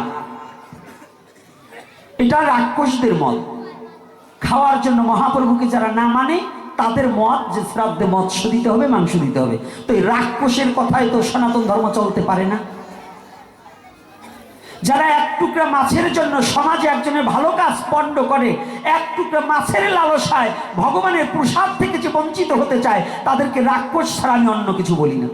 এটা রাক্ষসদের মত। খাওয়ার জন্য মহাপ্রভুকে যারা না মানে, তাদের মত যে শ্রাদ্ধে মৎস্য দিতে হবে, মাংস দিতে হবে। তো এই রাক্ষসের কথায় তো সনাতন ধর্ম চলতে পারে না। যারা এক টুকরা মাছের জন্য সমাজে একজনের ভালো কাজ পণ্ড করে, এক টুকরা মাছের লালসায় ভগবানের প্রসাদ থেকে যে বঞ্চিত হতে চায়, তাদেরকে রাক্ষস ছাড়া আমি অন্য কিছু বলি না।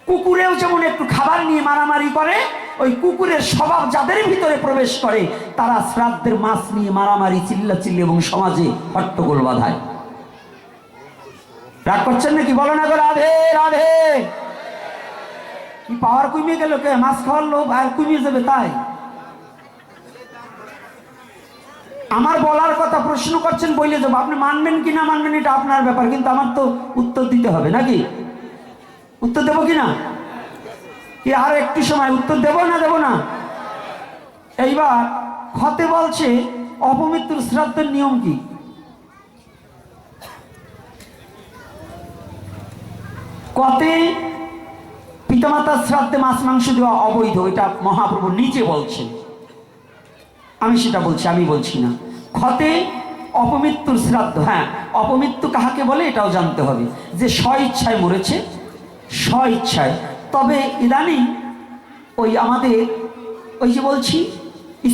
কুকুরেও যেমন একটু খাবার নিয়ে মারামারি করে, ওই কুকুরের স্বভাব যাদের ভিতরে প্রবেশ করে, তারা শ্রাদ্ধের মাছ নিয়ে মারামারি, চিল্লাচিল্লি এবং সমাজে হট্টগোল বাধায়। রাগ করছেন নাকি? বলো না গো রাধে রাধে। কি পাওয়ার কমে গেল? কে মাছ খাওয়ার লোভ আর কমে যাবে তাই? আমার বলার কথা প্রশ্ন করছেন, বলে যাবো। আপনি মানবেন কি না মানবেন এটা আপনার ব্যাপার, কিন্তু আমার তো উত্তর দিতে হবে নাকি? উত্তর দেবো কিনা? কি আর একটু সময় উত্তর দেবো না দেবো না? এইবার খতে বলছে অপমৃত্যুর শ্রাদ্ধের নিয়ম কি? কতে পিতামাতার শ্রাদ্ধে মাছ মাংস দেওয়া অবৈধ, এটা মহাপ্রভু নিজে বলছেন। আমি সেটা বলছি, আমি বলছি না। খতে অপমৃত্যুর শ্রাদ্ধ, হ্যাঁ, অপমৃত্যু কাহাকে বলে এটাও জানতে হবে, যে স্ব ইচ্ছায় মরেছে, স্ব ইচ্ছায়। তবে ইদানিং ওই আমাদের ওই যে বলছি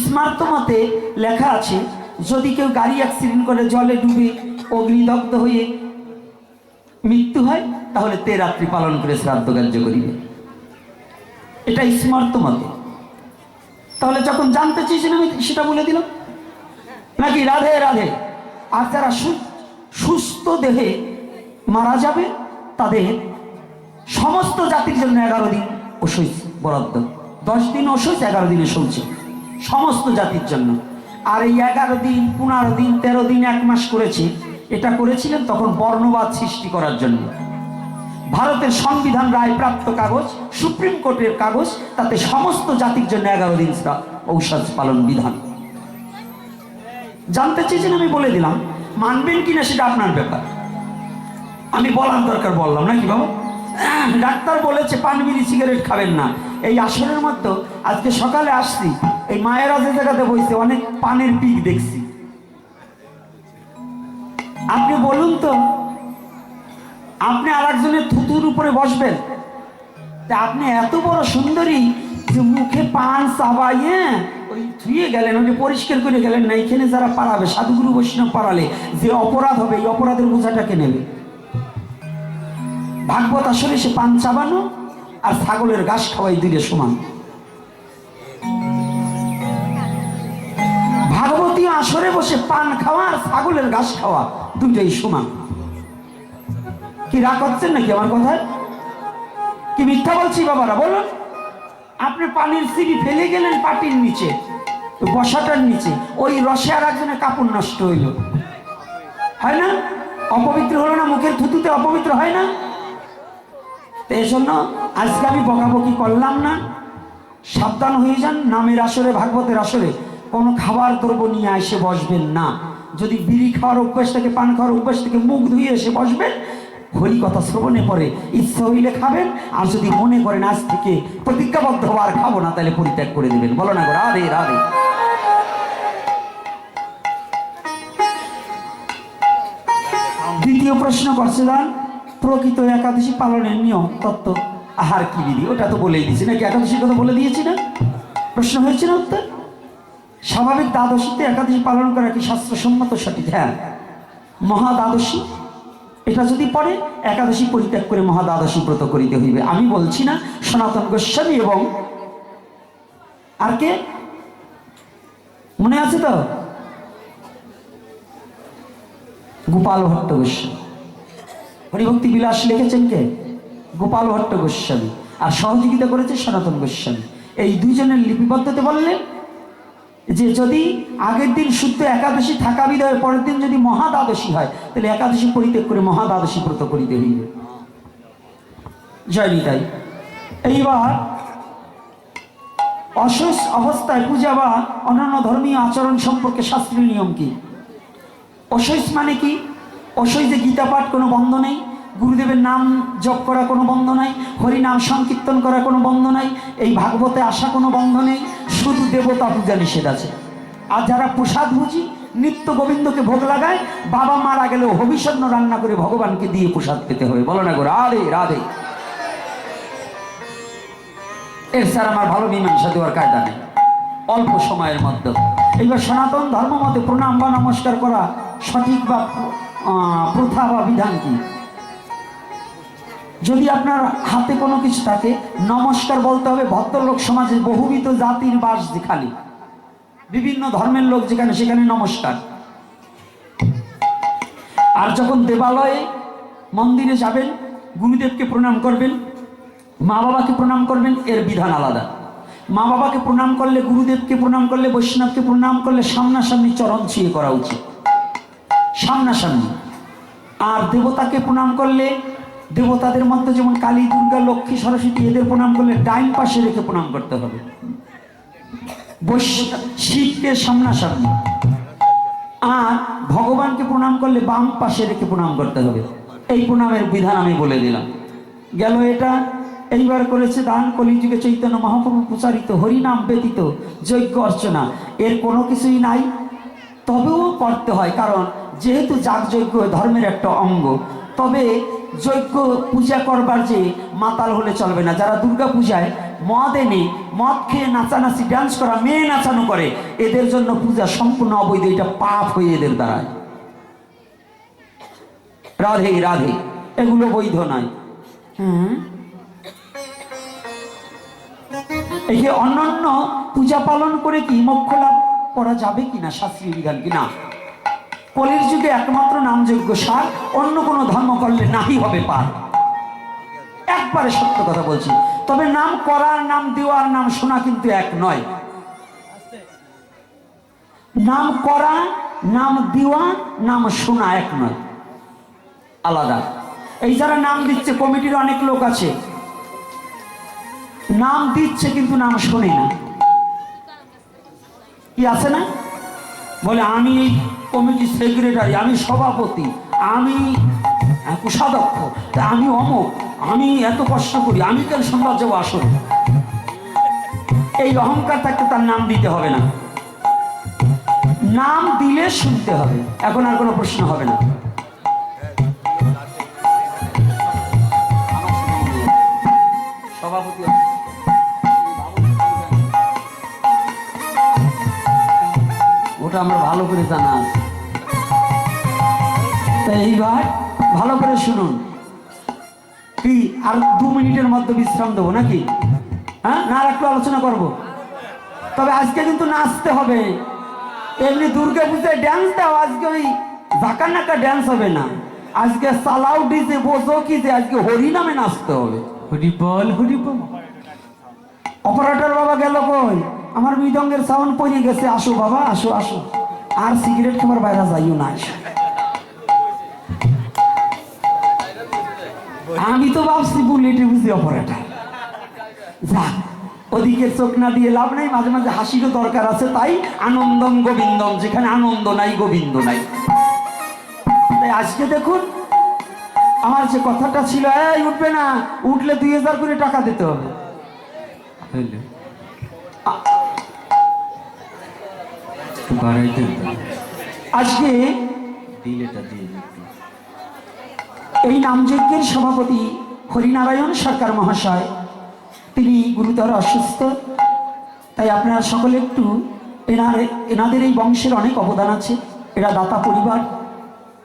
স্মার্ত মতে লেখা আছে, যদি কেউ গাড়ি অ্যাক্সিডেন্ট করে, জলে ডুবে অগ্নিদগ্ধ হয়ে মৃত্যু হয়, তাহলে তে রাত্রি পালন করে শ্রাদ্ধ কার্য করিবে। এটা স্মার্ত মতে। তাহলে যখন জানতে চেয়েছেন আমি সেটা বলে দিলাম নাকি? রাধে রাধে। আর যারা সুস্থ দেহে মারা যাবে, তাদের সমস্ত জাতির জন্য 11 দিন অসৈস বরাদ্দ। 10 দিন অসৈস, 11 দিনে শৌচ, সমস্ত জাতির জন্য। আর এই 11 দিন, 15 দিন, 13 দিন, 1 মাস করেছে, এটা করেছিলেন তখন বর্ণবাদ সৃষ্টি করার জন্য। ভারতের সংবিধান রায়প্রাপ্ত কাগজ, সুপ্রিম কোর্টের কাগজ, তাতে সমস্ত জাতির জন্য 11 দিন ঔষধ পালন বিধান। জানতে চেয়েছেন, আমি বলে দিলাম, মানবেন কিনা সেটা আপনার ব্যাপার। আমি বলার দরকার বললাম নাকি বাবা? ডাক্তার বলেছে পান বিড়ি সিগারেট খাবেন না। এই আসরের মধ্যে আজকে সকালে আসছি, এই মায়েরা যে জায়গাতে বসে অনেক পানের পিক দেখছি। আপনি বলুন তো, আপনি আর একজনের থুতুর উপরে বসবেন? তা আপনি এত বড় সুন্দরী যে মুখে পান চাবাইয়ে ওই ধুয়ে গেলেন, ওই পরিষ্কার করে গেলেন না। এখানে যারা পারাবে, সাধুগুরু বৈষ্ণব পারালে যে অপরাধ হবে, এই অপরাধের বোঝাটাকে নেবে। ভাগবত আসলে সে পান চাবানো আর ছাগলের ঘাস খাওয়াই দুইটা সমান। ভাগবতী আসরে বসে পান খাওয়া আর ছাগলের ঘাস খাওয়া দুইটাই সমান। কি রাগ হচ্ছেন নাকি আমার কথায়? কি মিথ্যা বলছি বাবারা? বলুন। আপনি পানির সিঁড়ি ফেলে গেলেন পাটির নিচে, বসাটার নিচে, ওই রসে আর একজনের কাপড় নষ্ট হইল, হয় না? অপবিত্র হলো না? মুখের থুতুতে অপবিত্র হয় না? এই জন্য আজকে আমি বকাবকি করলাম না। সাবধান হয়ে যান। নামের আসরে, ভাগবতের আসরে কোনো খাবার দ্রব্য নিয়ে এসে বসবেন না। যদি বিড়ি খাওয়ার অভ্যাস থেকে, পান খাওয়ার অভ্যাস থেকে, মুখ ধুয়ে এসে বসবেন। হরি কথা শ্রবণে পরে ইচ্ছা হইলে খাবেন, আর যদি মনে করেন আজ থেকে প্রতিজ্ঞাবদ্ধ হওয়ার খাবো না, তাহলে পরিত্যাগ করে দেবেন। বলো না গো, রাধে রাধে। দ্বিতীয় প্রশ্ন করছে দান, প্রকৃত একাদশী পালনের নিয়ম, তত্ত্ব, আহার কি বিধি? ওটা তো বলেই দিয়েছি নাকি? একাদশীর কথা বলে দিয়েছি না? প্রশ্ন হয়েছে না উত্তর? স্বাভাবিক দ্বাদশীতে একাদশী পালন করা কি শাস্ত্রসম্মত সঠিক? হ্যাঁ, মহা দ্বাদশী এটা যদি পড়ে, একাদশী পরিত্যাগ করে মহা দ্বাদশী ব্রত করিতে হইবে। আমি বলছি না, সনাতন গোস্বামী এবং আর কে মনে আছে তো? গোপাল ভট্ট গোস্বামী। হরিভক্তি বিলাস লিখেছেন কে? গোপাল ভট্ট গোস্বামী। আর সহযোগিতা করেছে সনাতন গোস্বামী। এই দুইজনের লিপিবদ্ধতে বললেন যে যদি আগের দিন শুদ্ধ একাদশী থাকা বিধায় পরের দিন যদি মহা দ্বাদশী হয়, তাহলে একাদশী পরিত্যাগ করে মহা দ্বাদশী ব্রত করিতে হইবে। জয় নিতাই। এইবার অশেষ অবস্থায় পূজা বা অন্যান্য ধর্মীয় আচরণ সম্পর্কে শাস্ত্রীয় নিয়ম কি? অশেষ মানে কি? অশৈজে গীতা পাঠ কোনো বন্ধ নেই, গুরুদেবের নাম জপ করা কোনো বন্ধ নাই, হরিনাম সংকীর্তন করা কোনো বন্ধ নাই, এই ভাগবতে আসা কোনো বন্ধ নেই, শুধু দেবতা পূজা নিষেধ আছে। আর যারা প্রসাদ ভুজি, নিত্য গোবিন্দকে ভোগ লাগায়, বাবা মারা গেলেও হবিষণ্য রান্না করে ভগবানকে দিয়ে প্রসাদ পেতে হবে। বলো না গো, রাধে রাধে। এর স্যার আমার ভালো মীমাংসা দেওয়ার কায়দা নেই অল্প সময়ের মধ্যে। এইবার সনাতন ধর্ম মতে প্রণাম বা নমস্কার করা সঠিক বা প্রথা বা বিধান কি? যদি আপনার হাতে কোনো কিছু থাকে, নমস্কার বলতে হবে। ভদ্রলোক সমাজে বহুবিধ জাতির বাস যেখানে, বিভিন্ন ধর্মের লোক যেখানে, সেখানে নমস্কার। আর যখন দেবালয়ে মন্দিরে যাবেন, গুরুদেবকে প্রণাম করবেন, মা বাবাকে প্রণাম করবেন, এর বিধান আলাদা। মা বাবাকে প্রণাম করলে, গুরুদেবকে প্রণাম করলে, বৈষ্ণবকে প্রণাম করলে সামনাসামনি চরণ ছুঁয়ে করা উচিত, সামনাসামনি। আর দেবতাকে প্রণাম করলে, দেবতাদের মধ্যে যেমন কালী, দুর্গা, লক্ষ্মী, সরস্বতী, এদের প্রণাম করলে ডাইন পাশে রেখে প্রণাম করতে হবে, শিবকে সামনাসামনি। আর ভগবানকে প্রণাম করলে বাম পাশে রেখে প্রণাম করতে হবে। এই প্রণামের বিধান আমি বলে দিলাম। গেল এটা। এইবার করেছে দান, কলিযুগে চৈতন্য মহাপ্রভু প্রচারিত হরিনাম ব্যতীত যজ্ঞ অর্চনা, এর কোনো কিছুই নাই, তবেও করতে হয়। কারণ যেহেতু যাগযজ্ঞ ধর্মের একটা অঙ্গ, তবে যজ্ঞ পূজা করবার যে মাতাল হলে চলবে না। যারা দুর্গা পূজায় মদ এনে, মদ খেয়ে নাচানাচি, ডান্স করা, মেয়ে নাচানো করে, এদের জন্য পূজা সম্পূর্ণ অবৈধ। এটা পাপ হয়ে এদের দ্বারায়। রাধে রাধে। এগুলো বৈধ নয়। এই যে অন্যান্য পূজা পালন করে কি মোক্ষ লাভ করা যাবে কিনা, শাস্ত্রীয় বিধান কিনা? কলির যুগে একমাত্র নামযজ্ঞ সার, অন্য কোনো ধর্ম করলে নাহি হবে পার। একবারে সত্য কথা বলছি। তবে নাম করার, নাম দেওয়ার, নাম শোনা কিন্তু এক নয়। নাম করা, নাম দেওয়া, নাম শোনা এক নয়, আলাদা। এই যারা নাম দিচ্ছে, কমিটির অনেক লোক আছে, নাম দিচ্ছে কিন্তু নাম শোনে না। কি আছে না, বলে আমি এই কমিটির সেক্রেটারি, আমি সভাপতি, আমি কোষাধ্যক্ষ, তা আমি অমুক, আমি এত কষ্ট করি, আমি কেন সম্রাট যাবো আসল। এই অহংকার থাকতে তার নাম দিতে হবে না, নাম দিলে শুনতে হবে। এখন আর কোনো প্রশ্ন হবে না। সভাপতি ওটা আমরা ভালো করে জানা আছে। তাই এইবার ভালো করে শুনুন। কি আর 2 মিনিটের মধ্যে বিশ্রাম দেবো নাকি? হ্যাঁ, না আর একটু আলোচনা করব। তবে আজকে কিন্তু নাচতে হবে। এমনি দুর্গা পূজায় ড্যান্স দাও, আজকে ওই ঝাঁকা নাকা ড্যান্স হবে না। আজকে চালাও ডিজে, বোঝো কি যে আজকে হরি নামে নাচতে হবে। হরি বল, হরি বল। অপারেটর বাবা গেল কই? আমার মৃদঙ্গের সাউন্ড পড়ে গেছে। আসো বাবা, আসো আসো। আর সিগারেট খাবার বাইরে যাইও না। আমি তো ভাবছি বুলেটে বুঝি অপারেটর। যাক, ওদিকে চোখ না দিয়ে লাভ নাই, মাঝে মাঝে হাসিরও দরকার আছে। তাই আনন্দম গোবিন্দম, যেখানে আনন্দ নাই গোবিন্দ নাই। তাই আজকে দেখুন, আমার যে কথাটা ছিল, এই উঠবে না, উঠলে 2000 করে টাকা দিতে হবে। আজকে এই নামযজ্ঞের সভাপতি হরিনারায়ণ সরকার মহাশয়, তিনি গুরুতর অসুস্থ। তাই আপনারা সকলে একটু এনাদের এই বংশের অনেক অবদান আছে। এরা দাতা পরিবার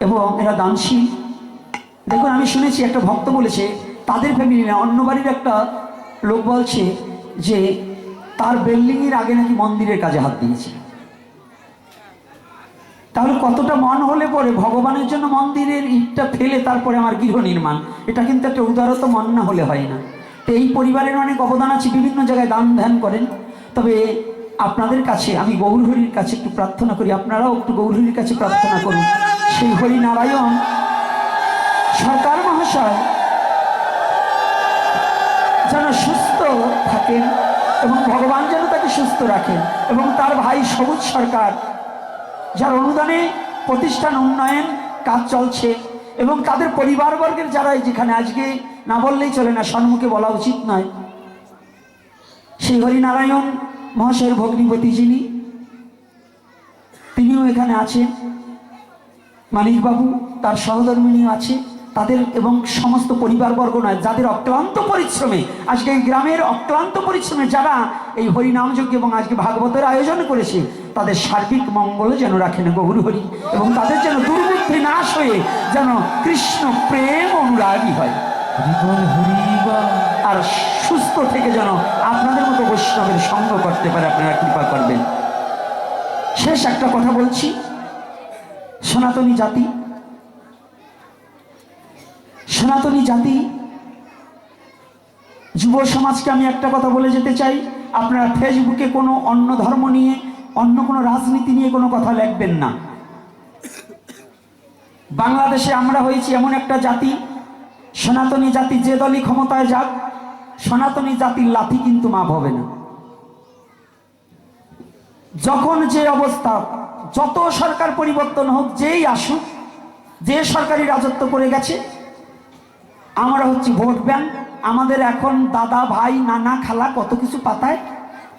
এবং এরা দানশীল। দেখুন, আমি শুনেছি একটা ভক্ত বলেছে তাদের ফ্যামিলি না, অন্য বাড়ির একটা লোক বলছে যে তার বিল্ডিংয়ের আগে নাকি মন্দিরের কাজে হাত দিয়েছে। তাহলে কতটা মন হলে পরে ভগবানের জন্য মন্দিরের ইটটা ফেলে তারপরে আমার গৃহ নির্মাণ, এটা কিন্তু একটা উদারত মন না হলে হয় না। তো এই পরিবারের অনেক অবদান আছে, বিভিন্ন জায়গায় দান ধ্যান করেন। তবে আপনাদের কাছে আমি গৌরহরির কাছে একটু প্রার্থনা করি, আপনারাও একটু গৌরহরির কাছে প্রার্থনা করুন, সেই হরিনারায়ণ সরকার মহাশয় যেন সুস্থ থাকেন এবং ভগবান যেন তাকে সুস্থ রাখেন। এবং তার ভাই সবুজ সরকার, যার অনুদানে প্রতিষ্ঠান উন্নয়ন কাজ চলছে, এবং তাদের পরিবারবর্গের যারা যেখানে, আজকে না বললেই চলে না, সম্মুখে বলা উচিত নয়, সেই হরিনারায়ণ মহাশয়ের ভগ্নিপতি যিনি, তিনিও এখানে আছেন। মানিকবাবু তার সহধর্মিণীও আছে, তাদের এবং সমস্ত পরিবারবর্গ নয়, যাদের অক্লান্ত পরিশ্রমে, আজকে এই গ্রামের অক্লান্ত পরিশ্রমে যারা এই হরিনামযজ্ঞ এবং আজকে ভাগবতের আয়োজন করেছে, তাদের সার্বিক মঙ্গল যেন রাখেন গৌর হরি, এবং তাদের যেন দুর্বুদ্ধি নাশ হয়ে যেন কৃষ্ণ প্রেম অনুরাগী হয়, আর সুস্থ থেকে যেন আপনাদের মতো বৈষ্ণবের সঙ্গ করতে পারে। আপনারা কৃপা করবেন। শেষ একটা কথা বলছি, সনাতনী জাতি, সনাতনী জাতি যুব সমাজকে আমি একটা কথা বলে যেতে চাই, আপনারা ফেসবুকে কোনো অন্য ধর্ম নিয়ে, অন্য কোনো রাজনীতি নিয়ে কোনো কথা লিখবেন না। বাংলাদেশে আমরা হয়েছি এমন একটা জাতি, সনাতনী জাতি যে দলই ক্ষমতায় যাক, সনাতনী জাতির লাথি কিন্তু মাপ হবে না। যখন যে অবস্থা, যত সরকার পরিবর্তন হোক, যেই আসুক, যে সরকারি রাজত্ব করে গেছে, আমরা হচ্ছে ভোট ব্যাংক। আমাদের এখন দাদা ভাই নানা খালা কত কিছু পাতায়,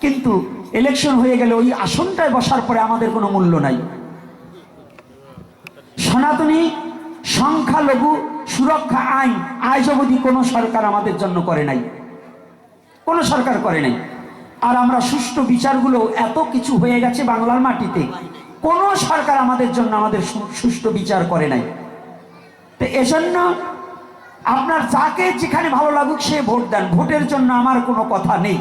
কিন্তু ইলেকশন হয়ে গেলে ওই আসনটায় বসার পরে আমাদের কোনো মূল্য নাই। সনাতনী সংখ্যালঘু সুরক্ষা আইন আজ অবধি কোনো সরকার আমাদের জন্য করে নাই, কোনো সরকার করে নাই। আর আমরা সুষ্ঠু বিচারগুলো, এত কিছু হয়ে গেছে বাংলার মাটিতে, কোনো সরকার আমাদের জন্য আমাদের সুষ্ঠু বিচার করে নাই। তো এজন্য আপনার যাকে যেখানে ভালো লাগুক সে ভোট দেন, ভোটের জন্য আমার কোনো কথা নেই।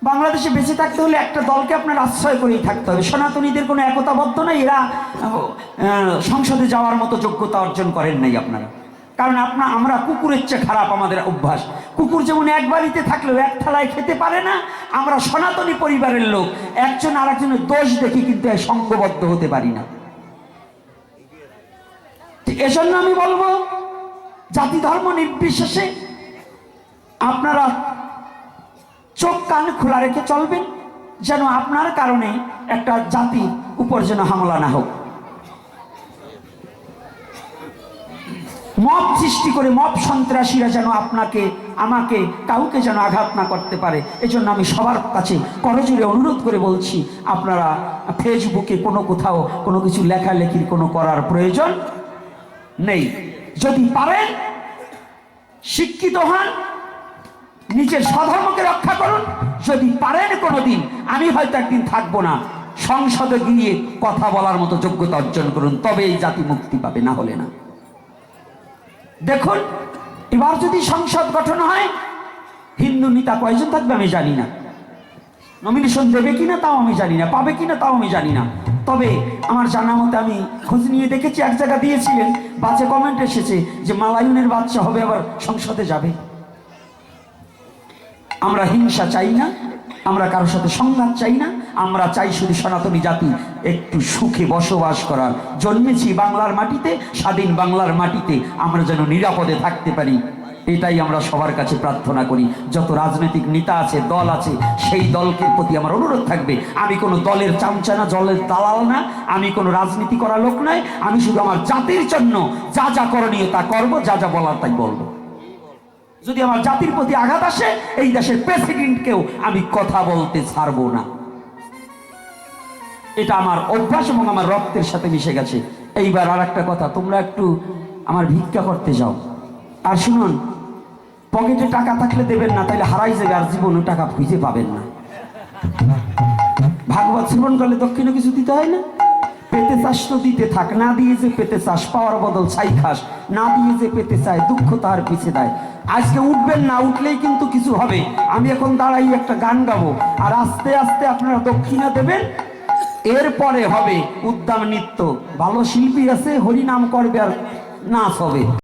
বাংলাদেশে বেঁচে থাকতে হলে একটা দলকে আপনার আশ্রয় করেই থাকতে হবে। সনাতনীদের কোনো একতাবদ্ধ নাই, এরা সংসদে যাওয়ার মতো যোগ্যতা অর্জন করেন নাই আপনারা। কারণ আমরা কুকুরের চেয়ে খারাপ আমাদের অভ্যাস। কুকুর যেমন এক বাড়িতে থাকলেও এক থালায় খেতে পারে না, আমরা সনাতনী পরিবারের লোক একজন আর একজনের দোষ দেখি কিন্তু সঙ্গবদ্ধ হতে পারি না। এজন্য আমি বলবো জাতি ধর্ম নির্বিশেষে আপনারা চোখ কান খোলা রেখে চলবেন, যেন আপনার কারণে একটা জাতির উপর যেন হামলা না হোক। মব সৃষ্টি করে মব সন্ত্রাসীরা যেন আপনাকে আমাকে কাউকে যেন আঘাত না করতে পারে, এজন্য আমি সবার কাছে করজোড়ে অনুরোধ করে বলছি, আপনারা ফেসবুকে কোথাও কোনো কিছু লেখালেখির কোনো করার প্রয়োজন নেই। যদি পারেন শিক্ষিত হন, নিজের স্বধর্মকে রক্ষা করুন। যদি পারেন কোনোদিন, আমি হয়তো একদিন থাকবো না, সংসদে গিয়ে কথা বলার মতো যোগ্যতা অর্জন করুন, তবে এই জাতি মুক্তি পাবে, না হলে না। দেখুন, এবার যদি সংসদ গঠন হয়, হিন্দু নেতা কয়জন থাকবে আমি জানি না, নমিনেশন দেবে কিনা তাও আমি জানি না, পাবে কিনা তাও আমি জানি না। তবে আমার জানা মতে আমি খোঁজ নিয়ে দেখেছি, এক জায়গা দিয়েছিলেন, বাজে কমেন্ট এসেছে যে মালায়নের বাচ্চা হবে আবার সংসদে যাবে। আমরা হিংসা চাই না, আমরা কারোর সাথে সংঘাত চাই না, আমরা চাই শুধু সনাতনী জাতি একটু সুখে বসবাস করার। জন্মেছি বাংলার মাটিতে, স্বাধীন বাংলার মাটিতে আমরা যেন নিরাপদে থাকতে পারি, এটাই আমরা সবার কাছে প্রার্থনা করি। যত রাজনৈতিক নেতা আছে, দল আছে, সেই দলকে প্রতি আমার অনুরোধ থাকবে, আমি কোনো দলের চামচা না, দলের দালাল না, আমি কোনো রাজনীতি করা লোক নয়, আমি শুধু আমার জাতির জন্য যা যা করণীয় তা করবো, যা যা বলার তাই বলবো। যদি আমার জাতির প্রতি আঘাত আসে, এই দেশের প্রেসিডেন্টকেও আমি কথা বলতে ছাড়বো না। এটা আমার অভ্যাস এবং আমার রক্তের সাথে মিশে গেছে। এইবার আর একটা কথা, তোমরা একটু আমার ভিক্ষা করতে যাও, আর শুনুন, পকেটে টাকা থাকলে দেবেন না, তাহলে হারাই যাবে, আর জীবনে টাকা খুঁজে পাবেন না। ভাগবত শ্রবণ করলে দক্ষিণে কিছু দিতে হয় না? পেতে চাস তো দিতে থাক, না দিয়ে যে পেতে চাস পাওয়ার বদল ছাই খাস, না দিয়ে যে পেতে চায় দুঃখ তার পিছে দেয়। আজকে উঠবেন না, উঠলেই কিন্তু কিছু হবে। আমি এখন দাঁড়াই একটা গান গাবো, আর আস্তে আস্তে আপনারা দক্ষিণা দেবেন, এরপরে হবে উদ্দাম নৃত্য। ভালো শিল্পী আছে, হরিনাম করবে আর নাচ হবে।